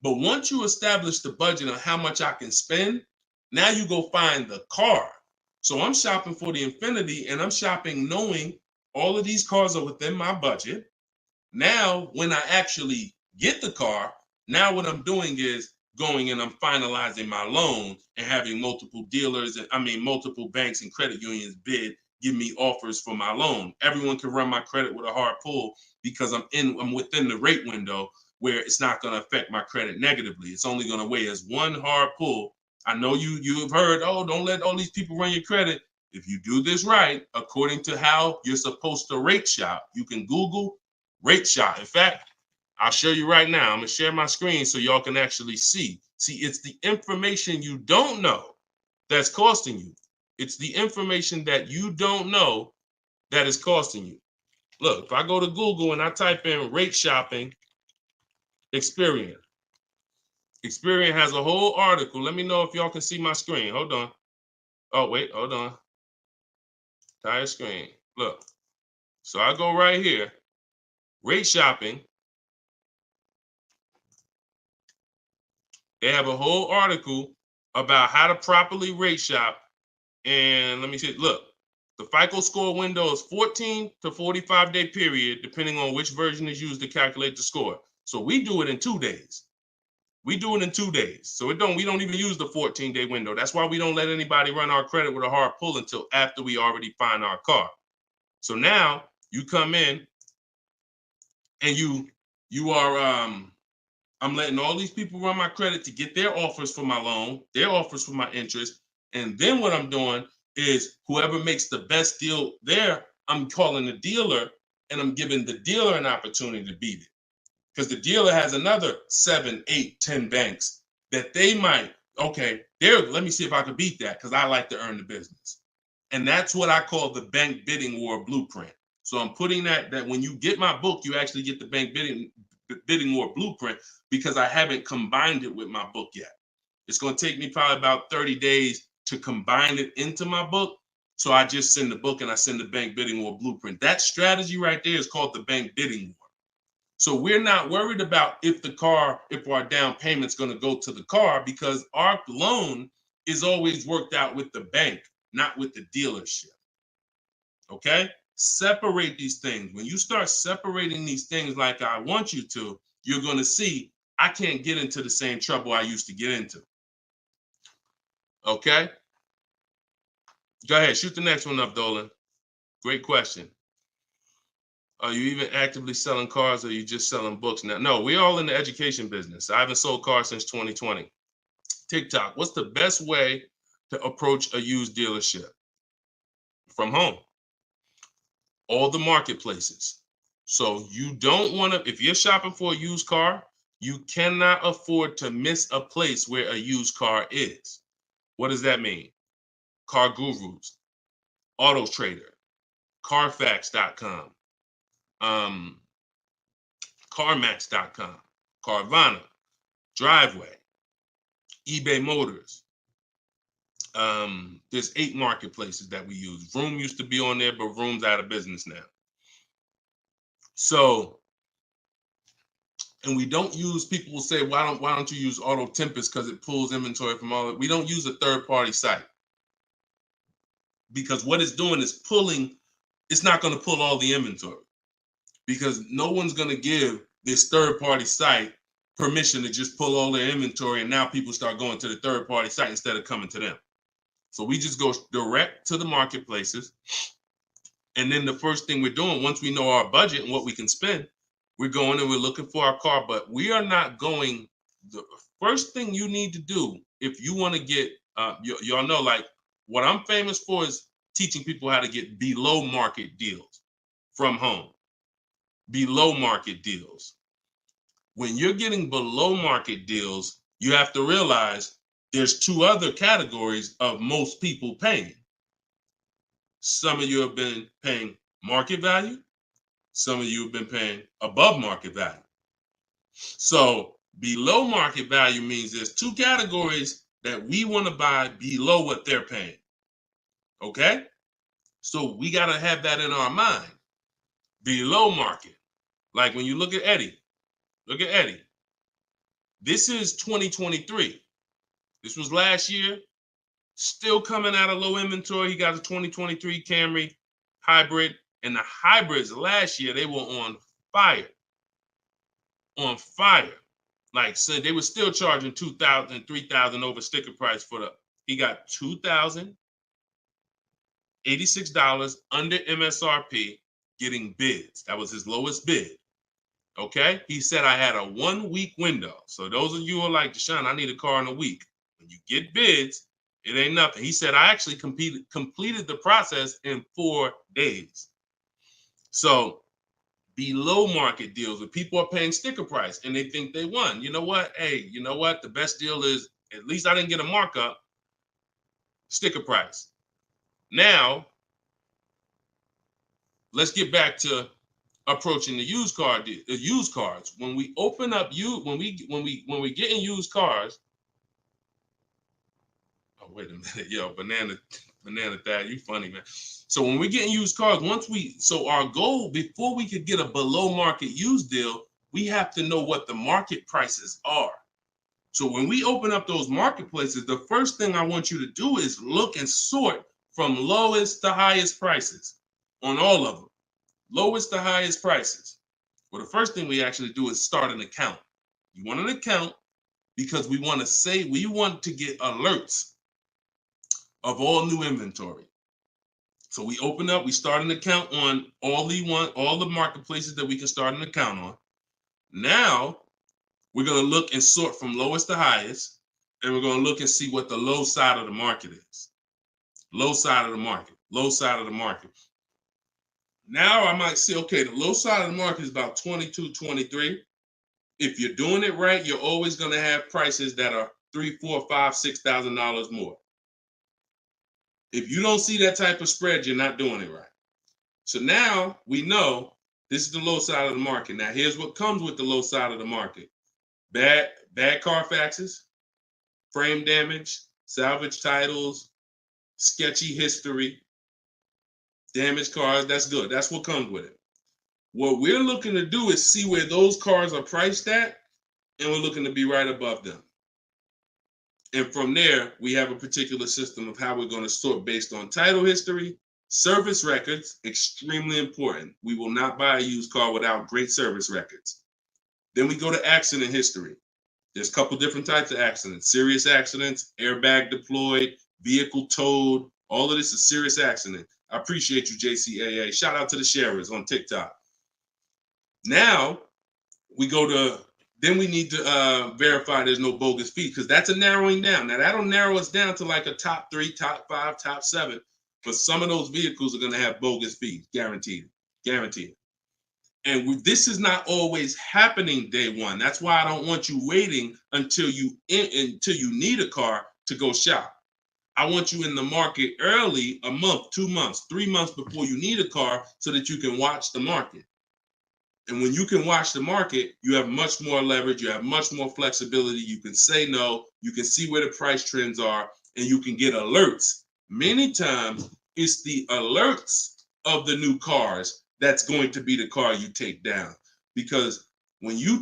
but once you establish the budget on how much I can spend, now you go find the car. So I'm shopping for the Infiniti, and I'm shopping knowing all of these cars are within my budget. Now, when I actually get the car, now what I'm doing is going and I'm finalizing my loan and having multiple dealers, multiple banks and credit unions give me offers for my loan. Everyone can run my credit with a hard pull because I'm within the rate window where it's not going to affect my credit negatively. It's only going to weigh as one hard pull. I know you have heard, oh, don't let all these people run your credit. If you do this right, according to how you're supposed to rate shop, you can Google rate shop. In fact, I'll show you right now. I'm going to share my screen so y'all can actually see. See, it's the information you don't know that's costing you. It's the information that you don't know that is costing you. Look, if I go to Google and I type in rate shopping, Experian. Experian has a whole article. Let me know if y'all can see my screen. Hold on. Oh, wait, hold on. Entire screen. Look. So I go right here. Rate shopping. They have a whole article about how to properly rate shop. And let me see. Look, the FICO score window is 14 to 45-day period, depending on which version is used to calculate the score. So we do it in 2 days. We do it in 2 days. So we don't even use the 14-day window. That's why we don't let anybody run our credit with a hard pull until after we already find our car. So now you come in and you are I'm letting all these people run my credit to get their offers for my loan, their offers for my interest. And then what I'm doing is whoever makes the best deal there, I'm calling the dealer and I'm giving the dealer an opportunity to beat it. Because the dealer has another 7, 8, 10 banks that they might, let me see if I can beat that because I like to earn the business. And that's what I call the bank bidding war blueprint. So I'm putting that when you get my book, you actually get the bank bidding war blueprint because I haven't combined it with my book yet. It's going to take me probably about 30 days to combine it into my book. So I just send the book and I send the bank bidding war blueprint. That strategy right there is called the bank bidding war. So we're not worried about if our down payment's going to go to the car, because our loan is always worked out with the bank, not with the dealership. Okay? Separate these things. When you start separating these things like I want you to, you're going to see I can't get into the same trouble I used to get into. Okay? Go ahead. Shoot the next one up, Dolan. Great question. Are you even actively selling cars, or are you just selling books now? No, we're all in the education business. I haven't sold cars since 2020. TikTok, what's the best way to approach a used dealership? From home. All the marketplaces. So you don't want to, if you're shopping for a used car, you cannot afford to miss a place where a used car is. What does that mean? Car Gurus, Auto Trader, Carfax.com, CarMax.com, Carvana, Driveway, eBay Motors. There's 8 marketplaces that we use. Vroom used to be on there, but Vroom's out of business now. So, and we don't use, people will say, why don't you use Auto Tempest because it pulls inventory from all of it. We don't use a third-party site, because what it's doing is pulling, it's not going to pull all the inventory, because no one's going to give this third-party site permission to just pull all their inventory, and now people start going to the third-party site instead of coming to them. So we just go direct to the marketplaces. And then the first thing we're doing, once we know our budget and what we can spend, we're going and we're looking for our car. But we are not going, the first thing you need to do if you want to get, y'all know, like, what I'm famous for is teaching people how to get below market deals from home. Below market deals. When you're getting below market deals, you have to realize there's 2 other categories of most people paying. Some of you have been paying market value. Some of you have been paying above market value. So below market value means there's 2 categories that we want to buy below what they're paying. Okay? So we got to have that in our mind. Below market. Like when you look at Eddie. Look at Eddie. This is 2023. This was last year. Still coming out of low inventory. He got a 2023 Camry hybrid. And the hybrids last year, they were on fire. On fire. Like, so they were still charging $2,000, $3,000 over sticker price for the, he got $2,086 under MSRP getting bids. That was his lowest bid. Okay? He said, I had a 1-week window. So those of you who are like, Deshone, I need a car in a week. When you get bids, it ain't nothing. He said, I actually completed the process in 4 days. So below market deals where people are paying sticker price and they think they won. You know what? Hey, you know what? The best deal is, at least I didn't get a markup, sticker price. Now, let's get back to approaching the used cars. When we open up when we get in used cars. Oh, wait a minute, yo, banana dad, you funny, man. So when we get in used cars, so our goal before we could get a below market used deal, we have to know what the market prices are. So when we open up those marketplaces, the first thing I want you to do is look and sort from lowest to highest prices on all of them. Lowest to highest prices. Well, the first thing we actually do is start an account. You want an account because we want to get alerts of all new inventory. So we start an account on all the marketplaces that we can start an account on. Now we're going to look and sort from lowest to highest, and we're going to look and see what the low side of the market is. Low side of the market, low side of the market. Now I might say, okay, the low side of the market is about 22, 23. If you're doing it right, you're always going to have prices that are $3,000, $4,000, $5,000, $6,000 more. If you don't see that type of spread, you're not doing it right. So now we know this is the low side of the market. Now here's what comes with the low side of the market. Bad Carfaxes, frame damage, salvage titles, sketchy history, Damaged cars, that's good. That's what comes with it. What we're looking to do is see where those cars are priced at, and we're looking to be right above them. And from there, we have a particular system of how we're going to sort based on title history, service records, extremely important. We will not buy a used car without great service records. Then we go to accident history. There's a couple different types of accidents: serious accidents, airbag deployed, vehicle towed. All of this is serious accident. I appreciate you, JCAA. Shout out to the sharers on TikTok. Now we go to, then we need to verify there's no bogus fees, because that's a narrowing down. Now that'll narrow us down to like a top 3, top 5, top 7. But some of those vehicles are going to have bogus fees, guaranteed, guaranteed. And this is not always happening day one. That's why I don't want you waiting until you need a car to go shop. I want you in the market early, a month, 2 months, 3 months before you need a car, so that you can watch the market. And when you can watch the market, you have much more leverage. You have much more flexibility. You can say no. You can see where the price trends are, and you can get alerts. Many times, it's the alerts of the new cars that's going to be the car you take down. Because when you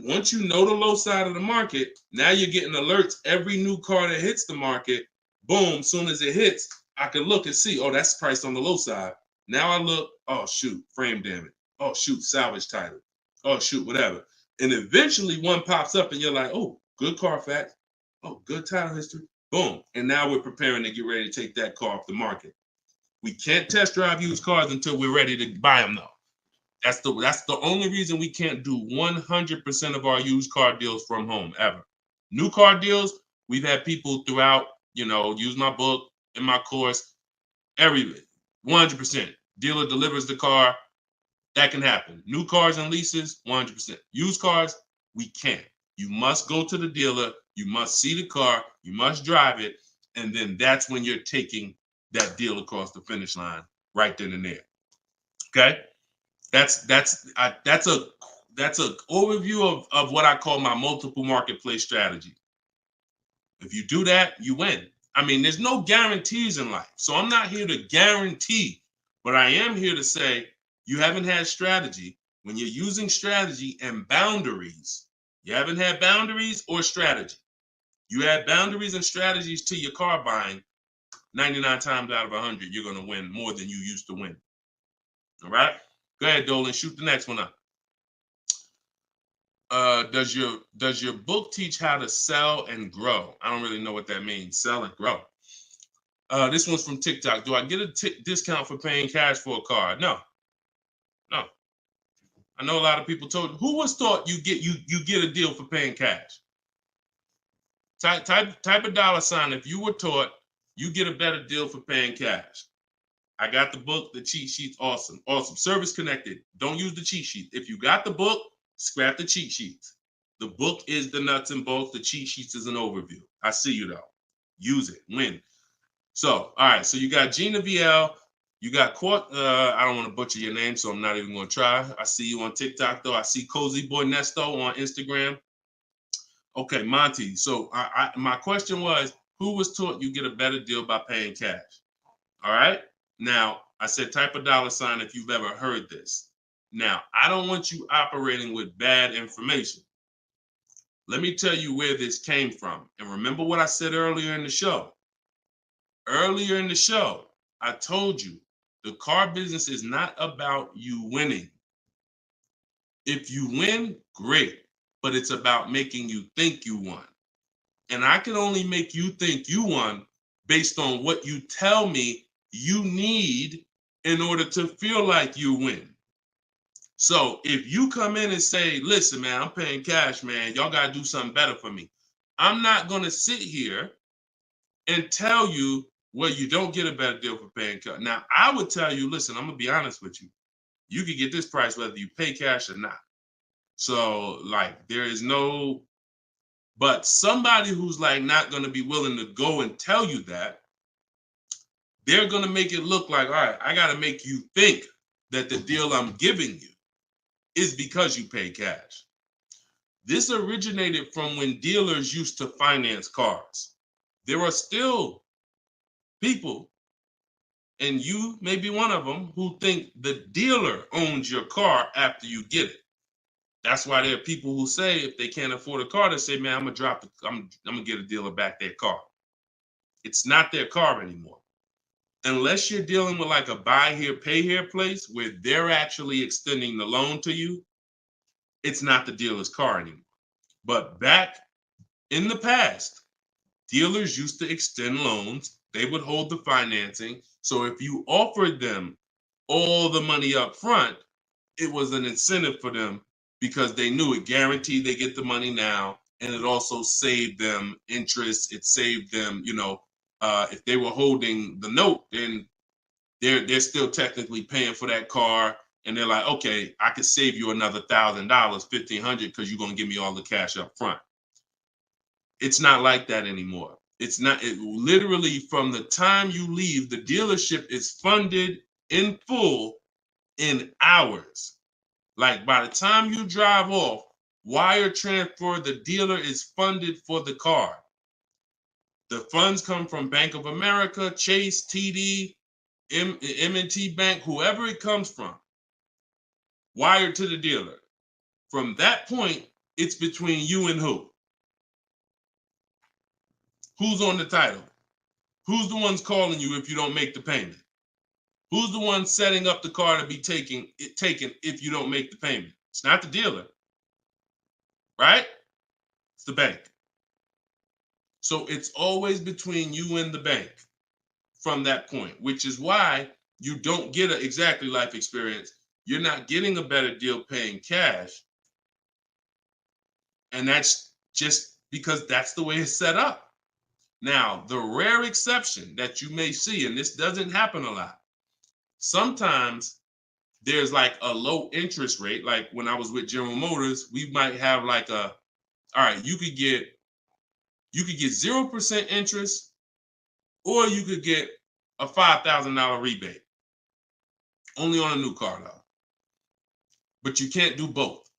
once you know the low side of the market, now you're getting alerts. Every new car that hits the market, boom, soon as it hits, I can look and see, oh, that's priced on the low side. Now I look, oh, shoot, frame damage. Oh, shoot, salvage title. Oh, shoot, whatever. And eventually one pops up and you're like, oh, good Carfax. Oh, good title history. Boom. And now we're preparing to get ready to take that car off the market. We can't test drive used cars until we're ready to buy them, though. That's the only reason we can't do 100% of our used car deals from home, ever. New car deals, we've had people throughout, use my book, in my course, everything. 100%. Dealer delivers the car. That can happen. New cars and leases, 100%. Used cars, we can't. You must go to the dealer. You must see the car. You must drive it. And then that's when you're taking that deal across the finish line right then and there. Okay? That's a overview of what I call my multiple marketplace strategy. If you do that, you win. I mean, there's no guarantees in life. So I'm not here to guarantee, but I am here to say, you haven't had strategy. When you're using strategy and boundaries, you haven't had boundaries or strategy. You add boundaries and strategies to your car buying, 99 times out of 100, you're going to win more than you used to win. All right? Go ahead, Dolan. Shoot the next one up. Does your book teach how to sell and grow? I don't really know what that means. Sell and grow. This one's from TikTok. Do I get a discount for paying cash for a car? No. I know a lot of people told. Who was taught you get a deal for paying cash? Type a $sign if you were taught you get a better deal for paying cash. I got the book, the cheat sheets, awesome. Service connected. Don't use the cheat sheet. If you got the book, scrap the cheat sheets. The book is the nuts and bolts. The cheat sheets is an overview. I see you though. Use it. Win. So, all right. So you got Gina VL. You got I don't want to butcher your name, so I'm not even going to try. I see you on TikTok, though. I see Cozy Boy Nesto on Instagram. Okay, Monty. So my question was, who was taught you get a better deal by paying cash? All right. Now, I said type a $sign if you've ever heard this. Now, I don't want you operating with bad information. Let me tell you where this came from. And remember what I said earlier in the show. Earlier in the show, I told you, the car business is not about you winning. If you win, great, but it's about making you think you won. And I can only make you think you won based on what you tell me you need in order to feel like you win. So if you come in and say, listen, man, I'm paying cash, man, y'all got to do something better for me. I'm not going to sit here and tell you, well, you don't get a better deal for paying cash. Now, I would tell you, listen, I'm going to be honest with you. You can get this price whether you pay cash or not. So, like, there is no, but somebody who's like not going to be willing to go and tell you that, they're going to make it look like, all right, I got to make you think that the deal I'm giving you is because you pay cash. This originated from when dealers used to finance cars. There are still people And you may be one of them who think the dealer owns your car after you get it. That's why there are people who say if they can't afford a car, they say, man, I'm gonna get a dealer back their car. It's not their car anymore. Unless you're dealing with like a buy here, pay here place where they're actually extending the loan to you, it's not the dealer's car anymore. But back in the past, dealers used to extend loans. They would hold the financing. So if you offered them all the money up front, it was an incentive for them because they knew it guaranteed they get the money now. And it also saved them interest. It saved them, if they were holding the note, then they're still technically paying for that car. And they're like, okay, I could save you another $1,000, $1,500 because you're going to give me all the cash up front. It's not like that anymore. It's not. It literally from the time you leave, the dealership is funded in full in hours. Like by the time you drive off, wire transfer, the dealer is funded for the car. The funds come from Bank of America, Chase, TD, M&T Bank, whoever it comes from, wired to the dealer. From that point, it's between you and who? Who's on the title? Who's the ones calling you if you don't make the payment? Who's the one setting up the car to be taken if you don't make the payment? It's not the dealer, right? It's the bank. So it's always between you and the bank from that point, which is why you don't get an exactly life experience. You're not getting a better deal paying cash. And that's just because that's the way it's set up. Now, the rare exception that you may see, and this doesn't happen a lot, sometimes there's like a low interest rate. Like when I was with General Motors, we might have like all right, you could get 0% interest, or you could get a $5,000 rebate. Only on a new car though. But you can't do both.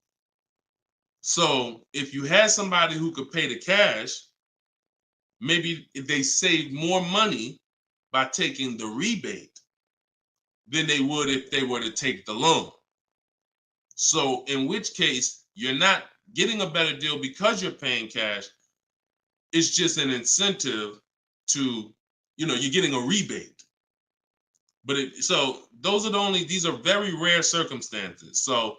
So if you had somebody who could pay the cash, maybe if they save more money by taking the rebate than they would if they were to take the loan. So in which case, you're not getting a better deal because you're paying cash. It's just an incentive to, you're getting a rebate. But so those are these are very rare circumstances. So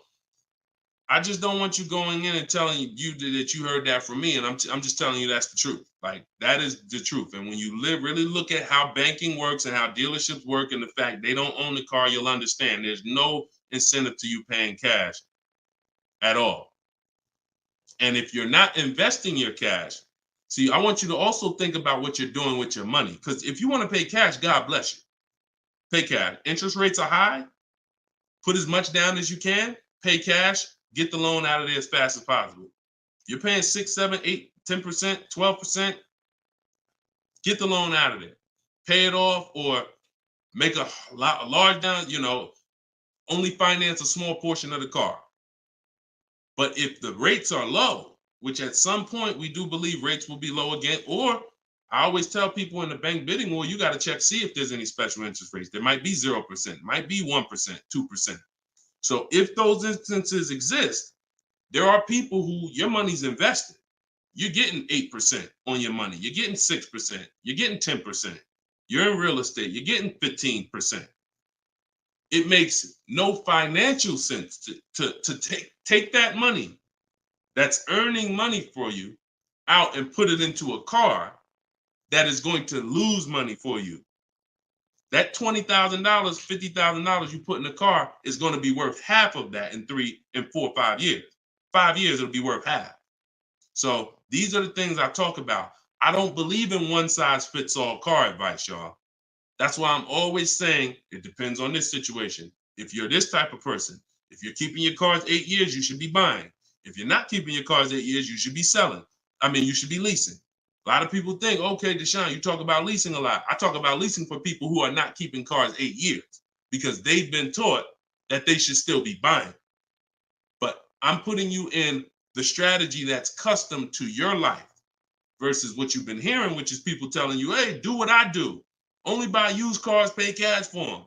I just don't want you going in and telling you that you heard that from me. And I'm just telling you that's the truth. Like that is the truth. And when you really look at how banking works and how dealerships work and the fact they don't own the car, you'll understand there's no incentive to you paying cash at all. And if you're not investing your cash, see, I want you to also think about what you're doing with your money. Because if you want to pay cash, God bless you. Pay cash. Interest rates are high. Put as much down as you can. Pay cash. Get the loan out of there as fast as possible. You're paying 6, 7, 8, 10%, 12%. Get the loan out of there. Pay it off or make a large down, only finance a small portion of the car. But if the rates are low, which at some point we do believe rates will be low again, or I always tell people in the bank bidding war, you got to check, see if there's any special interest rates. There might be 0%, might be 1%, 2%. So if those instances exist, there are people who your money's invested. You're getting 8% on your money. You're getting 6%. You're getting 10%. You're in real estate. You're getting 15%. It makes no financial sense to take that money that's earning money for you out and put it into a car that is going to lose money for you. That $20,000, $50,000 you put in the car is going to be worth half of that in 3 and 4, 5 years. 5 years, it'll be worth half. So these are the things I talk about. I don't believe in one size fits all car advice, y'all. That's why I'm always saying it depends on this situation. If you're this type of person, if you're keeping your cars 8 years, you should be buying. If you're not keeping your cars 8 years, you should be selling. You should be leasing. A lot of people think, okay, Deshone, you talk about leasing a lot. I talk about leasing for people who are not keeping cars 8 years because they've been taught that they should still be buying. But I'm putting you in the strategy that's custom to your life versus what you've been hearing, which is people telling you, hey, do what I do. Only buy used cars, pay cash for them.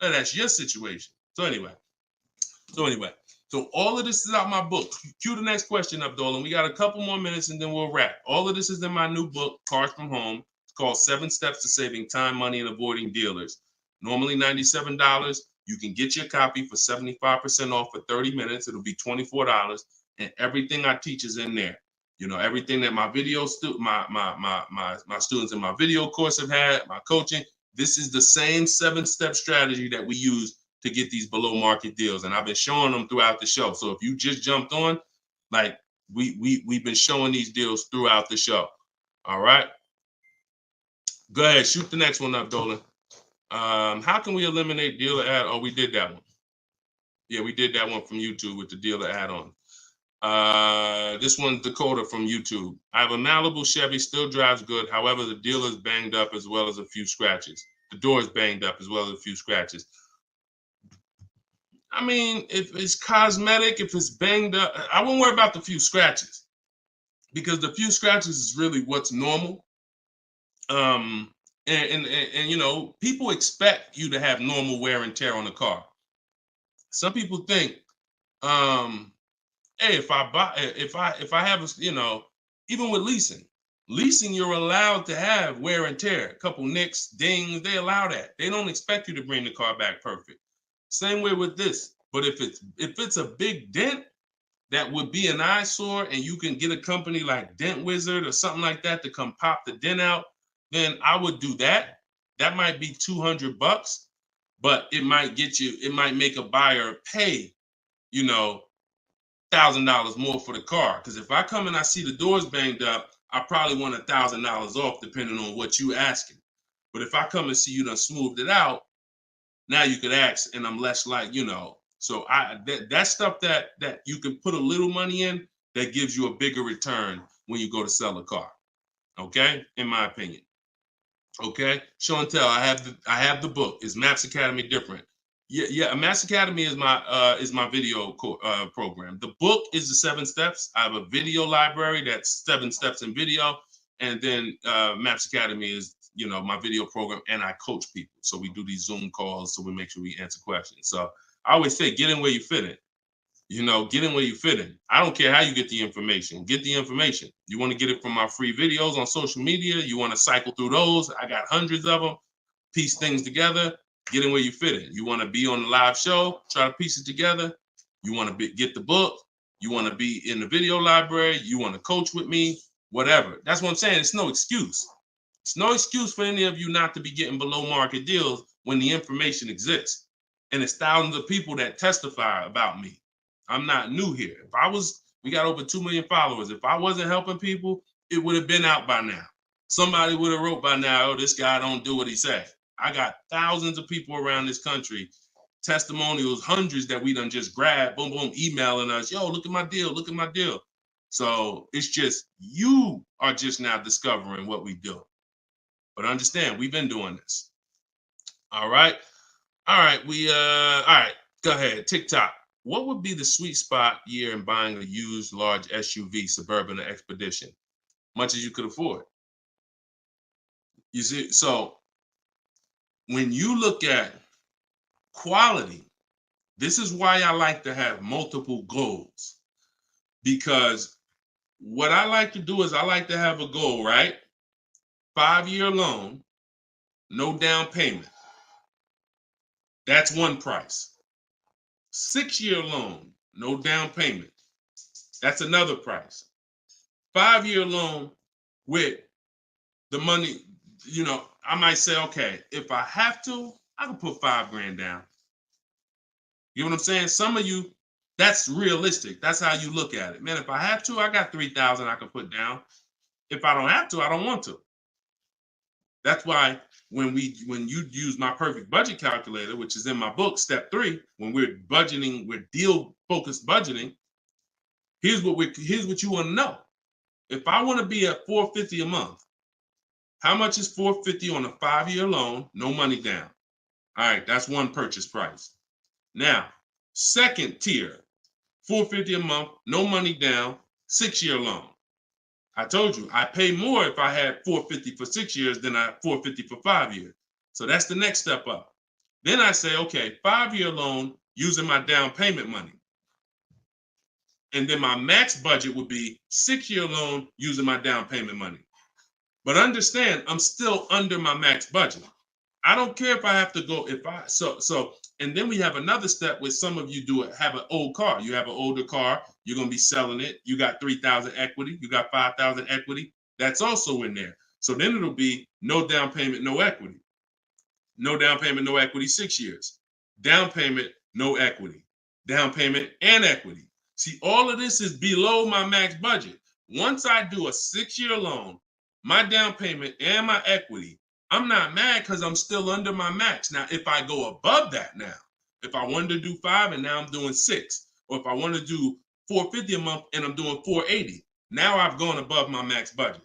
Now, that's your situation. So anyway, so all of this is out my book. Cue the next question up, Dolan. We got a couple more minutes and then we'll wrap. All of this is in my new book, Cars from Home. It's called 7 Steps to Saving Time, Money, and Avoiding Dealers. Normally $97. You can get your copy for 75% off for 30 minutes. It'll be $24. And everything I teach is in there. You know, everything that my video my students in my video course have had, my coaching. This is the same 7-step strategy that we use to get these below market deals. And I've been showing them throughout the show. So if you just jumped on, like we've been showing these deals throughout the show. All right. Go ahead, shoot the next one up, Dolan. How can we eliminate dealer ad? Oh, we did that one. Yeah, we did that one from YouTube with the dealer add-on. This one's Dakota from YouTube. I have a Malibu Chevy, still drives good. However, the dealer is banged up as well as a few scratches. The door is banged up as well as a few scratches. I mean, if it's cosmetic, if it's banged up, I won't worry about the few scratches because the few scratches is really what's normal. And you know, people expect you to have normal wear and tear on the car. Some people think, hey, if I have a, you know, even with leasing, you're allowed to have wear and tear, a couple nicks, dings, they allow that. They don't expect you to bring the car back perfect. Same way with this. But if it's a big dent that would be an eyesore and you can get a company like Dent Wizard or something like that to come pop the dent out, then I would do that. That might be $200, but it might make a buyer pay, you know, $1,000 more for the car. Because if I come and I see the doors banged up, I probably want $1,000 off depending on what you asking. But if I come and see you done smoothed it out, now you could ask, and I'm less like, you know. So that stuff that you can put a little money in that gives you a bigger return when you go to sell a car. Okay, in my opinion. Okay, show and tell. I have the book. Is Maps Academy different? Yeah. Maps Academy is my video program. The book is the 7 steps. I have a video library that's 7 steps in video, and then Maps Academy is, you know, my video program, and I coach people. So we do these Zoom calls, so we make sure we answer questions. So I always say, get in where you fit in. You know, get in where you fit in. I don't care how you get the information. Get the information. You want to get it from my free videos on social media. You want to cycle through those. I got hundreds of them. Piece things together. Get in where you fit in. You want to be on the live show. Try to piece it together. You want to get the book. You want to be in the video library. You want to coach with me. Whatever. That's what I'm saying. It's no excuse. It's no excuse for any of you not to be getting below market deals when the information exists. And it's thousands of people that testify about me. I'm not new here. We got over 2 million followers. If I wasn't helping people, it would have been out by now. Somebody would have wrote by now, oh, this guy don't do what he said. I got thousands of people around this country, testimonials, hundreds that we done just grabbed, boom, boom, emailing us, yo, look at my deal, look at my deal. So it's just, you are just now discovering what we do. But understand, we've been doing this. All right. All right. All right. Go ahead. TikTok. What would be the sweet spot year in buying a used large SUV, Suburban or Expedition? Much as you could afford. You see, so when you look at quality, this is why I like to have multiple goals. Because what I like to do is I like to have a goal, right? 5-year loan, no down payment. That's one price. 6-year loan, no down payment. That's another price. 5-year loan with the money, you know, I might say, okay, if I have to, I can put $5,000 down. You know what I'm saying? Some of you, that's realistic. That's how you look at it. Man, if I have to, I got $3,000 I can put down. If I don't have to, I don't want to. That's why when you use my perfect budget calculator, which is in my book, step 3, when we're budgeting, we're deal focused budgeting. Here's what you want to know. If I want to be at $450 a month, how much is $450 on a 5-year loan, no money down? All right, that's one purchase price. Now, second tier, $450 a month, no money down, 6-year loan. I told you, I pay more if I had $450 for 6 years than I $450 for 5 years. So that's the next step up. Then I say, okay, 5-year loan using my down payment money. And then my max budget would be 6-year loan using my down payment money. But understand, I'm still under my max budget. I don't care if I have to go, and then we have another step where some of you have an old car. You have an older car, you're going to be selling it. You got 3,000 equity, you got 5,000 equity. That's also in there. So then it'll be no down payment, no equity. No down payment, no equity, 6 years. Down payment, no equity. Down payment and equity. See, all of this is below my max budget. Once I do a 6-year loan, my down payment and my equity, I'm not mad because I'm still under my max. Now, if I go above that now, if I wanted to do 5 and now I'm doing 6, or if I want to do $450 a month and I'm doing $480, now I've gone above my max budget.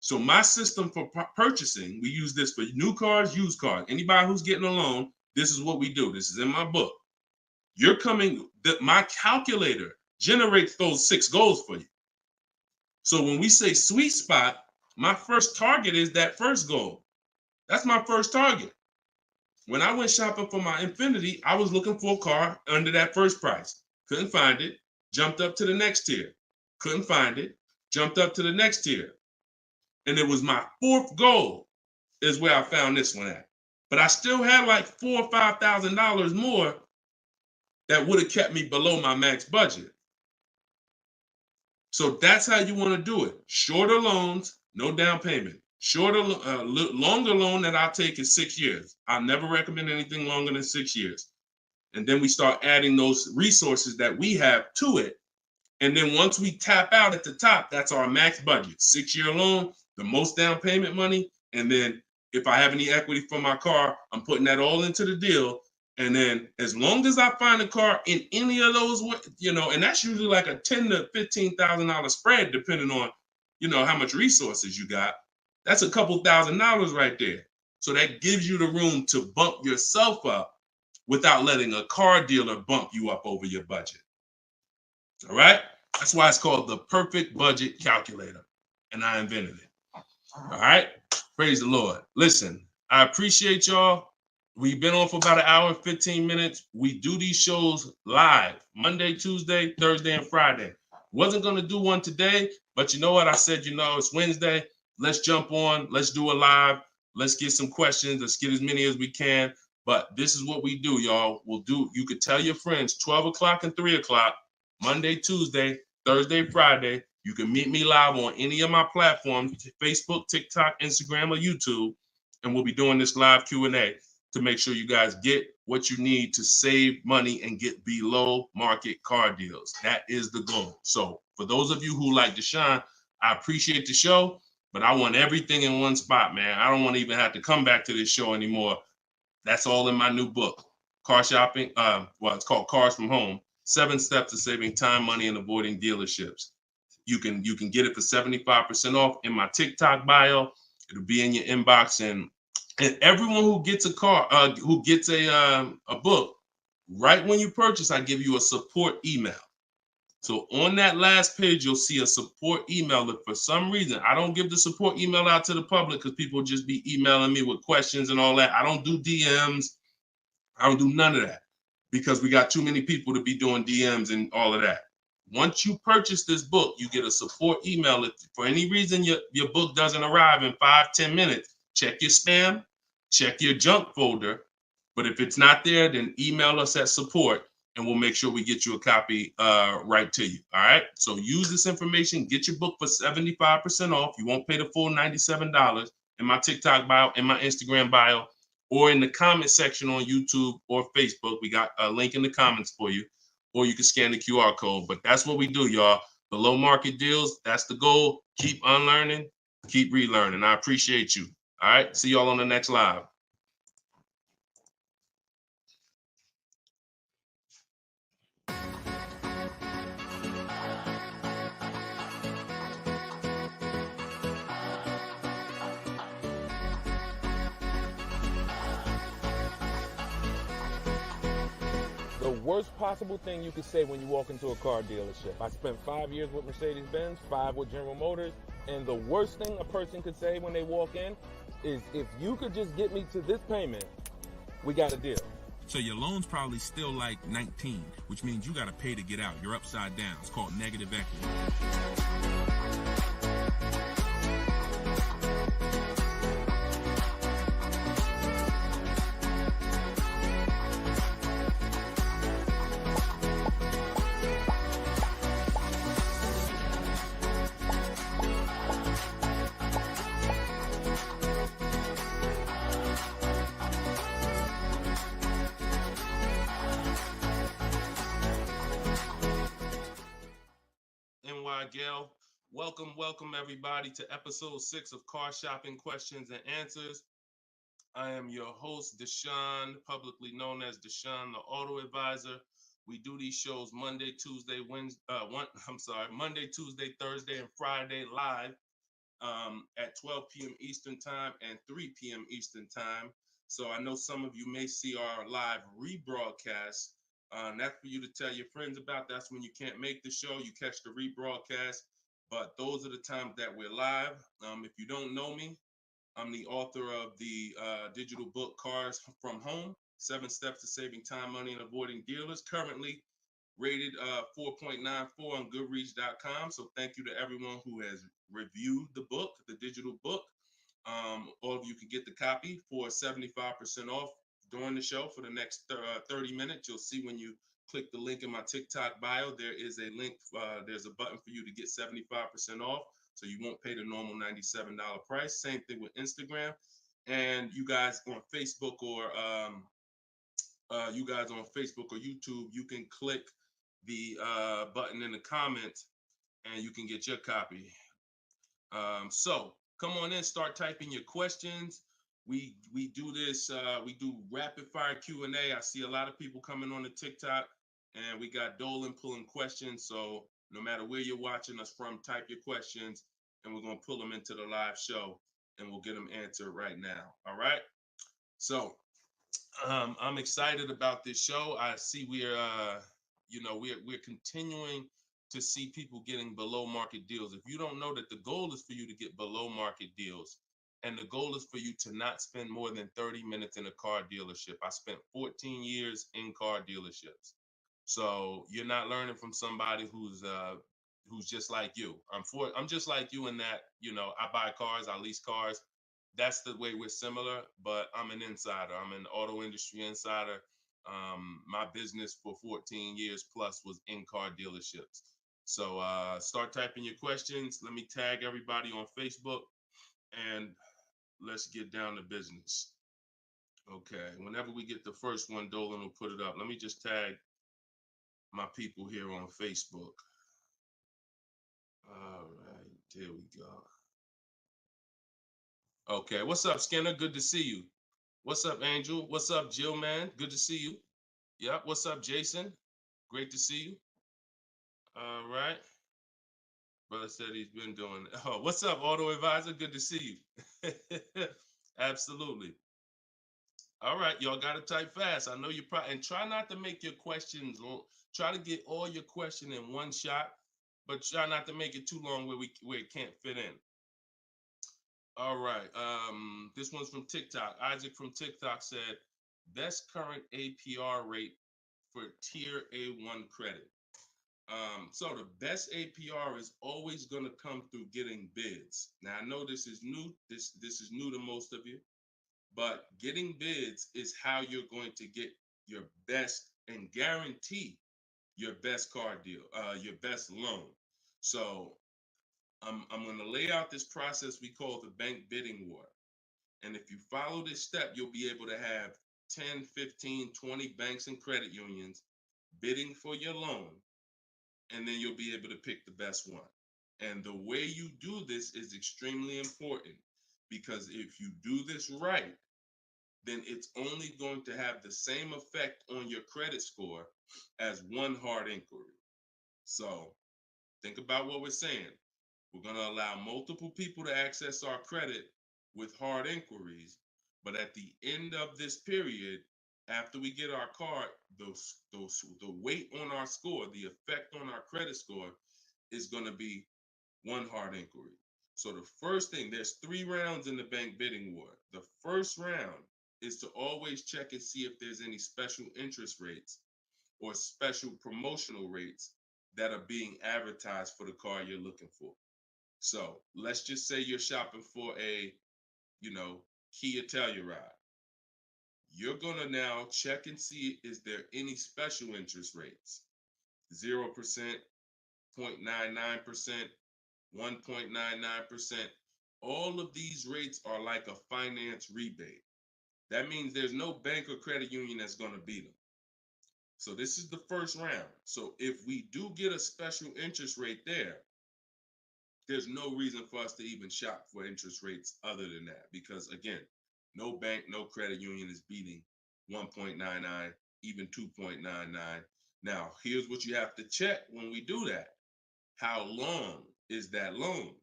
So my system for purchasing, we use this for new cars, used cars. Anybody who's getting a loan, this is what we do. This is in my book. My calculator generates those 6 goals for you. So when we say sweet spot, my first target is that first goal. That's my first target. When I went shopping for my Infiniti, I was looking for a car under that first price. Couldn't find it. Jumped up to the next tier. Couldn't find it. Jumped up to the next tier. And it was my 4th goal is where I found this one at. But I still had like $4,000 or $5,000 more that would have kept me below my max budget. So that's how you want to do it. Shorter loans, no down payment. Longer loan that I'll take is 6 years. I never recommend anything longer than 6 years. And then we start adding those resources that we have to it. And then once we tap out at the top, that's our max budget. 6-year loan, the most down payment money. And then if I have any equity for my car, I'm putting that all into the deal. And then as long as I find a car in any of those, and that's usually like a $10,000 to $15,000 spread, depending on, how much resources you got. That's a couple $1,000s right there. So that gives you the room to bump yourself up without letting a car dealer bump you up over your budget. All right? That's why it's called the perfect budget calculator. And I invented it. All right? Praise the Lord. Listen, I appreciate y'all. We've been on for about 1 hour and 15 minutes. We do these shows live Monday, Tuesday, Thursday, and Friday. Wasn't going to do one today, but you know what? I said, it's Wednesday. Let's jump on. Let's do a live. Let's get some questions. Let's get as many as we can. But this is what we do, y'all. You could tell your friends 12 o'clock and 3 o'clock, Monday, Tuesday, Thursday, Friday. You can meet me live on any of my platforms, Facebook, TikTok, Instagram, or YouTube. And we'll be doing this live Q&A to make sure you guys get what you need to save money and get below market car deals. That is the goal. So for those of you who like Deshone, I appreciate the show, but I want everything in one spot, man. I don't want to even have to come back to this show anymore. That's all in my new book, Car Shopping. It's called Cars from Home, 7 Steps to Saving Time, Money, and Avoiding Dealerships. You can get it for 75% off in my TikTok bio. It'll be in your inbox, and everyone who gets a car, who gets a book, right when you purchase, I give you a support email. So on that last page, you'll see a support email. If for some reason I don't give the support email out to the public because people just be emailing me with questions and all that, I don't do DMs. I don't do none of that because we got too many people to be doing DMs and all of that. Once you purchase this book, you get a support email. If for any reason your book doesn't arrive in 5-10 minutes, check your spam, check your junk folder. But if it's not there, then email us at support and we'll make sure we get you a copy right to you. All right. So use this information, get your book for 75% off. You won't pay the full $97 in my TikTok bio, in my Instagram bio, or in the comment section on YouTube or Facebook. We got a link in the comments for you, or you can scan the QR code. But that's what we do, y'all. Below market deals. That's the goal. Keep unlearning, keep relearning. I appreciate you. All right. See y'all on the next live. The worst possible thing you could say when you walk into a car dealership. I spent 5 years with Mercedes-Benz, 5 with General Motors, and the worst thing a person could say when they walk in is if you could just get me to this payment, we got a deal. So your loan's probably still like 19, which means you got to pay to get out. You're upside down. It's called negative equity. Gail, welcome everybody to episode 6 of Car Shopping Questions and Answers. I am your host, Deshone, publicly known as Deshone the Auto Advisor. We do these shows Monday, Tuesday, Thursday, and Friday live at 12 p.m. Eastern Time and 3 p.m. Eastern Time. So I know some of you may see our live rebroadcast. That's for you to tell your friends about. That's when you can't make the show, you catch the rebroadcast. But those are the times that we're live. If you don't know me, I'm the author of the digital book Cars from Home, 7 Steps to Saving Time, Money, and Avoiding Dealers, currently rated 4.94 on Goodreads.com. So thank you to everyone who has reviewed the book, the digital book. All of you can get the copy for 75% off during the show for the next 30 minutes. You'll see when you click the link in my TikTok bio, there is a link, there's a button for you to get 75% off. So you won't pay the normal $97 price. Same thing with Instagram. And you guys on Facebook or YouTube, you can click the button in the comments and you can get your copy. So come on in, start typing your questions. We do this, we do rapid fire Q&A. I see a lot of people coming on the TikTok, and we got Dolan pulling questions. So no matter where you're watching us from, type your questions and we're going to pull them into the live show and we'll get them answered right now. All right. So I'm excited about this show. I see we're continuing to see people getting below market deals. If you don't know that the goal is for you to get below market deals, and the goal is for you to not spend more than 30 minutes in a car dealership. I spent 14 years in car dealerships. So you're not learning from somebody who's just like you. I'm just like you in that, I buy cars, I lease cars. That's the way we're similar, but I'm an insider. I'm an auto industry insider. My business for 14 years plus was in car dealerships. So start typing your questions. Let me tag everybody on Facebook and let's get down to business. Okay, whenever we get the first one, Dolan will put it up. Let me just tag my people here on Facebook. All right, there we go. Okay, what's up, Skinner? Good to see you. What's up, Angel? What's up, Jill, man? Good to see you. Yep, what's up, Jason? Great to see you. All right. Brother said he's been doing it. Oh, what's up, Auto Advisor? Good to see you. Absolutely. All right, y'all got to type fast. I know you probably, and try not to make your questions long. Try to get all your question in one shot, but try not to make it too long where it can't fit in. All right, this one's from TikTok. Isaac from TikTok said, best current APR rate for tier A1 credit. So the best APR is always going to come through getting bids. Now I know this is new. This is new to most of you. But getting bids is how you're going to get your best and guarantee your best car deal, your best loan. So I'm going to lay out this process we call the bank bidding war. And if you follow this step, you'll be able to have 10, 15, 20 banks and credit unions bidding for your loan. And then you'll be able to pick the best one. And the way you do this is extremely important, because if you do this right, then it's only going to have the same effect on your credit score as one hard inquiry. So think about what we're saying. We're going to allow multiple people to access our credit with hard inquiries, but at the end of this period, after we get our car, the weight on our score, the effect on our credit score is going to be one hard inquiry. So the first thing, there's 3 rounds in the bank bidding war. The first round is to always check and see if there's any special interest rates or special promotional rates that are being advertised for the car you're looking for. So let's just say you're shopping for a, Kia Telluride. You're gonna now check and see, is there any special interest rates? 0%, 0.99%, 1.99%. All of these rates are like a finance rebate. That means there's no bank or credit union that's gonna beat them. So this is the first round. So if we do get a special interest rate there's no reason for us to even shop for interest rates other than that. Because again, no bank, no credit union is beating 1.99, even 2.99. Now, here's what you have to check when we do that. How long is that loan?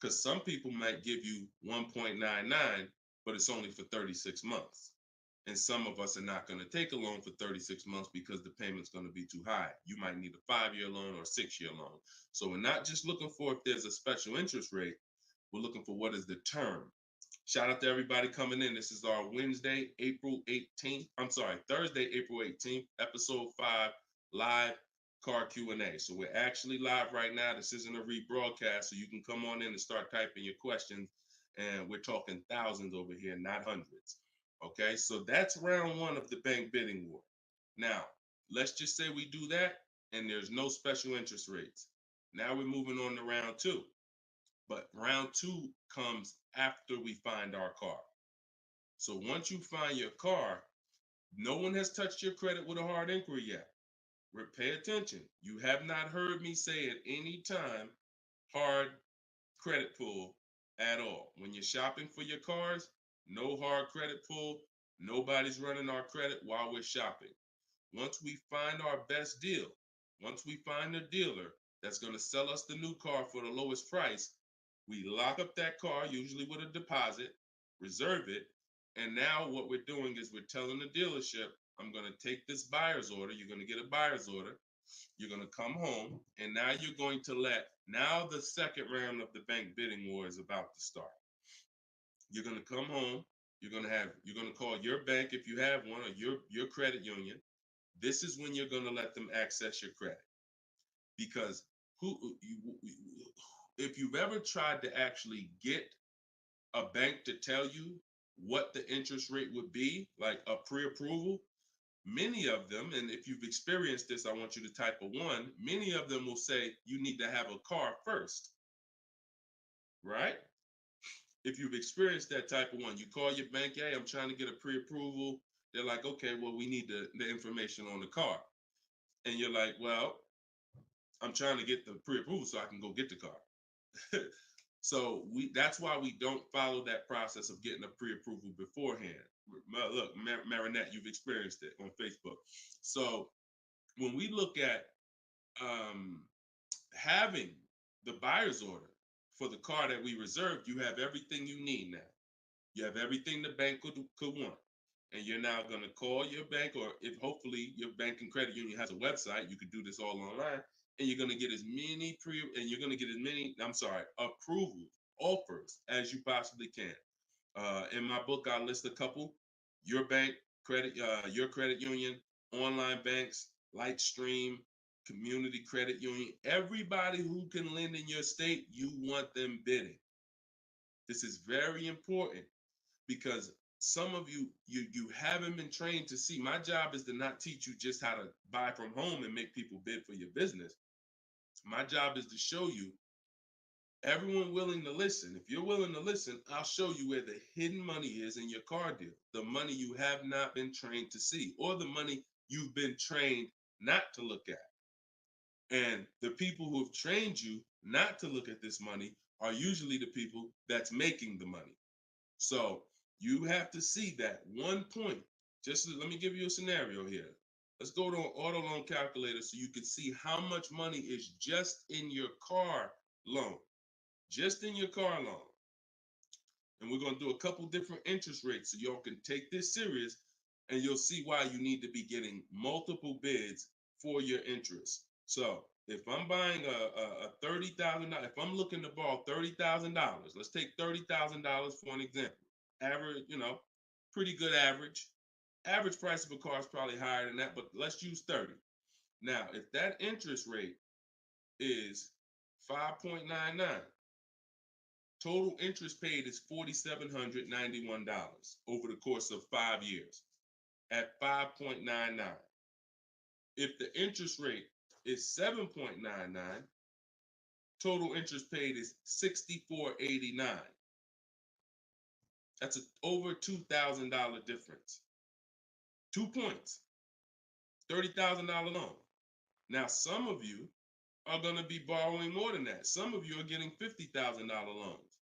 Because some people might give you 1.99, but it's only for 36 months. And some of us are not going to take a loan for 36 months because the payment's going to be too high. You might need a 5-year loan or a 6-year loan. So we're not just looking for if there's a special interest rate, we're looking for what is the term. Shout out to everybody coming in. This is our Thursday, April 18th, episode 5, live car Q&A. So we're actually live right now. This isn't a rebroadcast, so you can come on in and start typing your questions. And we're talking thousands over here, not hundreds. Okay, so that's round 1 of the bank bidding war. Now, let's just say we do that and there's no special interest rates. Now we're moving on to round 2. But round 2 comes after we find our car. So once you find your car, no one has touched your credit with a hard inquiry yet. Pay attention. You have not heard me say at any time hard credit pull at all. When you're shopping for your cars, no hard credit pull. Nobody's running our credit while we're shopping. Once we find our best deal, once we find a dealer that's going to sell us the new car for the lowest price, we lock up that car, usually with a deposit, reserve it. And now what we're doing is we're telling the dealership, I'm going to take this buyer's order. You're going to get a buyer's order. You're going to come home. And now you're going to now the second round of the bank bidding war is about to start. You're going to come home. You're going to call your bank if you have one, or your credit union. This is when you're going to let them access your credit. Because if you've ever tried to actually get a bank to tell you what the interest rate would be, like a pre-approval, many of them, and if you've experienced this, I want you to type a 1, many of them will say you need to have a car first, right? If you've experienced that type of 1, you call your bank, hey, I'm trying to get a pre-approval. They're like, okay, well, we need the information on the car. And you're like, well, I'm trying to get the pre-approval so I can go get the car. So that's why we don't follow that process of getting a pre-approval beforehand. Look, Marinette, you've experienced it on Facebook. So when we look at having the buyer's order for the car that we reserved, you have everything you need now. You have everything the bank could want. And you're now going to call your bank, or if hopefully your bank and credit union has a website, you could do this all online, and you're going to get as many approvals, offers as you possibly can. In my book, I list a couple: your bank, your credit union, online banks, Lightstream, community credit union, everybody who can lend in your state, you want them bidding. This is very important because some of you haven't been trained to see. My job is to not teach you just how to buy from home and make people bid for your business. My job is to show you everyone willing to listen. If you're willing to listen, I'll show you where the hidden money is in your car deal, the money you have not been trained to see, or the money you've been trained not to look at. And the people who have trained you not to look at this money are usually the people that's making the money. So you have to see that one point. Let me give you a scenario here. Let's go to an auto loan calculator so you can see how much money is just in your car loan. Just in your car loan. And we're going to do a couple different interest rates so y'all can take this serious, and you'll see why you need to be getting multiple bids for your interest. So if I'm buying a $30,000, if I'm looking to borrow $30,000, let's take $30,000 for an example. Average, pretty good average. Average price of a car is probably higher than that, but let's use 30. Now, if that interest rate is 5.99, total interest paid is $4,791 over the course of 5 years at 5.99. If the interest rate is 7.99, total interest paid is $64.89. That's over $2,000 difference. 2 points, $30,000 loan. Now, some of you are going to be borrowing more than that. Some of you are getting $50,000 loans.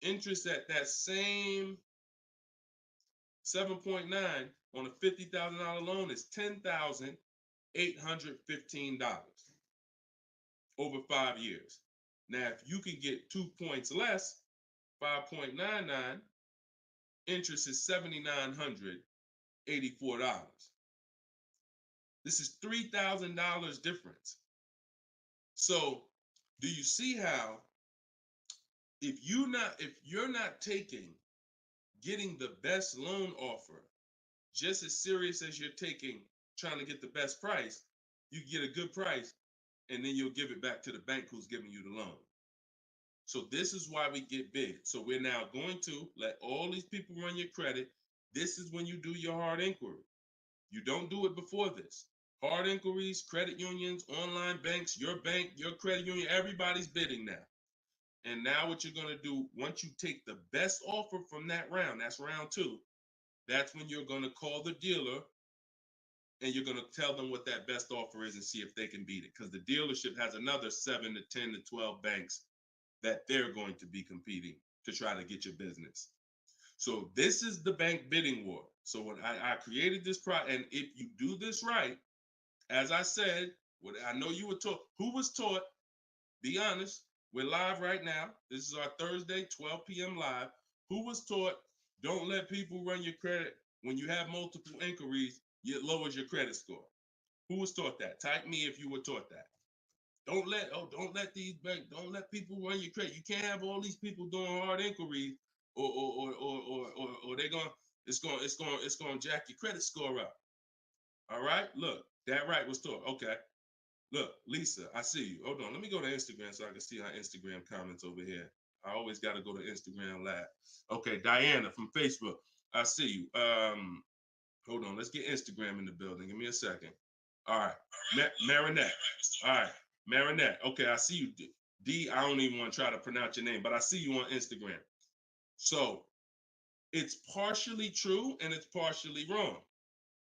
Interest at that same 7.9 on a $50,000 loan is $10,815 over 5 years. Now, if you can get 2 points less, 5.99, interest is $7,984. This is $3,000 difference. So, do you see how if you're not getting the best loan offer just as serious as you're taking trying to get the best price, you get a good price and then you'll give it back to the bank who's giving you the loan. So this is why we get big. So we're now going to let all these people run your credit. This is when you do your hard inquiry. You don't do it before this. Hard inquiries, credit unions, online banks, your bank, your credit union, everybody's bidding now. And now what you're going to do, once you take the best offer from that round, that's round 2, that's when you're going to call the dealer and you're going to tell them what that best offer is and see if they can beat it. Because the dealership has another 7 to 10 to 12 banks that they're going to be competing to try to get your business. So this is the bank bidding war. So when I created this product, and if you do this right, as I said, what I know you were taught, who was taught, be honest, we're live right now. This is our Thursday, 12 p.m. live. Who was taught, don't let people run your credit. When you have multiple inquiries, it lowers your credit score. Who was taught that? Type me if you were taught that. Don't let these banks, don't let people run your credit. You can't have all these people doing hard inquiries or they're going, it's going to jack your credit score up. All right, look, that right was taught. Okay. Look, Lisa, I see you. Hold on. Let me go to Instagram so I can see our Instagram comments over here. I always got to go to Instagram Live. Okay, Diana from Facebook. I see you. Hold on. Let's get Instagram in the building. Give me a second. All right. Marinette. All right. Marinette. Okay, I see you. D, I don't even want to try to pronounce your name, but I see you on Instagram. So it's partially true and it's partially wrong.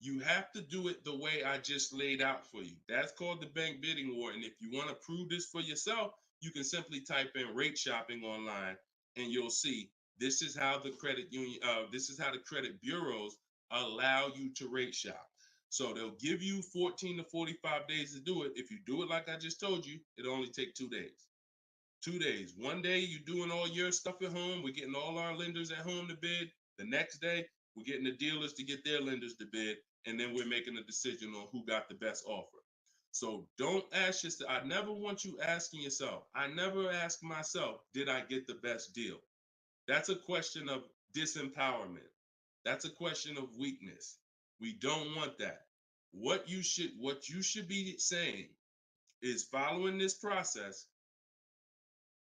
You have to do it the way I just laid out for you. That's called the bank bidding war. And if you want to prove this for yourself, you can simply type in rate shopping online and you'll see this is how the credit union, this is how the credit bureaus allow you to rate shop. So they'll give you 14 to 45 days to do it. If you do it like I just told you, it'll only take 2 days. 2 days. One day you're doing all your stuff at home. We're getting all our lenders at home to bid. The next day, we're getting the dealers to get their lenders to bid. And then we're making a decision on who got the best offer. So don't ask yourself. I never want you asking yourself. I never ask myself, did I get the best deal? That's a question of disempowerment. That's a question of weakness. We don't want that. What you should be saying is, following this process,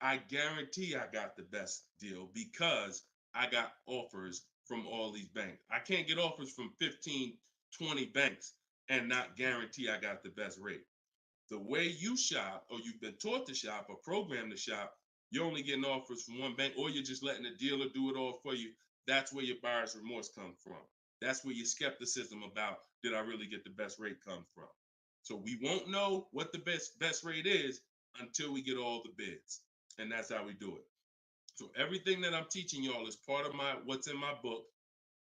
I guarantee I got the best deal because I got offers from all these banks. I can't get offers from 15, 20 banks and not guarantee I got the best rate. The way you shop, or you've been taught to shop or programmed to shop, you're only getting offers from one bank, or you're just letting the dealer do it all for you. That's where your buyer's remorse comes from. That's where your skepticism about, did I really get the best rate, come from. So we won't know what the best rate is until we get all the bids. And that's how we do it. So everything that I'm teaching y'all is part of what's in my book,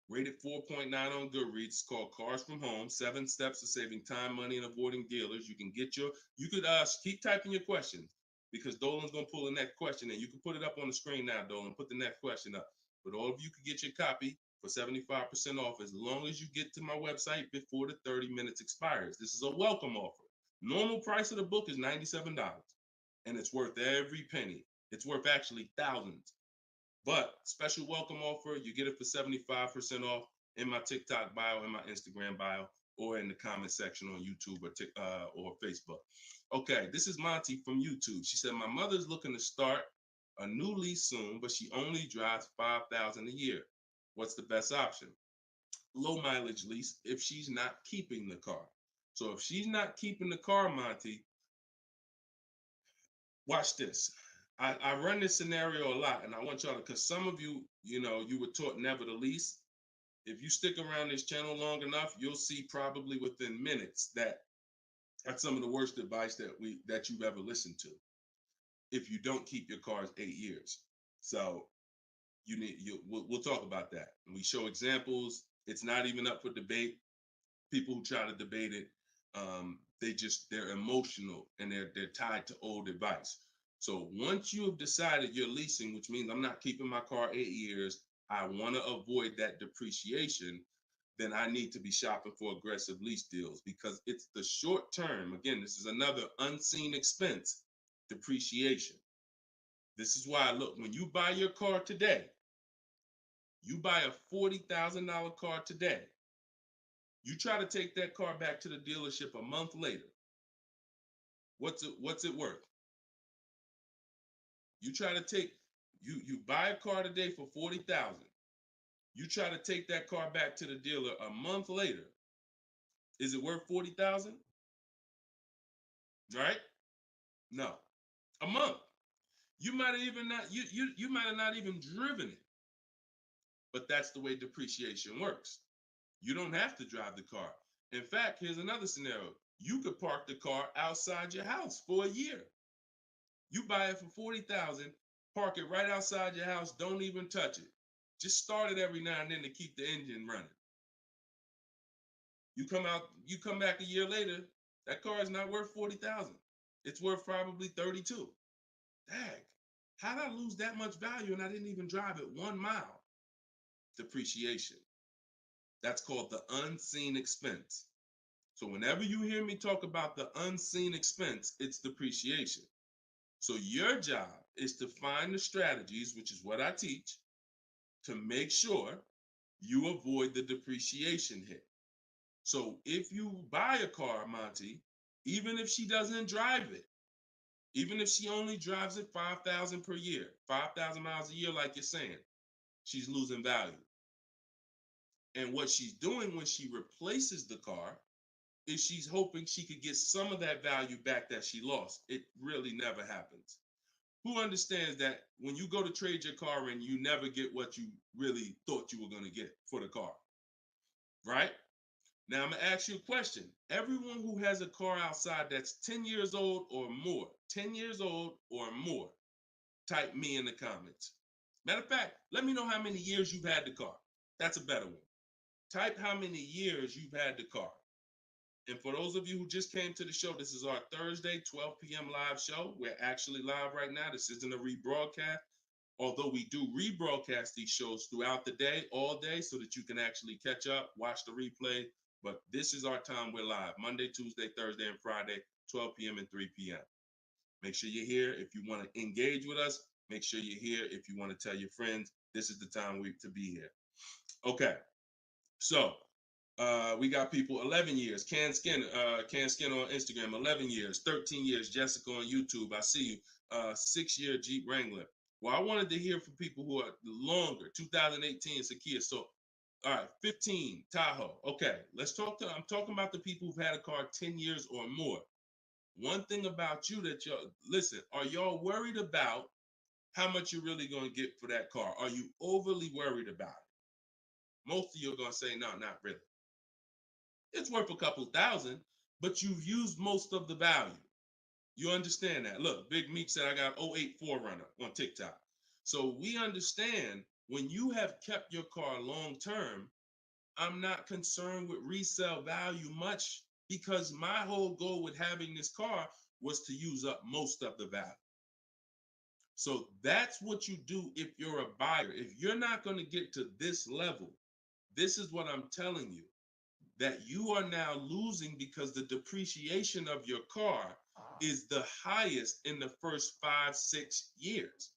rated 4.9 on Goodreads. It's called Cars from Home, 7 Steps to Saving Time, Money, and Avoiding Dealers. You could keep typing your questions because Dolan's going to pull the next question and you can put it up on the screen now, Dolan. Put the next question up. But all of you can get your copy for 75% off as long as you get to my website before the 30 minutes expires. This is a welcome offer. Normal price of the book is $97, and it's worth every penny. It's worth actually thousands. But special welcome offer, you get it for 75% off in my TikTok bio, in my Instagram bio, or in the comment section on YouTube or Facebook. Okay, this is Monty from YouTube. She said, my mother's looking to start a new lease soon, but she only drives 5,000 a year. What's the best option? Low mileage lease if she's not keeping the car. So if she's not keeping the car, Monty, watch this. I run this scenario a lot, and I want y'all to, because some of you, you were taught never to lease. If you stick around this channel long enough, you'll see probably within minutes that that's some of the worst advice that you've ever listened to. If you don't keep your cars 8 years, so we'll talk about that. And we show examples. It's not even up for debate. People who try to debate it, they're emotional and they're tied to old advice. So once you have decided you're leasing, which means I'm not keeping my car 8 years, I want to avoid that depreciation, then I need to be shopping for aggressive lease deals, because it's the short term. Again, this is another unseen expense, depreciation. This is why, look, when you buy your car today, you buy a $40,000 car today, you try to take that car back to the dealership a month later, what's it worth? You try to take, you buy a car today for $40,000. You try to take that car back to the dealer a month later. Is it worth $40,000? Right? No. A month. You might have even not you might have not even driven it. But that's the way depreciation works. You don't have to drive the car. In fact, here's another scenario. You could park the car outside your house for a year. You buy it for $40,000, park it right outside your house, don't even touch it. Just start it every now and then to keep the engine running. You come back a year later, that car is not worth $40,000. It's worth probably $32,000. Dang, how did I lose that much value and I didn't even drive it 1 mile? Depreciation. That's called the unseen expense. So whenever you hear me talk about the unseen expense, it's depreciation. So your job is to find the strategies, which is what I teach, to make sure you avoid the depreciation hit. So if you buy a car, Monty, even if she doesn't drive it, even if she only drives it 5,000 per year, 5,000 miles a year, like you're saying, she's losing value. And what she's doing when she replaces the car is she's hoping she could get some of that value back that she lost. It really never happens. Who understands that when you go to trade your car in, you never get what you really thought you were going to get for the car, right? Now I'm going to ask you a question. Everyone who has a car outside that's 10 years old or more, 10 years old or more, type me in the comments. Matter of fact, let me know how many years you've had the car. That's a better one. Type how many years you've had the car. And for those of you who just came to the show, this is our Thursday, 12 p.m. live show. We're actually live right now. This isn't a rebroadcast, although we do rebroadcast these shows throughout the day, all day, so that you can actually catch up, watch the replay. But this is our time. We're live Monday, Tuesday, Thursday, and Friday, 12 p.m. and 3 p.m. Make sure you're here. If you want to engage with us, make sure you're here. If you want to tell your friends, this is the time to be here. Okay. So we got people 11 years. Can Skin on Instagram, 11 years, 13 years. Jessica on YouTube, I see you. 6-year Jeep Wrangler. Well, I wanted to hear from people who are longer. 2018 Sakia. So, all right, 15 Tahoe. Okay, I'm talking about the people who've had a car 10 years or more. One thing about you that listen, are y'all worried about how much you're really going to get for that car? Are you overly worried about it? Most of you are going to say, no, not really. It's worth a couple thousand, but you've used most of the value. You understand that? Look, Big Meek said I got 08 4Runner on TikTok. So we understand when you have kept your car long term, I'm not concerned with resale value much, because my whole goal with having this car was to use up most of the value. So that's what you do if you're a buyer. If you're not going to get to this level, this is what I'm telling you. that you are now losing because the depreciation of your car is the highest in the first 5-6 years.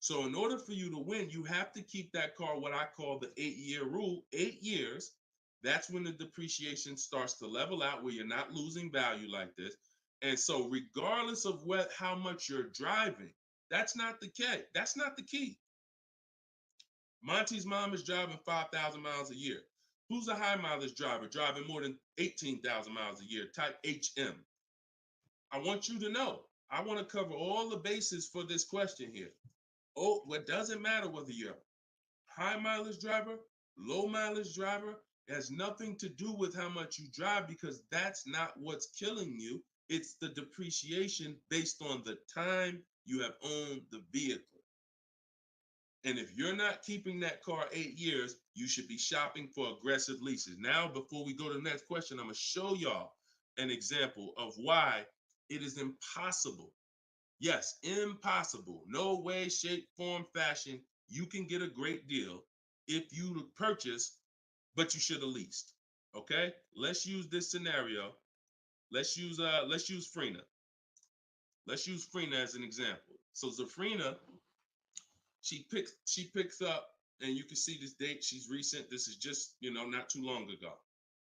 So in order for you to win, you have to keep that car, what I call the 8-year rule. 8 years, that's when the depreciation starts to level out, where you're not losing value like this. And so regardless of how much you're driving, that's not the key. That's not the key. Monty's mom is driving 5,000 miles a year. Who's a high mileage driver driving more than 18,000 miles a year, type HM? I want you to know, I want to cover all the bases for this question here. Oh, what doesn't matter whether you're a high mileage driver, low mileage driver, it has nothing to do with how much you drive, because that's not what's killing you. It's the depreciation based on the time you have owned the vehicle. And if you're not keeping that car 8 years, you should be shopping for aggressive leases. Now, before we go to the next question, I'm going to show y'all an example of why it is impossible. Yes, impossible. No way, shape, form, fashion. You can get a great deal if you purchase, but you should have leased. Okay? Let's use this scenario. Let's use Frina. Let's use Frina as an example. So Zafrina, she picks up, and you can see this date. She's recent. This is just, not too long ago.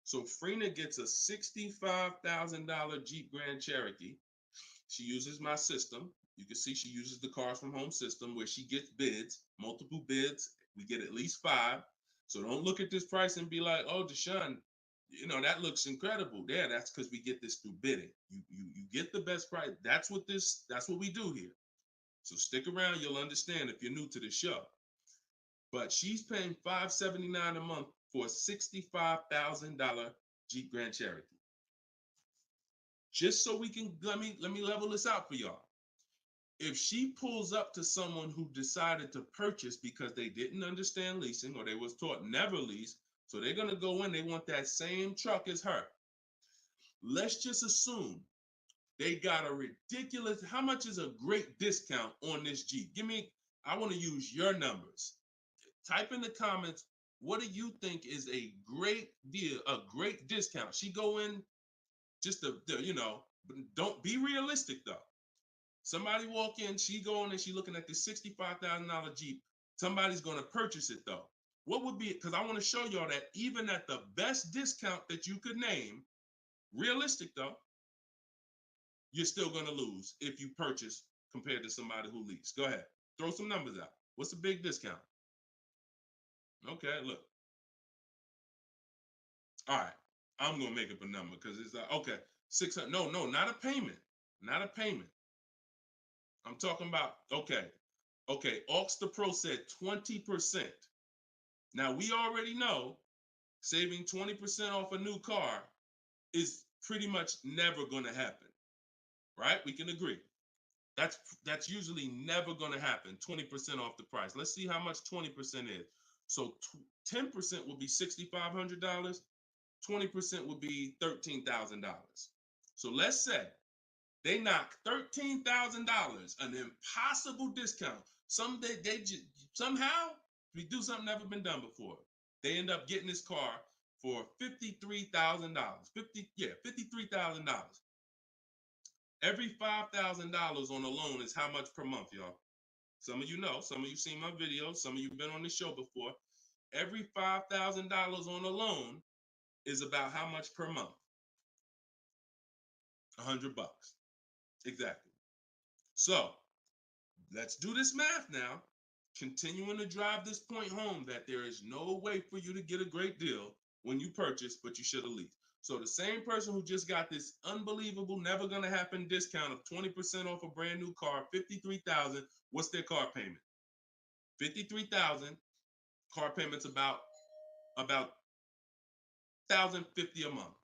So Frina gets a $65,000 Jeep Grand Cherokee. She uses my system. You can see she uses the Cars from Home system, where she gets bids, multiple bids. We get at least 5. So don't look at this price and be like, oh, Deshone, that looks incredible. Yeah, that's because we get this through bidding. You get the best price. That's what we do here. So stick around, you'll understand if you're new to the show. But she's paying $579 a month for a $65,000 Jeep Grand Cherokee. Just so we can, let me level this out for y'all. If she pulls up to someone who decided to purchase because they didn't understand leasing, or they was taught never lease, so they're going to go in, they want that same truck as her. Let's just assume they got a ridiculous, how much is a great discount on this Jeep? I want to use your numbers. Type in the comments, what do you think is a great deal, a great discount? She go in just don't be realistic though. Somebody walk in, she go in and she looking at this $65,000 Jeep. Somebody's going to purchase it though. What would be, because I want to show y'all that even at the best discount that you could name, realistic though, you're still going to lose if you purchase compared to somebody who leased. Go ahead. Throw some numbers out. What's a big discount? Okay, look. All right. I'm going to make up a number because it's like, okay, 600. No, not a payment. Not a payment. I'm talking about, okay. Aux the Pro said 20%. Now, we already know saving 20% off a new car is pretty much never going to happen, right? We can agree. That's usually never going to happen, 20% off the price. Let's see how much 20% is. So 10% would be $6,500. 20% would be $13,000. So let's say they knock $13,000, an impossible discount. Somehow we do something never been done before. They end up getting this car for $53,000. $53,000. Every $5,000 on a loan is how much per month, y'all? Some of you know, some of you seen my videos, some of you been on the show before. Every $5,000 on a loan is about how much per month? $100. Exactly. So let's do this math now. Continuing to drive this point home that there is no way for you to get a great deal when you purchase, but you should have leased. So the same person who just got this unbelievable, never going to happen discount of 20% off a brand new car, $53,000, what's their car payment? $53,000. Car payment's about $1,050 a month.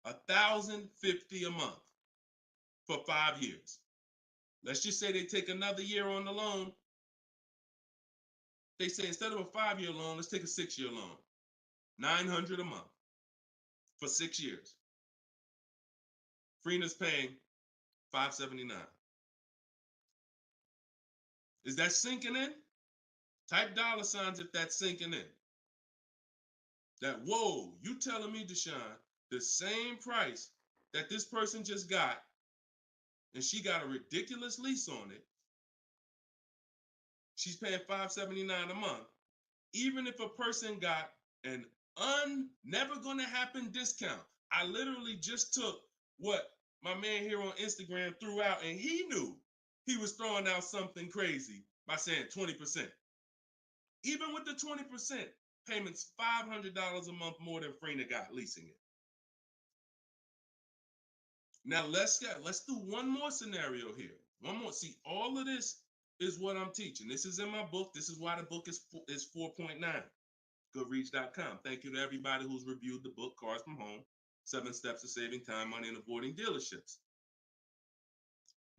$1,050 a month for 5 years. Let's just say they take another year on the loan. They say instead of a 5-year loan, let's take a 6-year loan. $900 a month for 6 years. Freena's paying $579. Is that sinking in? Type $ if that's sinking in. that, whoa, you telling me, Deshone, the same price that this person just got, and she got a ridiculous lease on it, she's paying $579 a month. Even if a person got an never gonna happen discount. I literally just took what my man here on Instagram threw out, and he knew he was throwing out something crazy by saying 20%. Even with the 20%, payments $500 a month more than Freener got leasing it. Now let's do one more scenario here. One more. See, all of this is what I'm teaching. This is in my book. This is why the book is 4.9. Goodreads.com. Thank you to everybody who's reviewed the book, Cars from Home, 7 Steps to Saving Time, Money, and Avoiding Dealerships.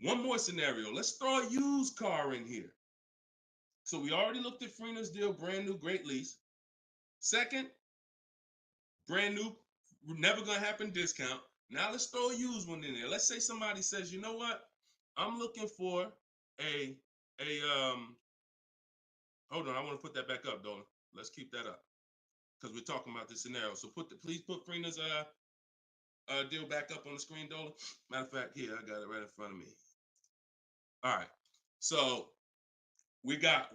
One more scenario. Let's throw a used car in here. So we already looked at Freener's deal, brand new, great lease. Second, brand new, never gonna happen discount. Now let's throw a used one in there. Let's say somebody says, you know what? I'm looking for hold on, I want to put that back up, Dolan. Let's keep that up, because we're talking about this scenario. So please put Freener's deal back up on the screen, Dolan. Matter of fact, here, I got it right in front of me. All right. So we got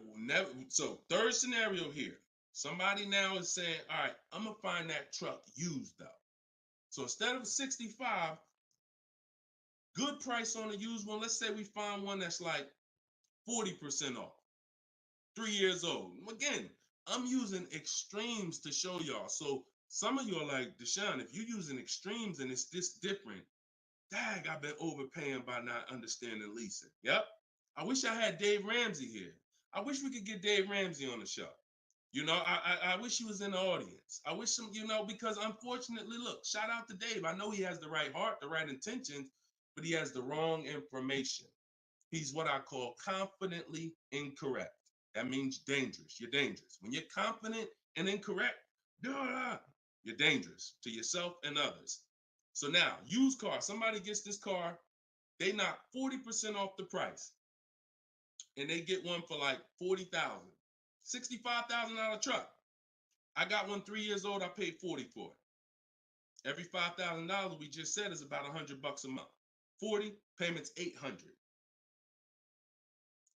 third scenario here. Somebody now is saying, all right, I'm gonna find that truck used though. So instead of 65, good price on a used one. Let's say we find one that's like 40% off, 3 years old. Again, I'm using extremes to show y'all. So some of you are like, Deshone, if you're using extremes and it's this different, dang, I've been overpaying by not understanding leasing. Yep. I wish I had Dave Ramsey here. I wish we could get Dave Ramsey on the show. You know, I wish he was in the audience. I wish him, because unfortunately, look, shout out to Dave. I know he has the right heart, the right intentions, but he has the wrong information. He's what I call confidently incorrect. That means dangerous. You're dangerous. When you're confident and incorrect, you're dangerous to yourself and others. So now, used car, somebody gets this car, they knock 40% off the price, and they get one for like $40,000, $65,000 truck. I got one 3 years old. I paid $40 for it. Every $5,000 we just said is about $100 a month. 40 payments, $800.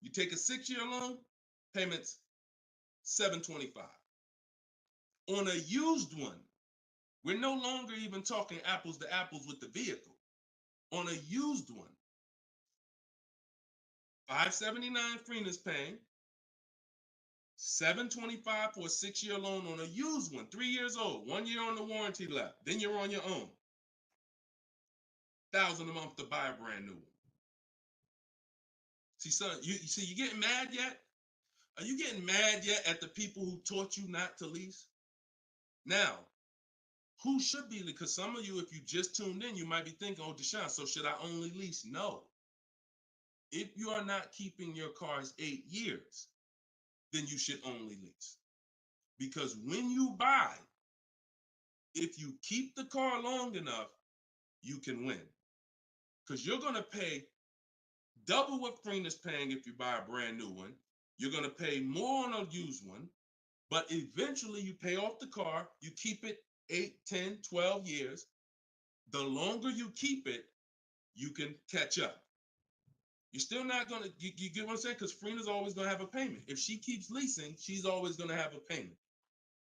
You take a 6-year loan, payments $725. On a used one, we're no longer even talking apples to apples with the vehicle. On a used one, $579 Freener's paying, $725 for a 6-year loan on a used one, 3 years old, 1 year on the warranty left. Then you're on your own. $1,000 a month to buy a brand new one. See, son, you getting mad yet? Are you getting mad yet at the people who taught you not to lease? Now, who should be? Because some of you, if you just tuned in, you might be thinking, oh, Deshone, so should I only lease? No. If you are not keeping your cars 8 years, then you should only lease. Because when you buy, if you keep the car long enough, you can win. Because you're going to pay double what Freener's paying if you buy a brand new one. You're going to pay more on a used one, but eventually you pay off the car, you keep it 8, 10, 12 years. The longer you keep it, you can catch up. You're still not going to, you get what I'm saying? Because Freener's always going to have a payment. If she keeps leasing, she's always going to have a payment.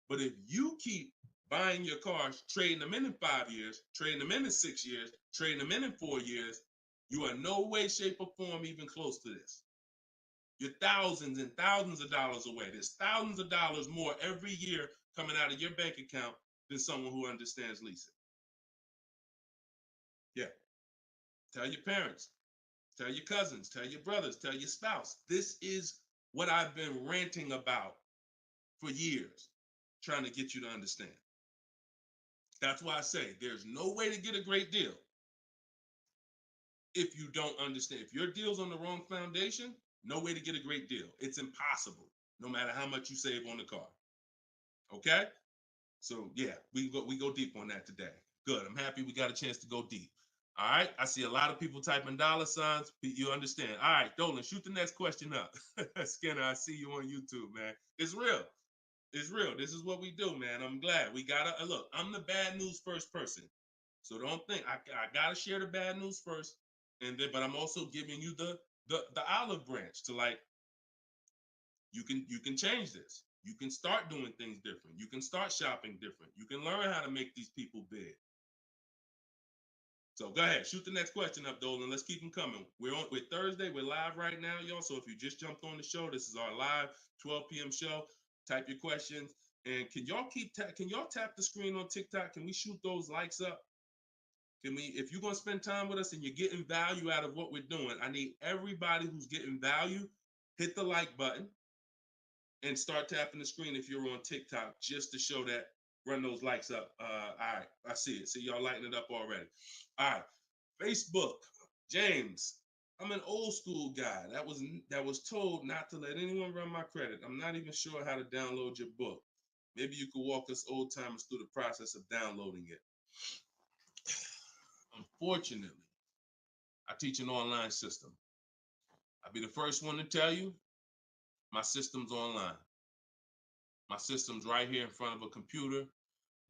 But if you keep buying your cars, trading them in 5 years, trading them in 6 years, trading them in 4 years, you are no way, shape, or form even close to this. You're thousands and thousands of dollars away. There's thousands of dollars more every year coming out of your bank account than someone who understands leasing. Yeah. Tell your parents, tell your cousins, tell your brothers, tell your spouse. This is what I've been ranting about for years, trying to get you to understand. That's why I say there's no way to get a great deal if you don't understand. If your deal's on the wrong foundation, no way to get a great deal. It's impossible, no matter how much you save on the car. Okay? So yeah, we go deep on that today. Good. I'm happy we got a chance to go deep. All right. I see a lot of people typing $signs. You understand. All right, Dolan, shoot the next question up. Skinner, I see you on YouTube, man. It's real. It's real. This is what we do, man. I'm glad we gotta look. I'm the bad news first person, so don't think I gotta share the bad news first, and then but I'm also giving you the olive branch to like you can change this. You can start doing things different. You can start shopping different. You can learn how to make these people big. So go ahead, shoot the next question up, Dolan. Let's keep them coming. We're Thursday. We're live right now, y'all. So if you just jumped on the show, this is our live 12 p.m. show. Type your questions, and can y'all tap the screen on TikTok? Can we shoot those likes up? Can we? If you're gonna spend time with us and you're getting value out of what we're doing, I need everybody who's getting value hit the like button and start tapping the screen if you're on TikTok just to show that. Run those likes up. All right, I see it. See y'all lighting it up already. All right, Facebook, James. I'm an old school guy that was told not to let anyone run my credit. I'm not even sure how to download your book. Maybe you could walk us old timers through the process of downloading it. Unfortunately, I teach an online system. I'll be the first one to tell you my system's online. My system's right here in front of a computer.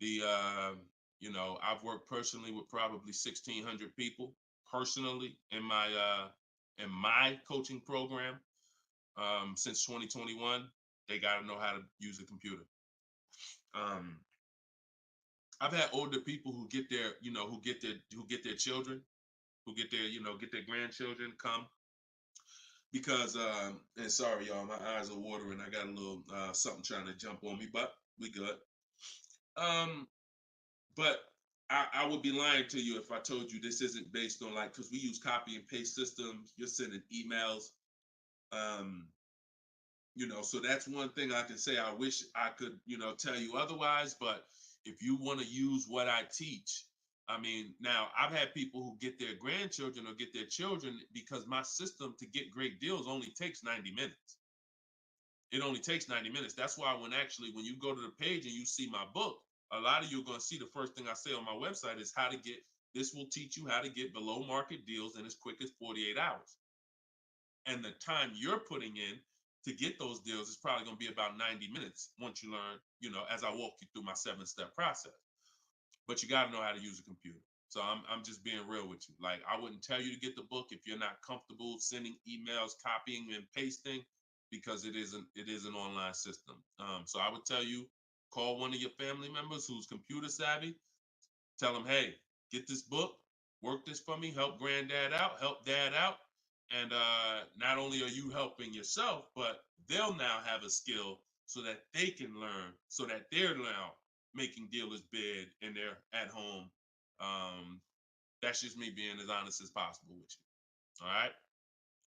I've worked personally with probably 1,600 people personally in my coaching program since 2021. They got to know how to use a computer. I've had older people who get their children, who get their grandchildren come because and sorry y'all, my eyes are watering. I got a little something trying to jump on me, but we good. But I would be lying to you if I told you this isn't based on because we use copy and paste systems. You're sending emails, so that's one thing I can say. I wish I could, tell you otherwise. But if you want to use what I teach, I mean, now I've had people who get their grandchildren or get their children because my system to get great deals only takes 90 minutes. It only takes 90 minutes. That's why when you go to the page and you see my book, a lot of you are going to see the first thing I say on my website is this will teach you how to get below market deals in as quick as 48 hours. And the time you're putting in to get those deals is probably going to be about 90 minutes once you learn, as I walk you through my 7-step process. But you got to know how to use a computer. So I'm just being real with you. Like, I wouldn't tell you to get the book if you're not comfortable sending emails, copying and pasting, because it is an online system. So I would tell you, call one of your family members who's computer savvy. Tell them, hey, get this book, work this for me, help granddad out, help dad out. And not only are you helping yourself, but they'll now have a skill so that they can learn, so that they're now making dealers bid and they're at home. That's just me being as honest as possible with you. All right.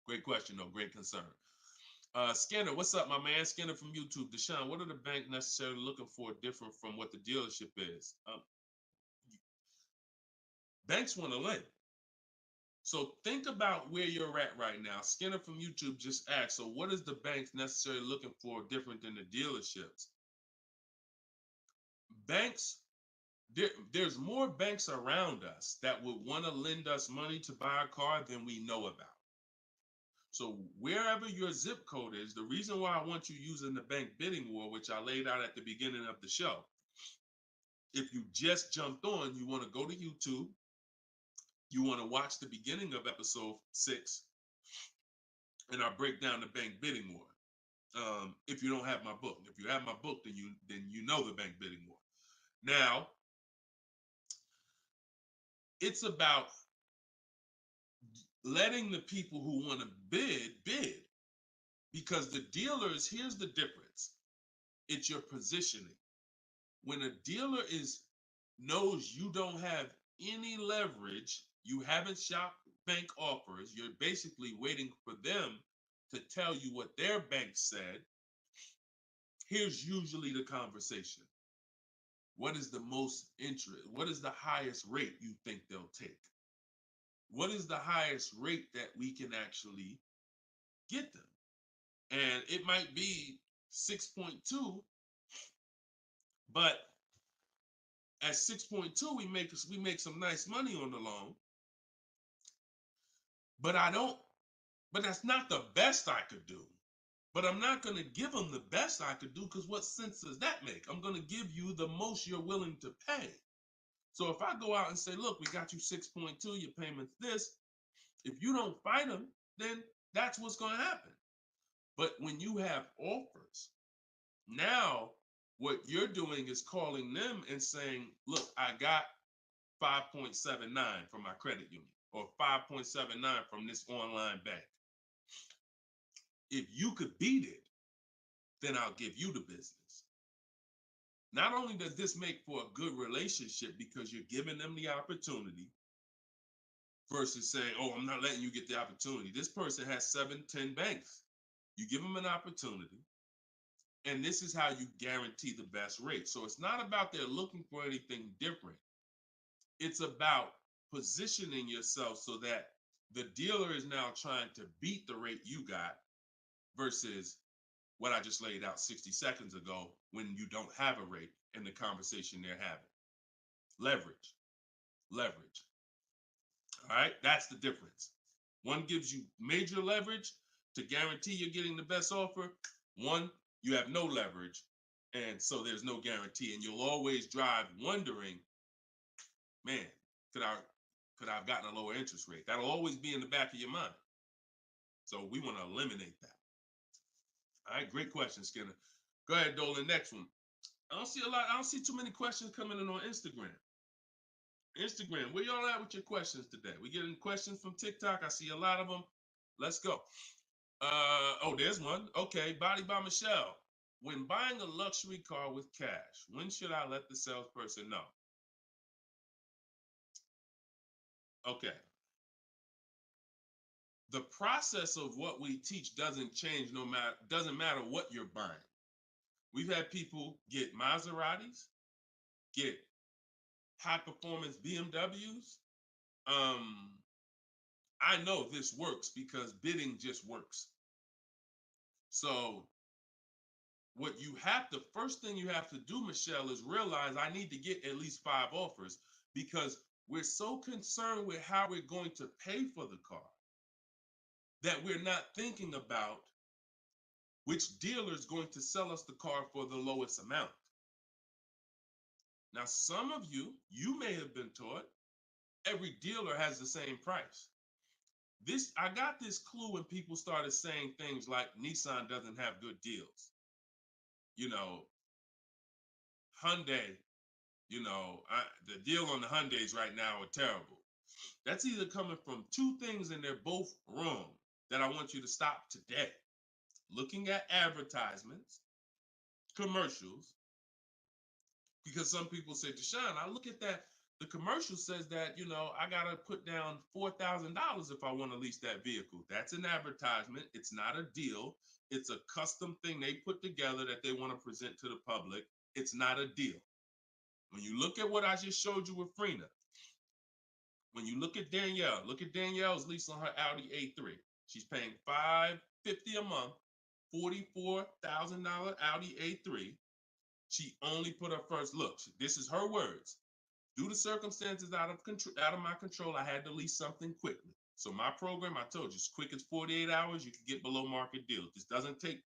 Great question, though. Great concern. Skinner, what's up, my man? Skinner from YouTube. Deshone, what are the bank necessarily looking for different from what the dealership is? Banks want to lend. So think about where you're at right now. Skinner from YouTube just asked, so what is the banks necessarily looking for different than the dealerships? Banks, there's more banks around us that would want to lend us money to buy a car than we know about. So wherever your zip code is, the reason why I want you using the bank bidding war, which I laid out at the beginning of the show, if you just jumped on, you want to go to YouTube, you want to watch the beginning of episode 6, and I break down the bank bidding war. If you don't have my book, if you have my book, then you know the bank bidding war. Now, it's about letting the people who want to bid, because the dealers, here's the difference. It's your positioning. When a dealer knows you don't have any leverage, you haven't shopped bank offers, you're basically waiting for them to tell you what their bank said. Here's usually the conversation. What is the most interest? What is the highest rate you think they'll take? What is the highest rate that we can actually get them? And it might be 6.2, but at 6.2, we make some nice money on the loan. But that's not the best I could do. But I'm not going to give them the best I could do, because what sense does that make? I'm going to give you the most you're willing to pay. So if I go out and say, look, we got you 6.2, your payment's this. If you don't fight them, then that's what's going to happen. But when you have offers, now what you're doing is calling them and saying, look, I got 5.79 from my credit union, or 5.79 from this online bank. If you could beat it, then I'll give you the business. Not only does this make for a good relationship because you're giving them the opportunity versus saying, oh, I'm not letting you get the opportunity. This person has 7, 10 banks. You give them an opportunity, and this is how you guarantee the best rate. So it's not about they're looking for anything different. It's about positioning yourself so that the dealer is now trying to beat the rate you got versus what I just laid out 60 seconds ago when you don't have a rate in the conversation they're having. Leverage. Leverage. All right, that's the difference. One gives you major leverage to guarantee you're getting the best offer. One, you have no leverage, and so there's no guarantee. And you'll always drive wondering, man, could I have gotten a lower interest rate? That'll always be in the back of your mind. So we want to eliminate that. All right, great question, Skinner. Go ahead, Dolan. Next one. I don't see too many questions coming in on Instagram. Instagram, where y'all at with your questions today? We getting questions from TikTok. I see a lot of them. Let's go. Oh, there's one. Okay, Body by Michelle. When buying a luxury car with cash, when should I let the salesperson know? Okay. The process of what we teach doesn't change doesn't matter what you're buying. We've had people get Maseratis, get high performance BMWs. I know this works because bidding just works. So first thing you have to do, Michelle, is realize I need to get at least 5 offers, because we're so concerned with how we're going to pay for the car that we're not thinking about which dealer is going to sell us the car for the lowest amount. Now, some of you may have been taught every dealer has the same price. I got this clue when people started saying things like Nissan doesn't have good deals. Hyundai, the deal on the Hyundais right now are terrible. That's either coming from 2 things, and they're both wrong, that I want you to stop today. Looking at advertisements, commercials, because some people say, Deshone, I look at that, the commercial says that, I got to put down $4,000 if I want to lease that vehicle. That's an advertisement. It's not a deal. It's a custom thing they put together that they want to present to the public. It's not a deal. When you look at what I just showed you with Frina, when you look at Danielle's lease on her Audi A3. She's paying $550 a month, $44,000 Audi A3. She only put her first look. This is her words. Due to circumstances out of my control, I had to lease something quickly. So my program, I told you, as quick as 48 hours, you can get below market deals. This doesn't take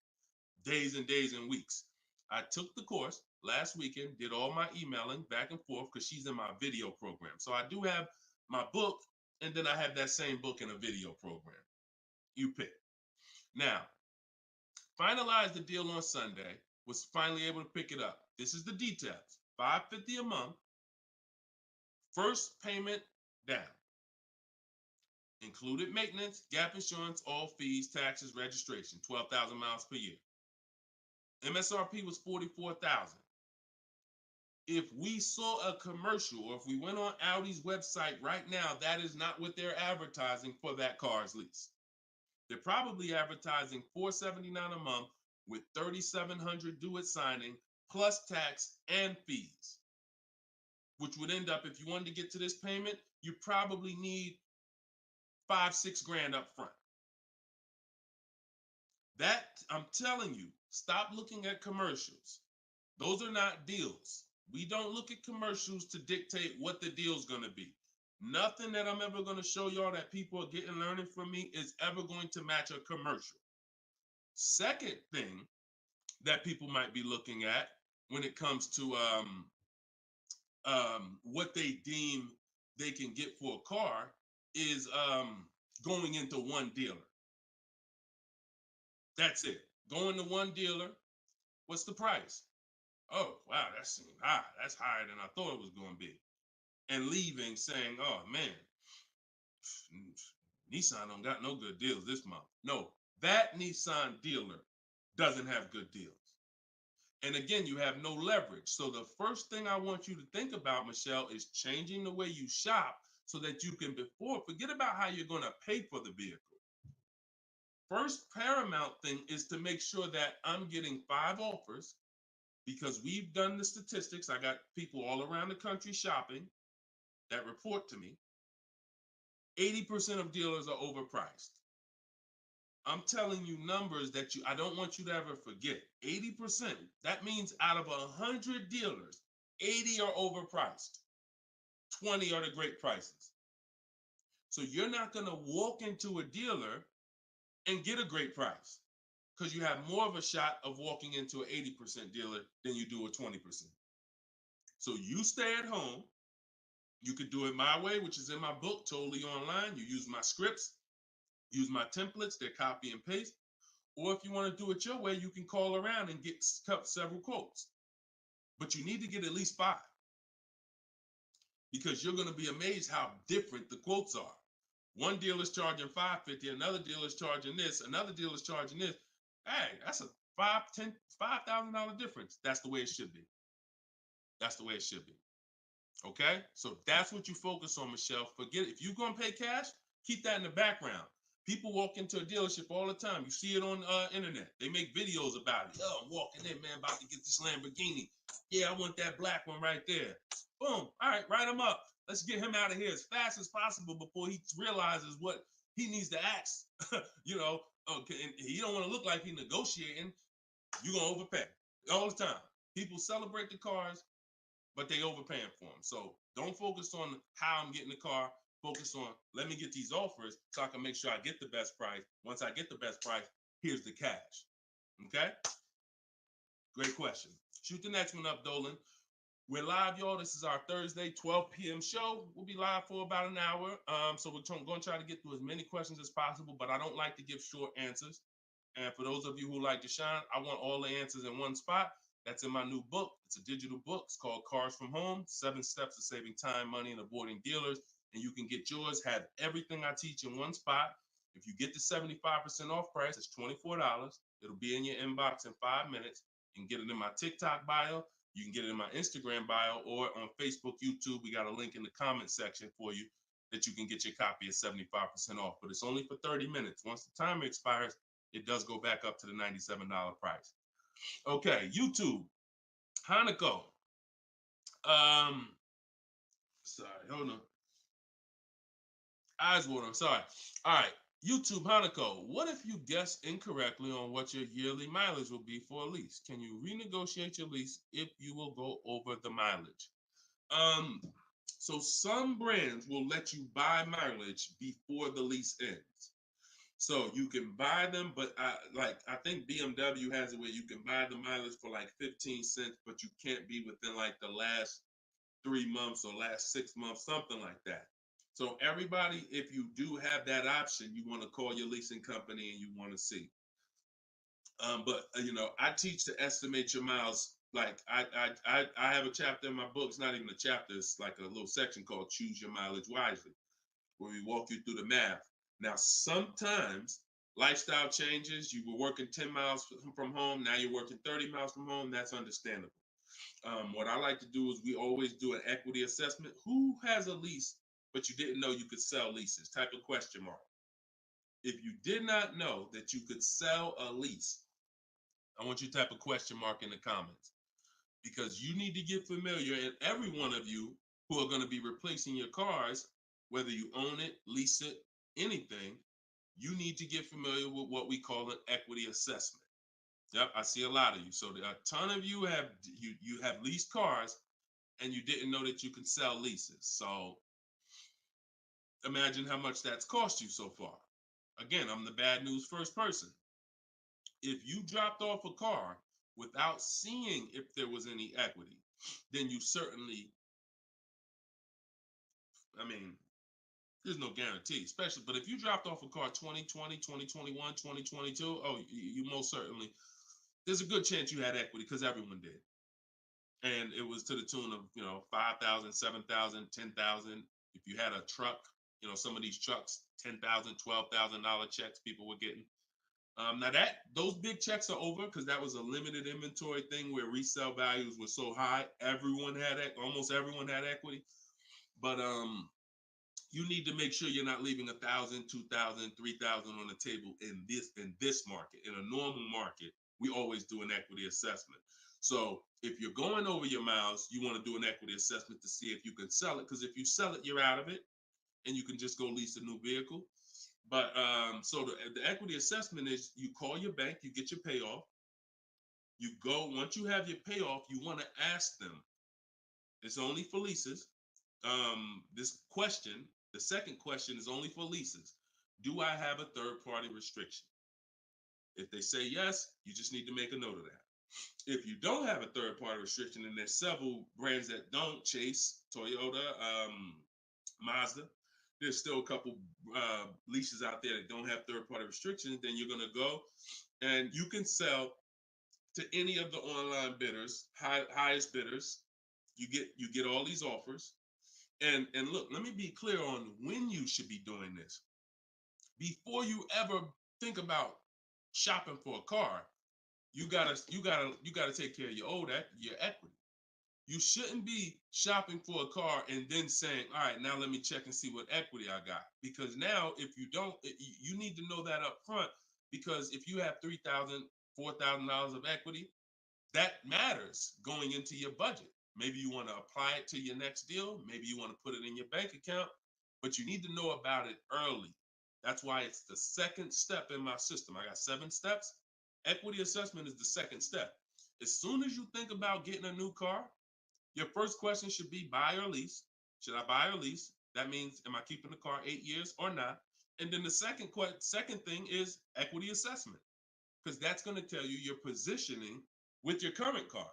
days and days and weeks. I took the course last weekend, did all my emailing back and forth because she's in my video program. So I do have my book, and then I have that same book in a video program. You pick. Now, finalized the deal on Sunday, was finally able to pick it up. This is the details. $550 a month, first payment down. Included maintenance, gap insurance, all fees, taxes, registration, 12,000 miles per year. MSRP was $44,000. If we saw a commercial, or if we went on Audi's website right now, that is not what they're advertising for that car's lease. They're probably advertising $479 a month with $3,700 due at signing, plus tax and fees, which would end up, if you wanted to get to this payment, you probably need $5-6 grand up front. That, I'm telling you, stop looking at commercials. Those are not deals. We don't look at commercials to dictate what the deal's going to be. Nothing that I'm ever going to show y'all that people are getting learning from me is ever going to match a commercial. Second thing that people might be looking at when it comes to what they deem they can get for a car is going into one dealer. That's it. Going to one dealer. What's the price? Oh, wow, that seems high. That's higher than I thought it was going to be. And leaving saying, oh, man, Nissan don't got no good deals this month. No, that Nissan dealer doesn't have good deals. And again, you have no leverage. So the first thing I want you to think about, Michelle, is changing the way you shop so that you can forget about how you're going to pay for the vehicle. First paramount thing is to make sure that I'm getting 5 offers, because we've done the statistics. I got people all around the country shopping that report to me. 80% of dealers are overpriced. I'm telling you numbers that I don't want you to ever forget. 80%. That means out of 100 dealers, 80 are overpriced. 20 are the great prices. So you're not going to walk into a dealer and get a great price, because you have more of a shot of walking into an 80% dealer than you do a 20%. So you stay at home. You could do it my way, which is in my book, totally online. You use my scripts, use my templates, they're copy and paste. Or if you want to do it your way, you can call around and get several quotes. But you need to get at least 5, because you're going to be amazed how different the quotes are. One dealer's charging $550, another dealer's charging this, another dealer's charging this. Hey, that's a $5,000 difference. That's the way it should be. That's the way it should be. Okay? So that's what you focus on, Michelle. Forget it. If you're going to pay cash, keep that in the background. People walk into a dealership all the time. You see it on internet. They make videos about it. Oh, I'm walking in, man, about to get this Lamborghini. Yeah, I want that black one right there. Boom. All right, write him up. Let's get him out of here as fast as possible before he realizes what he needs to ask. Okay, and he don't want to look like he's negotiating. You're going to overpay all the time. People celebrate the cars, but they overpaying for them. So don't focus on how I'm getting the car. Focus on, let me get these offers so I can make sure I get the best price. Once I get the best price, here's the cash. Okay? Great question. Shoot the next one up, Dolan. We're live, y'all. This is our Thursday, 12 p.m. show. We'll be live for about an hour. So we're going to try to get through as many questions as possible, but I don't like to give short answers. And for those of you who like to shine, I want all the answers in one spot. That's in my new book. It's a digital book. It's called Cars from Home, 7 Steps to Saving Time, Money, and Avoiding Dealers. And you can get yours, have everything I teach in one spot. If you get the 75% off price, it's $24. It'll be in your inbox in 5 minutes. You can get it in my TikTok bio. You can get it in my Instagram bio, or on Facebook, YouTube. We got a link in the comment section for you that you can get your copy at 75% off. But it's only for 30 minutes. Once the timer expires, it does go back up to the $97 price. Okay, YouTube, Hanako. Sorry, hold on. Eyes water, I'm sorry. All right, YouTube, Hanako. What if you guess incorrectly on what your yearly mileage will be for a lease? Can you renegotiate your lease if you will go over the mileage? So some brands will let you buy mileage before the lease ends. So you can buy them, but I think BMW has it where you can buy the mileage for like 15 cents, but you can't be within like the last 3 months or last 6 months, something like that. So everybody, if you do have that option, you want to call your leasing company and you want to see. But I teach to estimate your miles. Like I have a chapter in my book. It's not even a chapter. It's like a little section called Choose Your Mileage Wisely, where we walk you through the math. Now, sometimes lifestyle changes. You were working 10 miles from home. Now you're working 30 miles from home. That's understandable. What I like to do is we always do an equity assessment. Who has a lease, but you didn't know you could sell leases? Type of question mark. If you did not know that you could sell a lease, I want you to type a question mark in the comments, because you need to get familiar, and every one of you who are going to be replacing your cars, whether you own it, lease it, anything, you need to get familiar with what we call an equity assessment. Yep, I see a lot of you. So a ton of you have leased cars and you didn't know that you can sell leases. So imagine how much that's cost you so far. Again, I'm the bad news first person. If you dropped off a car without seeing if there was any equity, then you certainly, I mean, there's no guarantee, especially, but if you dropped off a car 2020, 2021, 2022, oh, you most certainly, there's a good chance you had equity because everyone did. And it was to the tune of, 5,000, 7,000, 10,000. If you had a truck, some of these trucks, $10,000, $12,000 checks people were getting. Now those big checks are over because that was a limited inventory thing where resale values were so high. Almost everyone had equity. But you need to make sure you're not leaving 1,000, 2,000, 3,000 on the table in this market. In a normal market, we always do an equity assessment. So if you're going over your miles, you want to do an equity assessment to see if you can sell it. Because if you sell it, you're out of it, and you can just go lease a new vehicle. But so the equity assessment is you call your bank, you get your payoff. You go, once you have your payoff, you want to ask them. It's only for leases. The second question is only for leases. Do I have a third party restriction? If they say yes, you just need to make a note of that. If you don't have a third party restriction, and there's several brands that don't, Chase, Toyota, Mazda, there's still a couple leases out there that don't have third party restrictions, then you're going to go and you can sell to any of the online bidders, highest bidders. You get all these offers. And look, let me be clear on when you should be doing this. Before you ever think about shopping for a car, you gotta take care of your equity. You shouldn't be shopping for a car and then saying, all right, now let me check and see what equity I got. Because now if you don't, you need to know that up front, because if you have $3,000, $4,000 of equity, that matters going into your budget. Maybe you want to apply it to your next deal. Maybe you want to put it in your bank account, but you need to know about it early. That's why it's the second step in my system. I got 7 steps. Equity assessment is the second step. As soon as you think about getting a new car, your first question should be buy or lease. Should I buy or lease? That means, am I keeping the car 8 years or not? And then the second thing is equity assessment, because that's going to tell you your positioning with your current car.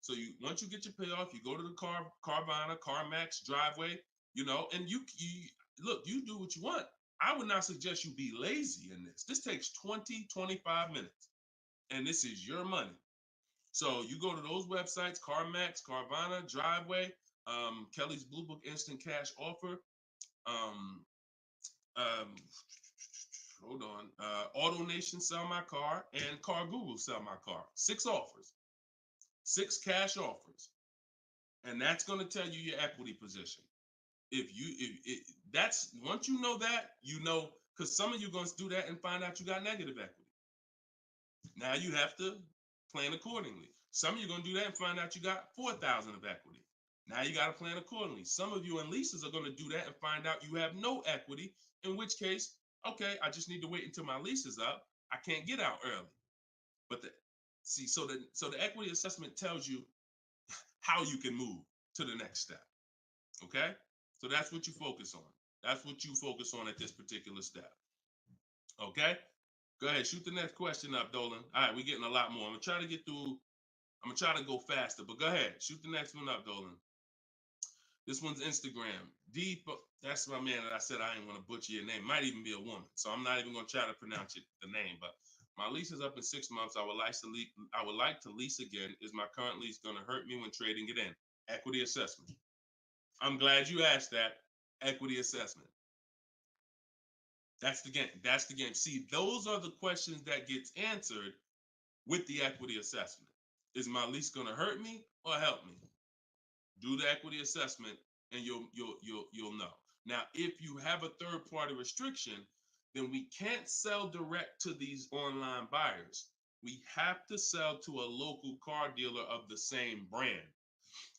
So once you get your payoff, you go to the Carvana, CarMax, Driveway, and you look, you do what you want. I would not suggest you be lazy in this. This takes 20, 25 minutes, and this is your money. So you go to those websites, CarMax, Carvana, Driveway, Kelly's Blue Book Instant Cash Offer, hold on, AutoNation Sell My Car, and Car Google Sell My Car. 6 offers. 6 cash offers, and that's going to tell you your equity position. That's once you know that, because some of you are going to do that and find out you got negative equity. Now you have to plan accordingly. Some of you are going to do that and find out you got 4,000 of equity. Now you got to plan accordingly. Some of you in leases are going to do that and find out you have no equity, in which case, okay, I just need to wait until my lease is up. I can't get out early. But so the equity assessment tells you how you can move to the next step. Okay? So that's what you focus on. That's what you focus on at this particular step. Okay? Go ahead, shoot the next question up, Dolan. All right, we're getting a lot more. I'm gonna try to get through. I'm gonna try to go faster, but go ahead, shoot the next one up, Dolan. This one's Instagram. That's my man that I said I didn't want to butcher your name. Might even be a woman, so I'm not even gonna try to pronounce the name. But my lease is up in 6 months. I would like to lease again. Is my current lease gonna hurt me when trading it in? Equity assessment. I'm glad you asked that. Equity assessment. That's the game. That's the game. See, those are the questions that gets answered with the equity assessment. Is my lease going to hurt me or help me? Do the equity assessment, and you'll know. Now, if you have a third-party restriction, then we can't sell direct to these online buyers. We have to sell to a local car dealer of the same brand.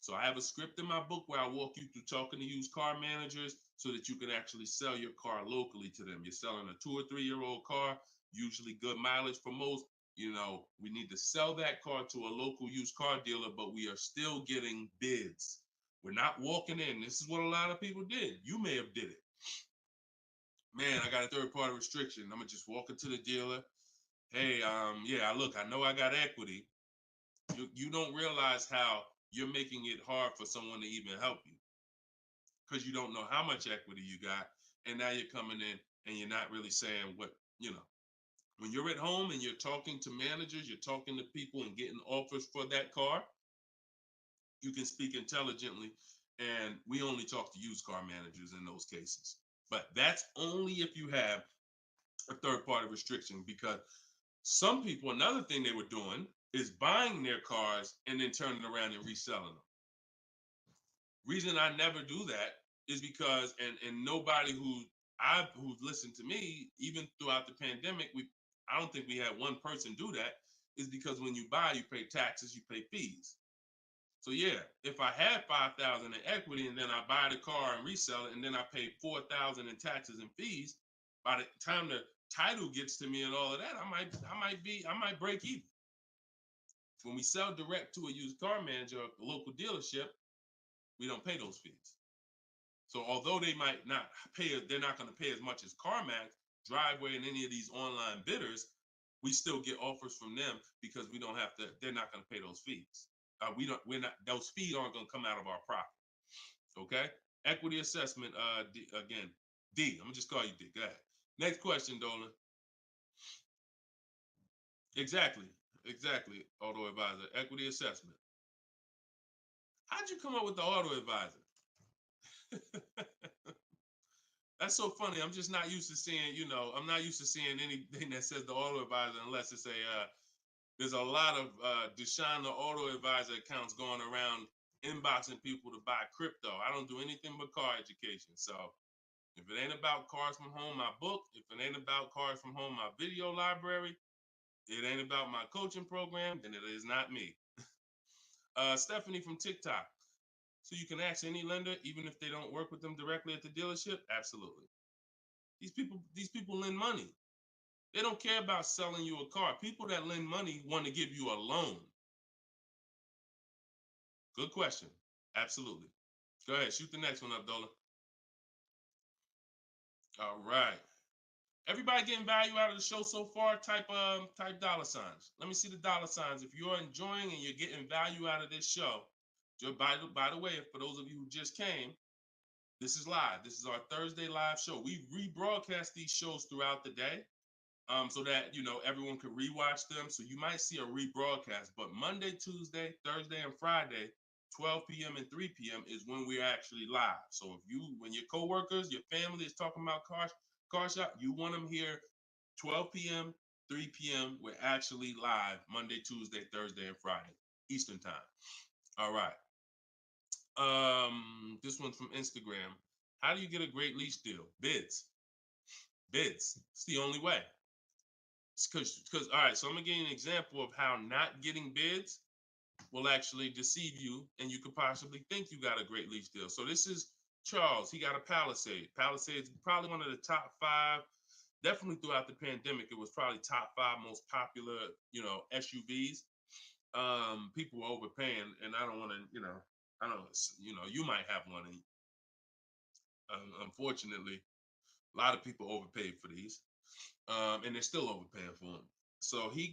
So I have a script in my book where I walk you through talking to used car managers so that you can actually sell your car locally to them. You're selling a 2 or 3 year old car, usually good mileage for most. We need to sell that car to a local used car dealer, but we are still getting bids. We're not walking in. This is what a lot of people did. You may have did it. Man, I got a third party restriction. I'm gonna just walk into the dealer. hey, yeah, look, I know I got equity. You don't realize how you're making it hard for someone to even help you because you don't know how much equity you got, and now you're coming in and you're not really saying what you know. When you're at home and you're talking to managers, you're talking to people and getting offers for that car, you can speak intelligently. And we only talk to used car managers in those cases. But that's only if you have a third party restriction, because some people, another thing they were doing is buying their cars and then turning around and reselling them. Reason I never do that is because, and nobody who's listened to me, even throughout the pandemic, I don't think we had one person do that, is because when you buy, you pay taxes, you pay fees. So yeah, if I had 5,000 in equity and then I buy the car and resell it and then I pay 4,000 in taxes and fees, by the time the title gets to me and all of that, I might break even. When we sell direct to a used car manager, a local dealership, we don't pay those fees. So although they might not pay, they're not going to pay as much as CarMax, Driveway, and any of these online bidders, we still get offers from them because we don't have to. They're not going to pay those fees. We're not. Those fees aren't going to come out of our profit. Okay. Equity assessment. Again, D. I'm gonna just call you D. Go ahead. Next question, Dolan. Exactly. Exactly. Auto advisor. Equity assessment. How'd you come up with the auto advisor? That's so funny. I'm just not used to seeing, I'm not used to seeing anything that says the auto advisor unless it's there's a lot of Deshone the Auto Advisor accounts going around inboxing people to buy crypto. I don't do anything but car education. So if it ain't about Cars from Home, my book, if it ain't about Cars from Home, my video library, it ain't about my coaching program, then it is not me. Stephanie from TikTok. So you can ask any lender, even if they don't work with them directly at the dealership? Absolutely. These people lend money. They don't care about selling you a car. People that lend money want to give you a loan. Good question. Absolutely. Go ahead. Shoot the next one up, Dola. All right. Everybody getting value out of the show so far? Type dollar signs. Let me see the dollar signs. If you're enjoying and you're getting value out of this show, by the way, for those of you who just came, this is live. This is our Thursday live show. We rebroadcast these shows throughout the day, so that everyone can rewatch them. So you might see a rebroadcast, but Monday, Tuesday, Thursday, and Friday, 12 p.m. and 3 p.m. is when we're actually live. So when your coworkers, your family is talking about car shop, you want them here 12 p.m., 3 p.m. We're actually live Monday, Tuesday, Thursday, and Friday, Eastern time. All right. This one's from Instagram. How do you get a great lease deal? Bids. It's the only way. Because all right, so I'm gonna give you an example of how not getting bids will actually deceive you, and you could possibly think you got a great lease deal. So this is Charles. He got a Palisade. Palisade is probably one of the top 5. Definitely throughout the pandemic, it was probably top 5 most popular, SUVs. People were overpaying, and I don't want to, I don't, you might have one. And unfortunately, a lot of people overpaid for these, and they're still overpaying for them. So he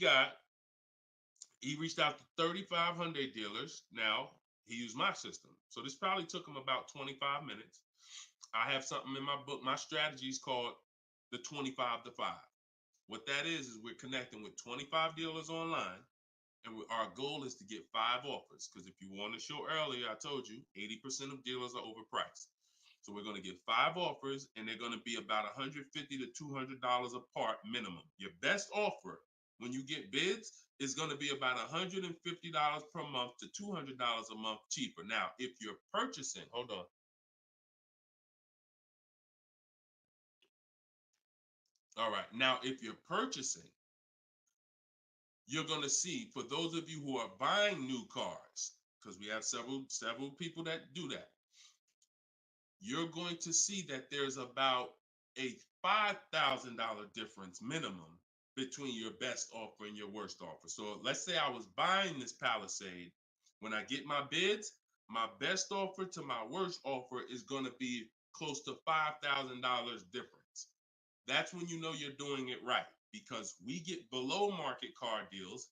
reached out to 3,500 dealers. Now he used my system. So this probably took him about 25 minutes. I have something in my book. My strategy is called the 25 to 5. What that is we're connecting with 25 dealers online. And our goal is to get 5 offers. Because if you want to show earlier, I told you 80% of dealers are overpriced. So we're going to get 5 offers, and they're going to be about $150 to $200 apart minimum. Your best offer when you get bids is going to be about $150 per month to $200 a month cheaper. Now, if you're purchasing, hold on. All right. Now, if you're purchasing, you're going to see, for those of you who are buying new cars, because we have several people that do that, you're going to see that there's about a $5,000 difference minimum between your best offer and your worst offer. So let's say I was buying this Palisade. When I get my bids, my best offer to my worst offer is going to be close to $5,000 difference. That's when you know you're doing it right. because we get below market car deals.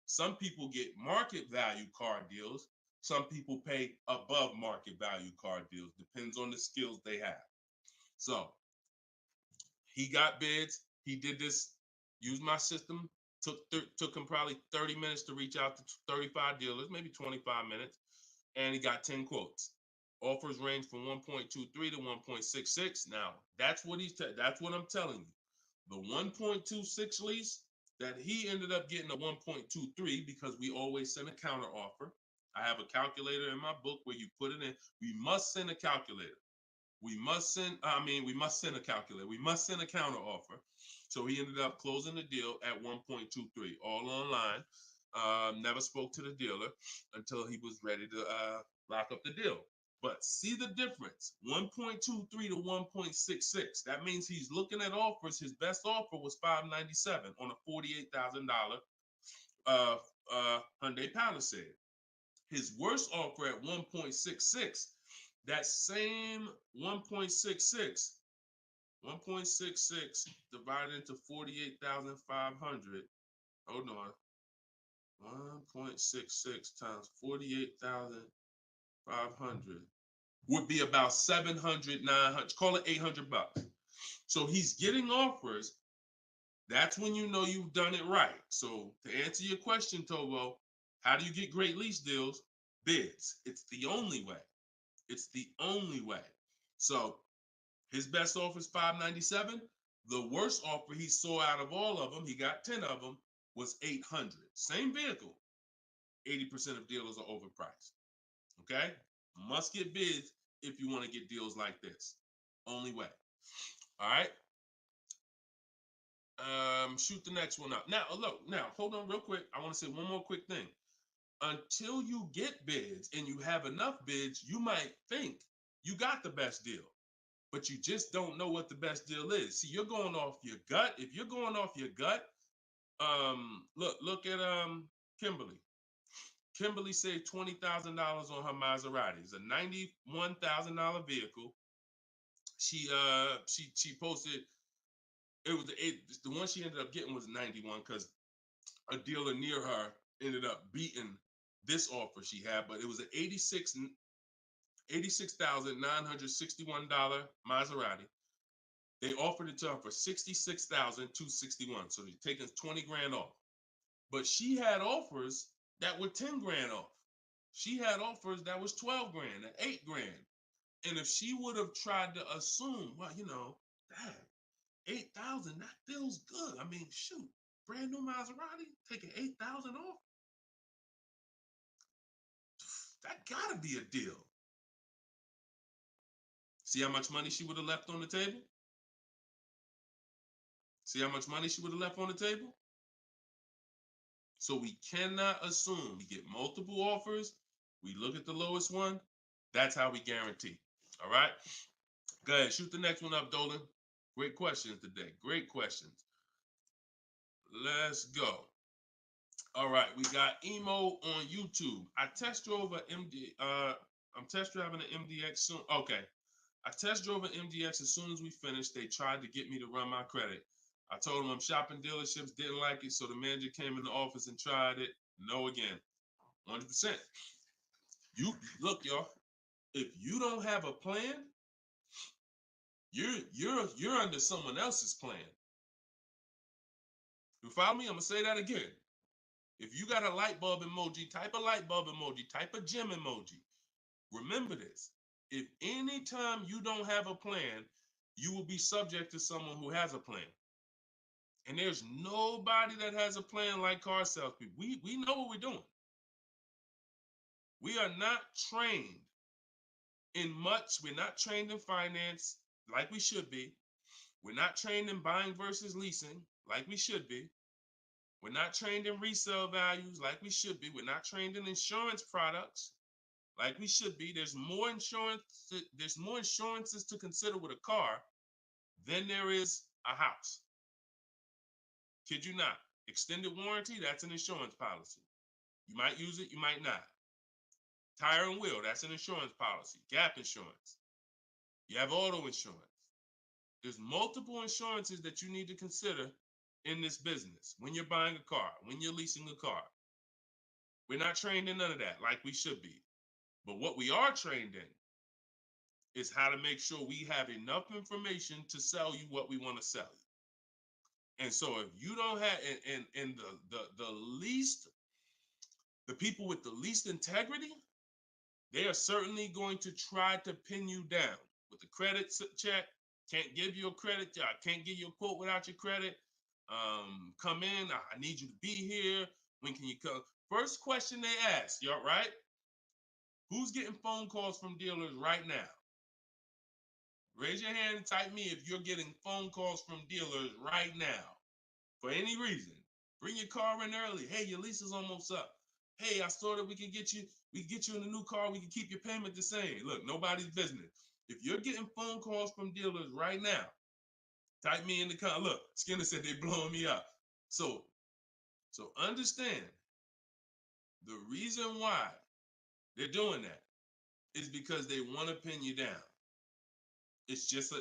Some people get market value car deals. Some people pay above market value car deals. Depends on the skills they have. So he got bids. He did this, used my system. Took him probably 30 minutes to reach out to 35 dealers, maybe 25 minutes, and he got 10 quotes. Offers range from 1.23 to 1.66. Now, that's what that's what I'm telling you. The 1.26 lease that he ended up getting a 1.23 because we always send a counter offer. I have a calculator in my book where you put it in. We must send a calculator. We must send a calculator. We must send a counter offer. So he ended up closing the deal at 1.23, all online. Never spoke to the dealer until he was ready to lock up the deal. But see the difference, 1.23 to 1.66. That means he's looking at offers. His best offer was $597 on a $48,000 Hyundai Palisade. His worst offer at 1.66, that same 1.66 divided into 48,500. Hold on. 1.66 times 48,500 would be about 700, 900, call it $800. So he's getting offers. That's when you know you've done it right. So to answer your question, Tobo, how do you get great lease deals? Bids. It's the only way. It's the only way. So his best offer is $597. The worst offer he saw out of all of them, he got 10 of them, was $800. Same vehicle. 80% of dealers are overpriced. Okay? Must get bids if you want to get deals like this. Only way. All right? Shoot the next one up. Now, look, hold on real quick. I want to say one more quick thing. Until you get bids and you have enough bids, you might think you got the best deal, but you just don't know what the best deal is. See, you're going off your gut. If you're going off your gut, look at Kimberly. Kimberly saved $20,000 on her Maserati. It's a $91,000 vehicle. She posted, the one she ended up getting was 91 because a dealer near her ended up beating this offer she had, but it was an $86,961 Maserati. They offered it to her for $66,261. So they're taking 20 grand off. But she had offers that were 10 grand off. She had offers that was 12 grand and 8 grand. And if she would have tried to assume, well, damn, 8,000, that feels good. I mean, shoot, brand new Maserati, taking 8,000 off. That gotta be a deal. See how much money she would have left on the table? See how much money she would have left on the table? So we cannot assume. We get multiple offers. We look at the lowest one. That's how we guarantee. All right? Go ahead. Shoot the next one up, Dolan. Great questions today. Great questions. Let's go. All right. We got Emo on YouTube. I test drove an MD. I'm test driving an MDX soon. Okay. I test drove an MDX as soon as we finished. They tried to get me to run my credit. I told them I'm shopping dealerships, didn't like it, so the manager came in the office and tried it. No again. 100%. You look, y'all. If you don't have a plan, you're under someone else's plan. You follow me? I'm gonna say that again. If you got a light bulb emoji, type a light bulb emoji, type a gem emoji. Remember this. If anytime you don't have a plan, you will be subject to someone who has a plan. And there's nobody that has a plan like car salespeople. We know what we're doing. We are not trained in much. We're not trained in finance like we should be. We're not trained in buying versus leasing like we should be. We're not trained in resale values like we should be. We're not trained in insurance products like we should be. There's more insurances to consider with a car than there is a house. Kid you not. Extended warranty, that's an insurance policy. You might use it, you might not. Tire and wheel, that's an insurance policy. Gap insurance. You have auto insurance. There's multiple insurances that you need to consider in this business, when you're buying a car, when you're leasing a car. We're not trained in none of that like we should be. But what we are trained in is how to make sure we have enough information to sell you what we want to sell you. And so if you don't have, and the least, the people with the least integrity, they are certainly going to try to pin you down with the credit check. Can't give you a credit. I can't give you a quote without your credit. Come in. I need you to be here. When can you come? First question they ask, y'all, right? Who's getting phone calls from dealers right now? Raise your hand and type me if you're getting phone calls from dealers right now for any reason. Bring your car in early. Hey, your lease is almost up. Hey, I saw that we can get you in a new car. We can keep your payment the same. Look, nobody's business. If you're getting phone calls from dealers right now, type me in the comment. Look, Skinner said they blowing me up. So understand the reason why they're doing that is because they want to pin you down. It's just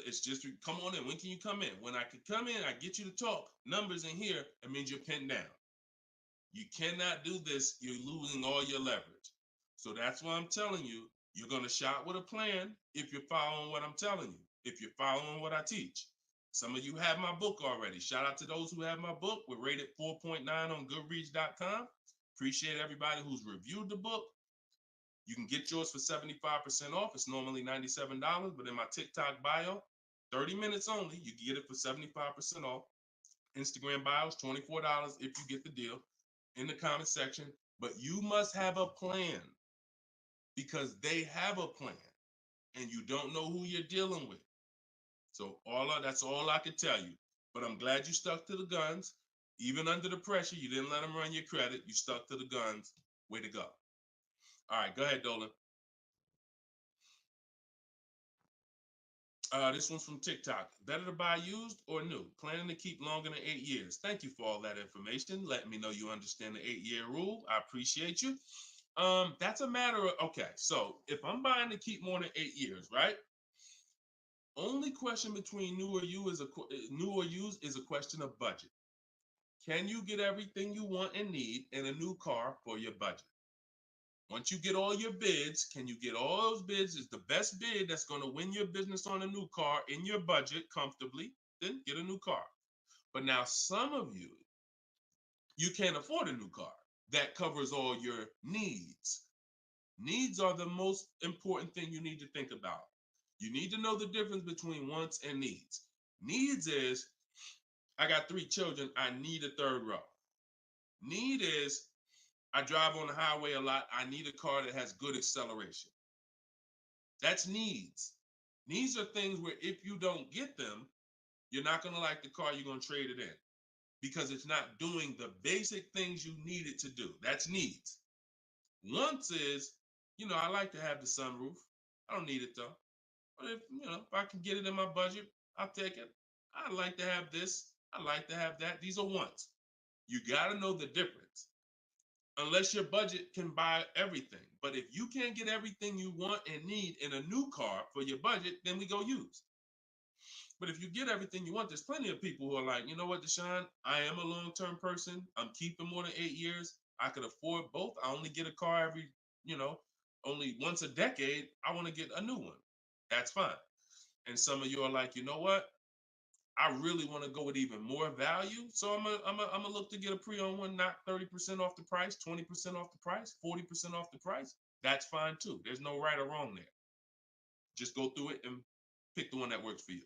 come on in. When can you come in? When I can come in, I get you to talk. Numbers in here, it means you're pinned down. You cannot do this. You're losing all your leverage. So that's why I'm telling you, you're going to shop with a plan if you're following what I'm telling you, if you're following what I teach. Some of you have my book already. Shout out to those who have my book. We're rated 4.9 on Goodreads.com. Appreciate everybody who's reviewed the book. You can get yours for 75% off. It's normally $97, but in my TikTok bio, 30 minutes only, you can get it for 75% off. Instagram bio is $24 if you get the deal in the comment section. But you must have a plan because they have a plan and you don't know who you're dealing with. So that's all I can tell you. But I'm glad you stuck to the guns. Even under the pressure, you didn't let them run your credit. You stuck to the guns. Way to go. All right, go ahead, Dolan. This one's from TikTok. Better to buy used or new? Planning to keep longer than 8 years. Thank you for all that information. Letting me know you understand the 8-year rule. I appreciate you. That's a matter of, okay, so if I'm buying to keep more than 8 years, right? Only question between new or used is a question of budget. Can you get everything you want and need in a new car for your budget? Once you get all your bids, can you get all those bids? Is the best bid that's going to win your business on a new car in your budget comfortably, then get a new car. But now some of you can't afford a new car that covers all your needs. Needs are the most important thing you need to think about. You need to know the difference between wants and needs. Needs is, I got 3 children, I need a third row. Need is, I drive on the highway a lot. I need a car that has good acceleration. That's needs. Needs are things where if you don't get them, you're not going to like the car, you're going to trade it in because it's not doing the basic things you need it to do. That's needs. Wants is, I like to have the sunroof. I don't need it though. But if I can get it in my budget, I'll take it. I like to have this. I like to have that. These are wants. You got to know the difference. Unless your budget can buy everything. But if you can't get everything you want and need in a new car for your budget, then we go used. But if you get everything you want, there's plenty of people who are like, you know what, Deshone, I am a long-term person. I'm keeping more than 8 years. I could afford both. I only get a car every, only once a decade. I want to get a new one. That's fine. And some of you are like, you know what? I really want to go with even more value. So I'm gonna look to get a pre-owned one, not 30% off the price, 20% off the price, 40% off the price. That's fine too. There's no right or wrong there. Just go through it and pick the one that works for you.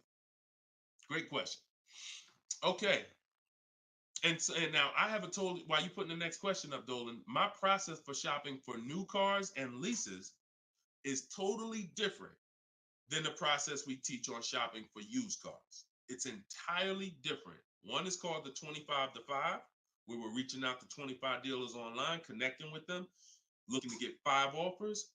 Great question. Okay. And now I have while you putting the next question up, Dolan, my process for shopping for new cars and leases is totally different than the process we teach on shopping for used cars. It's entirely different. One is called the 25 to 5, where we're reaching out to 25 dealers online, connecting with them, looking to get 5 offers.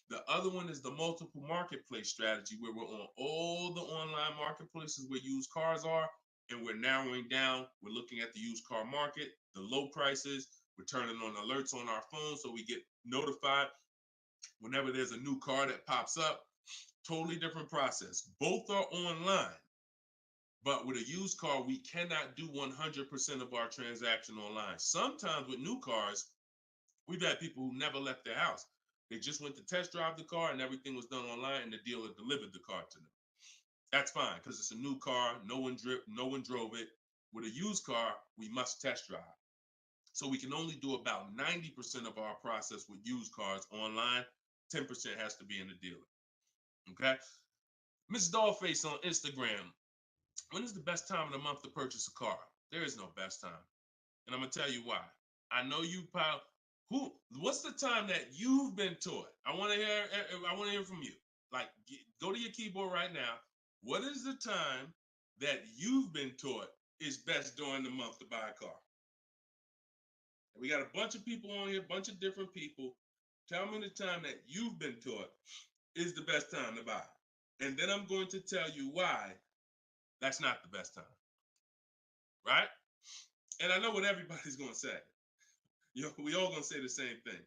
The other one is the multiple marketplace strategy, where we're on all the online marketplaces where used cars are, and we're narrowing down. We're looking at the used car market, the low prices. We're turning on alerts on our phone so we get notified whenever there's a new car that pops up. Totally different process. Both are online, But with a used car, we cannot do 100% of our transaction online. Sometimes with new cars, we've had people who never left their house. They just went to test drive the car and everything was done online and the dealer delivered the car to them. That's fine because it's a new car. No one drove it. With a used car, we must test drive. So we can only do about 90% of our process with used cars online. 10% has to be in the dealer. Okay. Miss Dollface on Instagram. When is the best time of the month to purchase a car? There is no best time. And I'm going to tell you why. I know you pal. What's the time that you've been taught? I want to hear from you. Like, go to your keyboard right now. What is the time that you've been taught is best during the month to buy a car? And we got a bunch of people on here, a bunch of different people. Tell me the time that you've been taught is the best time to buy. And then I'm going to tell you why that's not the best time. Right? And I know what everybody's going to say. We all going to say the same thing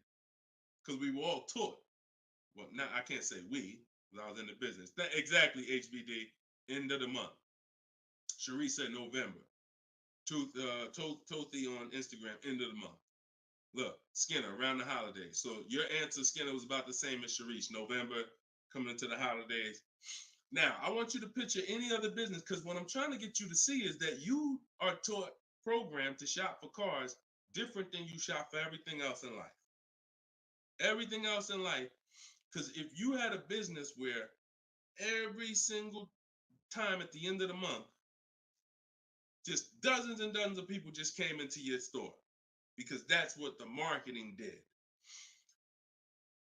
because we were all taught. Well, now I can't say we because I was in the business. Exactly, HBD, end of the month. Cherie said November. Tothy on Instagram, end of the month. Look, Skinner, around the holidays. So your answer, Skinner, was about the same as Sharice. November, coming into the holidays. Now, I want you to picture any other business because what I'm trying to get you to see is that you are taught, programmed to shop for cars different than you shop for everything else in life. Everything else in life, because if you had a business where every single time at the end of the month, just dozens and dozens of people just came into your store because that's what the marketing did.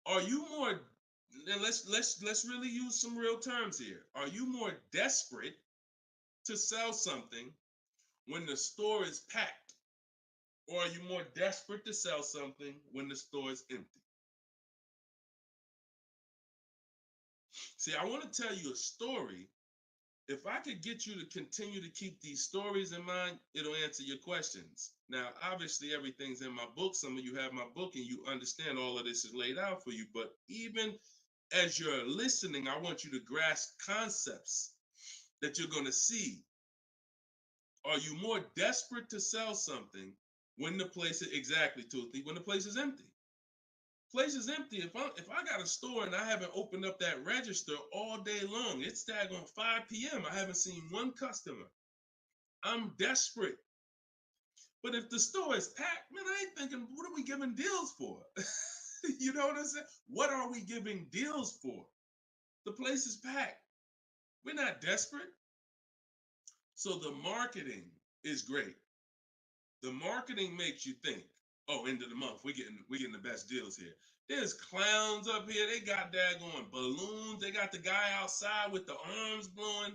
Are you more, and let's really use some real terms here. Are you more desperate to sell something when the store is packed? Or are you more desperate to sell something when the store is empty? See, I want to tell you a story. If I could get you to continue to keep these stories in mind, it'll answer your questions. Now, obviously, everything's in my book. Some of you have my book and you understand all of this is laid out for you. But even as you're listening, I want you to grasp concepts that you're going to see. Are you more desperate to sell something when the place is exactly, Toothy, when the place is empty? Place is empty. If I got a store and I haven't opened up that register all day long, it's daggone 5 p.m. I haven't seen one customer. I'm desperate. But if the store is packed, man, I ain't thinking, what are we giving deals for? You know what I'm saying? What are we giving deals for? The place is packed. We're not desperate. So the marketing is great. The marketing makes you think, oh, end of the month, we're getting the best deals here. There's clowns up here. They got daggone balloons. They got the guy outside with the arms blowing.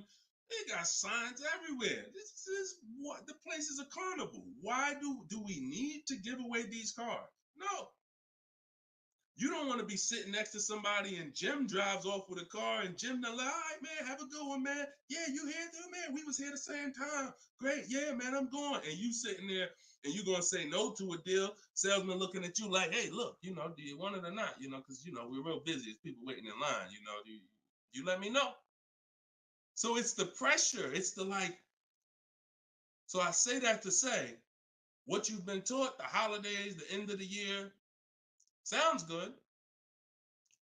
They got signs everywhere. This is what the place is a carnival. Why do we need to give away these cars? No. You don't want to be sitting next to somebody and Jim drives off with a car and Jim like, all right, man, have a good one, man. Yeah, you here too, man. We was here the same time. Great. Yeah, man, I'm going. And you sitting there and you going to say no to a deal. Salesman looking at you like, hey, look, do you want it or not? Because, we're real busy. It's people waiting in line. Do you let me know? So it's the pressure. It's the like. So I say that to say what you've been taught, the holidays, the end of the year, sounds good.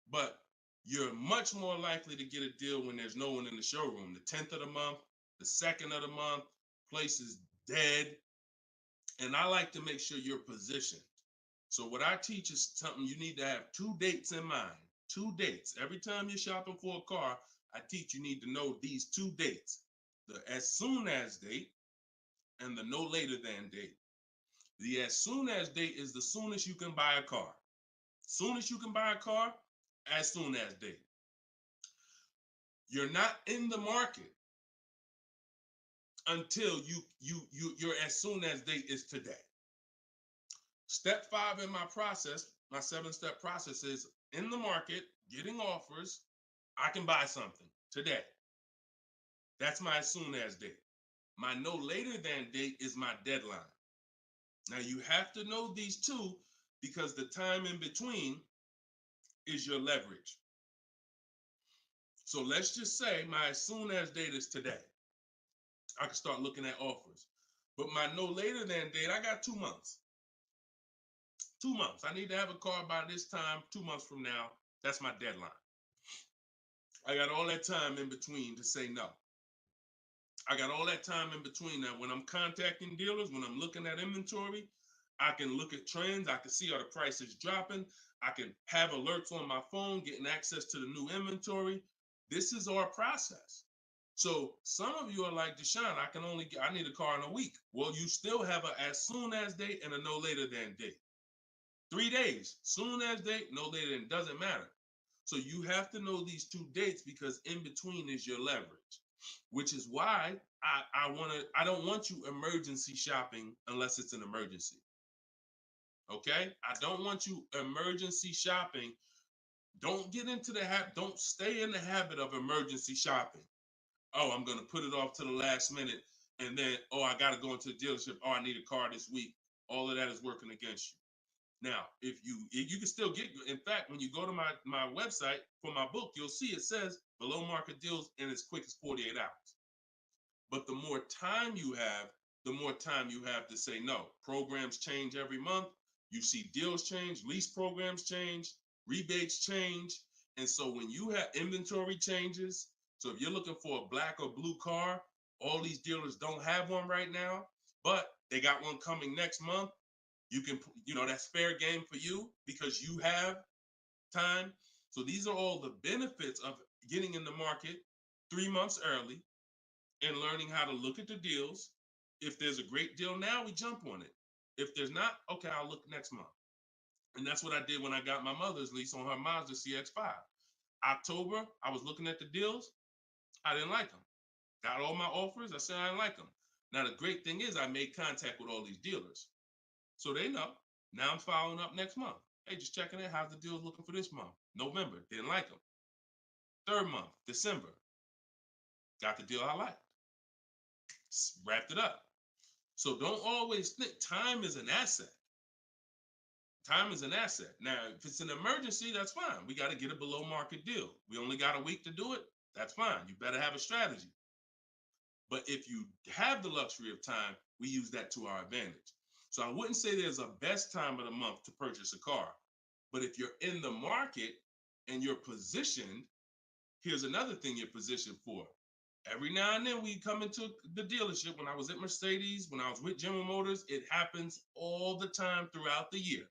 But you're much more likely to get a deal when there's no one in the showroom. The 10th of the month, the 2nd of the month, place is dead. And I like to make sure you're positioned. So what I teach is something you need to have 2 dates in mind. 2 dates. Every time you're shopping for a car, I teach you need to know these 2 dates. The as soon as date and the no later than date. The as soon as date is the soonest you can buy a car. Soon as you can buy a car, as soon as date. You're not in the market until your as soon as date is today. Step 5 in my process, my 7-step process is in the market, getting offers. I can buy something today. That's my as soon as date. My no later than date is my deadline. Now you have to know these 2 because the time in between is your leverage. So let's just say my as soon as date is today. I can start looking at offers. But my no later than date, I got 2 months. 2 months. I need to have a car by this time, 2 months from now. That's my deadline. I got all that time in between to say no. I got all that time in between. Now, when I'm contacting dealers, when I'm looking at inventory, I can look at trends. I can see are the prices dropping. I can have alerts on my phone, getting access to the new inventory. This is our process. So some of you are like, Deshone, I need a car in a week. Well, you still have a as soon as date and a no later than date. 3 days, soon as date, no later than, doesn't matter. So you have to know these 2 dates because in between is your leverage, which is why I don't want you emergency shopping unless it's an emergency. Okay? I don't want you emergency shopping. Don't get into the habit, don't stay in the habit of emergency shopping. Oh, I'm going to put it off to the last minute. And then, oh, I got to go into the dealership. Oh, I need a car this week. All of that is working against you. Now, if you can still get, in fact, when you go to my website for my book, you'll see it says below market deals in as quick as 48 hours. But the more time you have, the more time you have to say no. Programs change every month. You see deals change, lease programs change, rebates change. And so when you have inventory changes, so if you're looking for a black or blue car, all these dealers don't have one right now, but they got one coming next month. You can, that's fair game for you because you have time. So these are all the benefits of getting in the market 3 months early and learning how to look at the deals. If there's a great deal now, we jump on it. If there's not, okay, I'll look next month. And that's what I did when I got my mother's lease on her Mazda CX-5. October, I was looking at the deals. I didn't like them. Got all my offers. I said I didn't like them. Now, the great thing is I made contact with all these dealers. So they know. Now I'm following up next month. Hey, just checking in. How's the deals looking for this month? November, didn't like them. 3rd month, December, got the deal I liked. Wrapped it up. So don't always think time is an asset. Time is an asset. Now, if it's an emergency, that's fine. We got to get a below market deal. We only got a week to do it. That's fine. You better have a strategy. But if you have the luxury of time, we use that to our advantage. So I wouldn't say there's a best time of the month to purchase a car. But if you're in the market and you're positioned, here's another thing you're positioned for. Every now and then we come into the dealership. When I was at Mercedes, when I was with General Motors, it happens all the time throughout the year.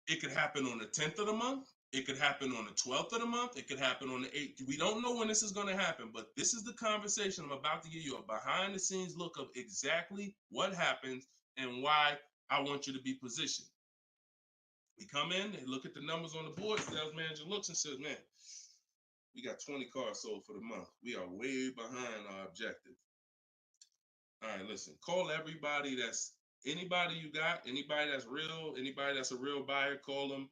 It could happen on the 10th of the month. It could happen on the 12th of the month. It could happen on the 8th. We don't know when this is going to happen, but this is the conversation I'm about to give you a behind the scenes look of exactly what happens and why I want you to be positioned. We come in, they look at the numbers on the board. Sales manager looks and says, man, we got 20 cars sold for the month. We are way behind our objective. All right, listen, call everybody anybody you got, anybody that's real, anybody that's a real buyer, call them.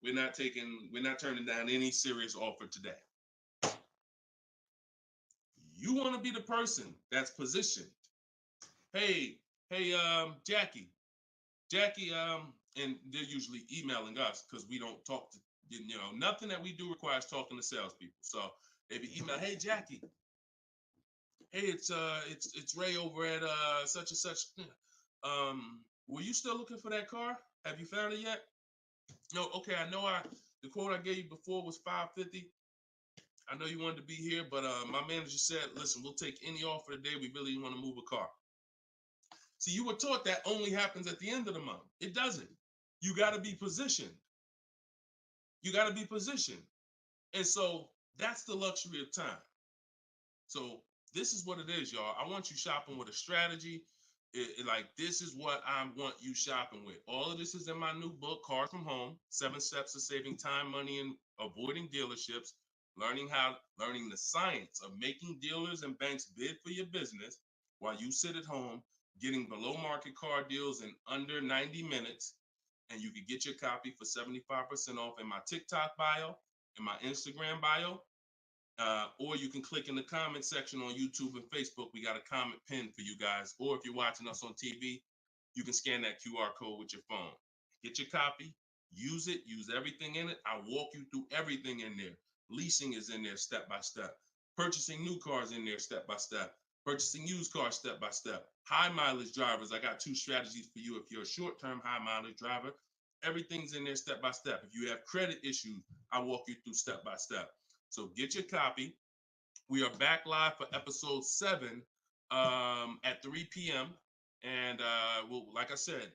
We're not turning down any serious offer today. You want to be the person that's positioned. Hey, Jackie, and they're usually emailing us because we don't talk to, nothing that we do requires talking to salespeople. So they be email, hey Jackie, hey, it's Ray over at such and such. Were you still looking for that car? Have you found it yet? No, okay, I know the quote I gave you before was $550. I know you wanted to be here, but my manager said, listen, we'll take any offer today. We really want to move a car. See, you were taught that only happens at the end of the month. It doesn't. You got to be positioned. You got to be positioned. And so that's the luxury of time. So this is what it is, y'all. I want you shopping with a strategy. Like, this is what I want you shopping with. All of this is in my new book, Cars from Home, 7 Steps to Saving Time, Money, and Avoiding Dealerships. Learning the science of making dealers and banks bid for your business while you sit at home, getting below market car deals in under 90 minutes. And you can get your copy for 75% off in my TikTok bio, in my Instagram bio, or you can click in the comment section on YouTube and Facebook. We got a comment pinned for you guys. Or if you're watching us on TV, you can scan that QR code with your phone. Get your copy, use it, use everything in it. I'll walk you through everything in there. Leasing is in there step by step. Purchasing new cars in there step by step. Purchasing used cars step by step. High mileage drivers, I got 2 strategies for you. If you're a short-term high mileage driver, everything's in there step by step. If you have credit issues, I walk you through step by step. So get your copy. We are back live for episode 7 at 3 p.m. And well, like I said,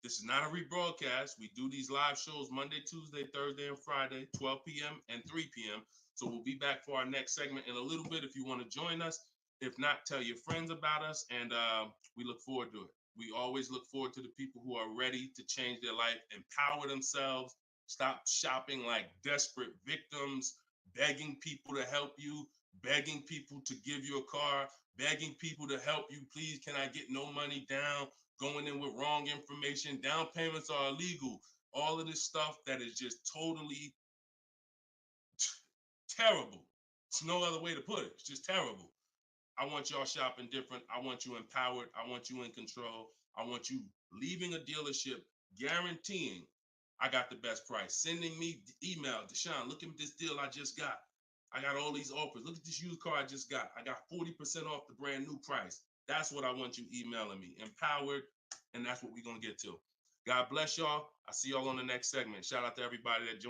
this is not a rebroadcast. We do these live shows Monday, Tuesday, Thursday, and Friday, 12 p.m. and 3 p.m. So we'll be back for our next segment in a little bit if you want to join us. If not, tell your friends about us, and we look forward to it. We always look forward to the people who are ready to change their life, empower themselves, stop shopping like desperate victims, begging people to help you, begging people to give you a car, begging people to help you. Please, can I get no money down? Going in with wrong information. Down payments are illegal. All of this stuff that is just totally terrible. It's no other way to put it. It's just terrible. I want y'all shopping different. I want you empowered. I want you in control. I want you leaving a dealership guaranteeing I got the best price. Sending me email, Deshone, look at this deal I just got. I got all these offers. Look at this used car I just got. I got 40% off the brand new price. That's what I want you emailing me. Empowered, and that's what we're going to get to. God bless y'all. I see y'all on the next segment. Shout out to everybody that joined.